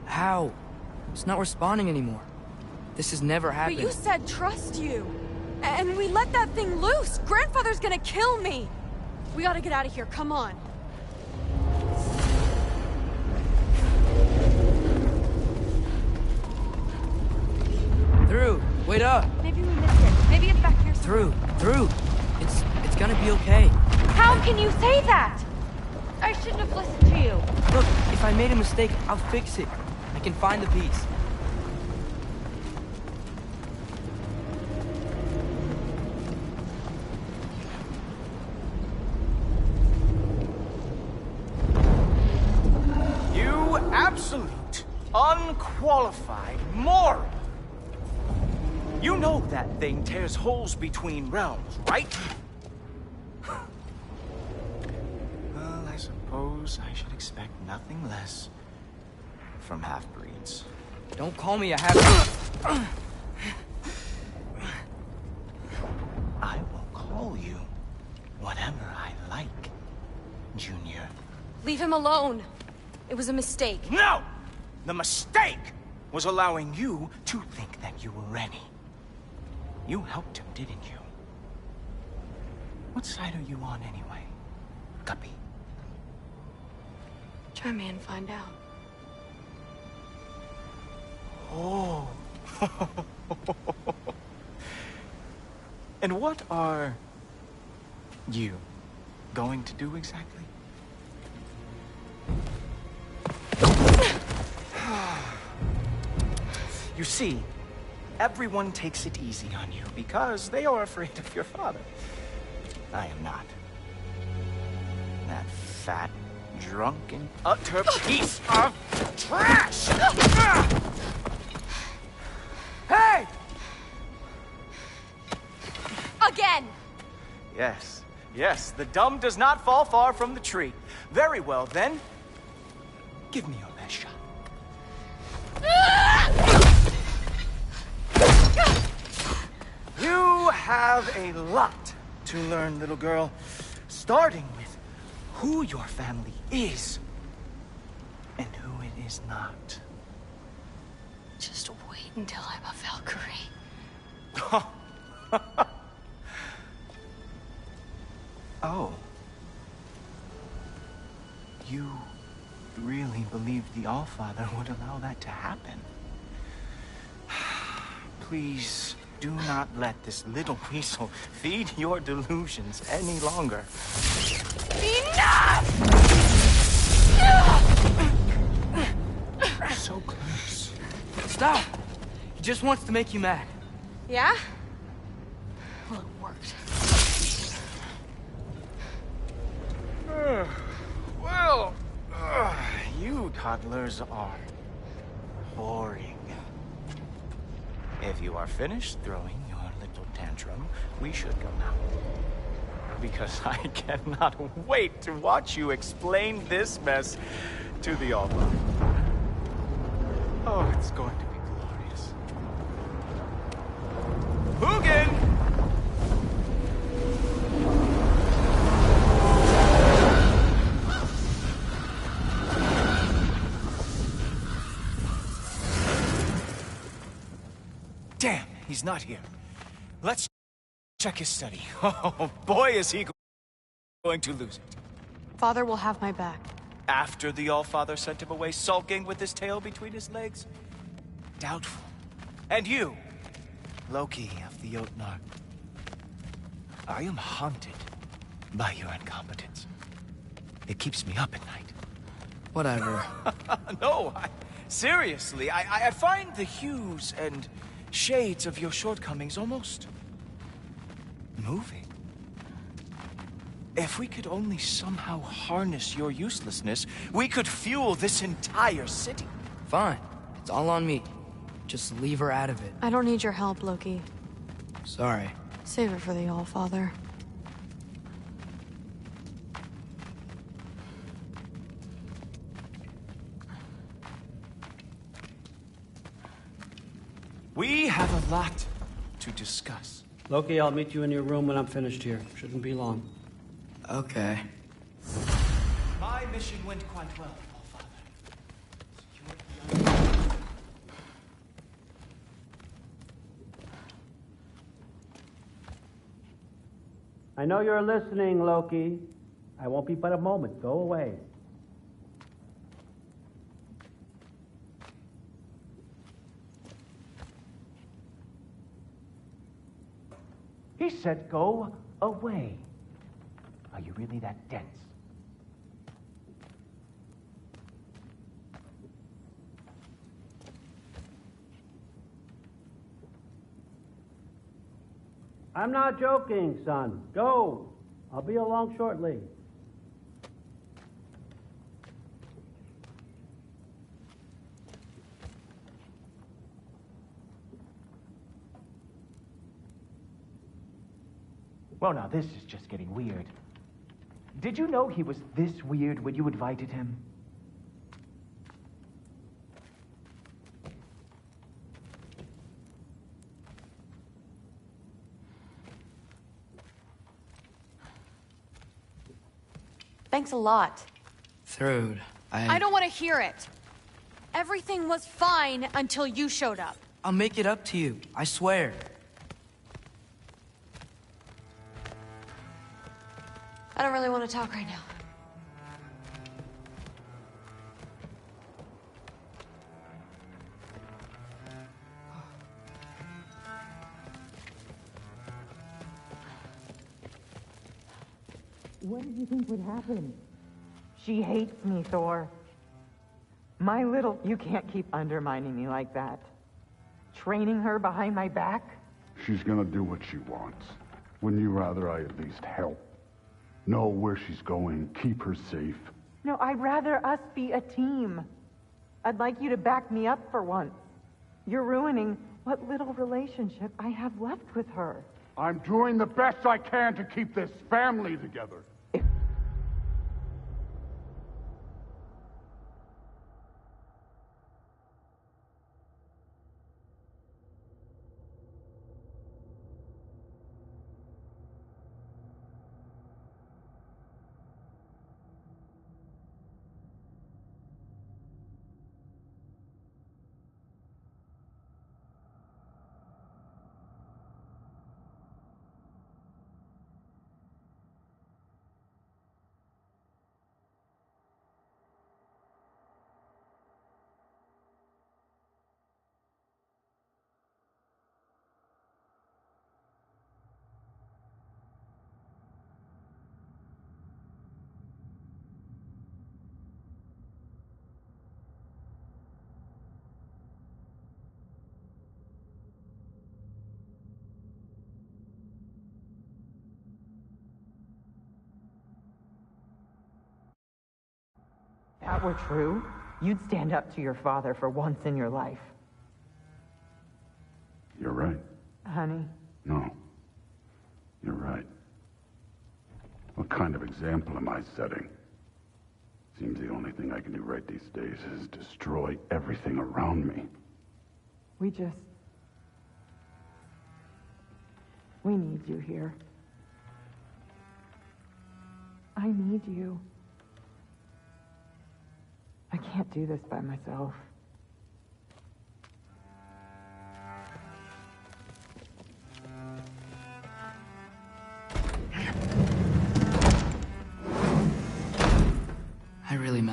J: How? It's not responding anymore. This has never happened.
D: But you said trust you. And we let that thing loose. Grandfather's gonna kill me. We gotta get out of here, come on.
J: Through. Wait up.
D: Maybe we missed it. Maybe it's back here somewhere.
J: Through. It's gonna be okay.
D: How can you say that? I shouldn't have listened to you.
J: Look, if I made a mistake, I'll fix it. I can find the piece.
W: You absolute, unqualified moron! You know that thing tears holes between realms, right? Well, I suppose I should expect nothing less from half-breeds.
J: Don't call me a half-breed.
W: I will call you whatever I like, Junior.
D: Leave him alone. It was a mistake.
W: No! The mistake was allowing you to think that you were ready. You helped him, didn't you? What side are you on anyway, Guppy?
D: Try me and find out.
W: Oh. And what are you going to do exactly? You see, everyone takes it easy on you because they are afraid of your father. I am not. That fat, drunken, utter piece of trash! Hey!
D: Again! Yes,
W: the dumb does not fall far from the tree. Very well, then. Give me your best shot. You have a lot to learn, little girl. Starting with who your family is and who it is not.
D: Just wait until I'm a Valkyrie.
W: Oh. You really believed the Allfather would allow that to happen? Please do not let this little weasel feed your delusions any longer.
D: Enough!
W: So close.
J: Stop! He just wants to make you mad.
D: Yeah? Well, it worked.
W: Well, you toddlers are boring. If you are finished throwing your little tantrum, we should go now. Because I cannot wait to watch you explain this mess to the Allfather. Oh, it's going to be glorious. Hugin! Damn, he's not here. Let's check his study. Oh, boy, is he going to lose it.
D: Father will have my back.
W: After the Allfather sent him away sulking with his tail between his legs? Doubtful. And you, Loki of the Jotnar. I am haunted by your incompetence. It keeps me up at night.
J: Whatever.
W: No, seriously, I find the hues and shades of your shortcomings almost moving. If we could only somehow harness your uselessness, we could fuel this entire city.
J: Fine. It's all on me. Just leave her out of it.
D: I don't need your help, Loki.
J: Sorry.
D: Save it for the Allfather.
W: We have a lot to discuss.
K: Loki, I'll meet you in your room when I'm finished here. Shouldn't be long.
J: Okay.
W: My mission went quite well, Allfather.
K: I know you're listening, Loki. I won't be but a moment. Go away.
C: He said go away. Are you really that dense?
K: I'm not joking, son. Go. I'll be along shortly.
C: Well, now this is just getting weird. Did you know he was this weird when you invited him?
D: Thanks a lot.
J: Thrud,
D: I don't want to hear it. Everything was fine until you showed up.
J: I'll make it up to you. I swear.
D: I don't really want to talk right now.
Q: What did you think would happen? She hates me, Thor. My little... You can't keep undermining me like that. Training her behind my back?
G: She's gonna do what she wants. Wouldn't you rather I at least help? Know where she's going, keep her safe?
Q: No, I'd rather us be a team. I'd like you to back me up for once. You're ruining what little relationship I have left with her.
G: I'm doing the best I can to keep this family together.
Q: If that were true, you'd stand up to your father for once in your life.
G: You're right.
Q: Honey.
G: No. You're right. What kind of example am I setting? Seems the only thing I can do right these days is destroy everything around me.
Q: We need you here. I need you. I can't do this by myself.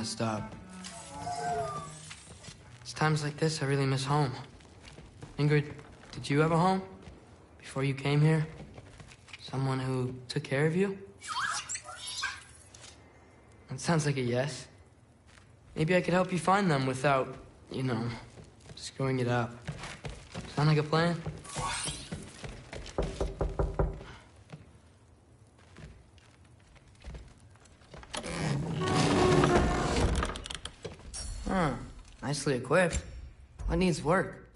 J: messed up. It's times like this I really miss home. Ingrid, did you have a home? Before you came here? Someone who took care of you? That sounds like a yes. Maybe I could help you find them without, you know, screwing it up. Sound like a plan? Huh. Nicely equipped. What needs work?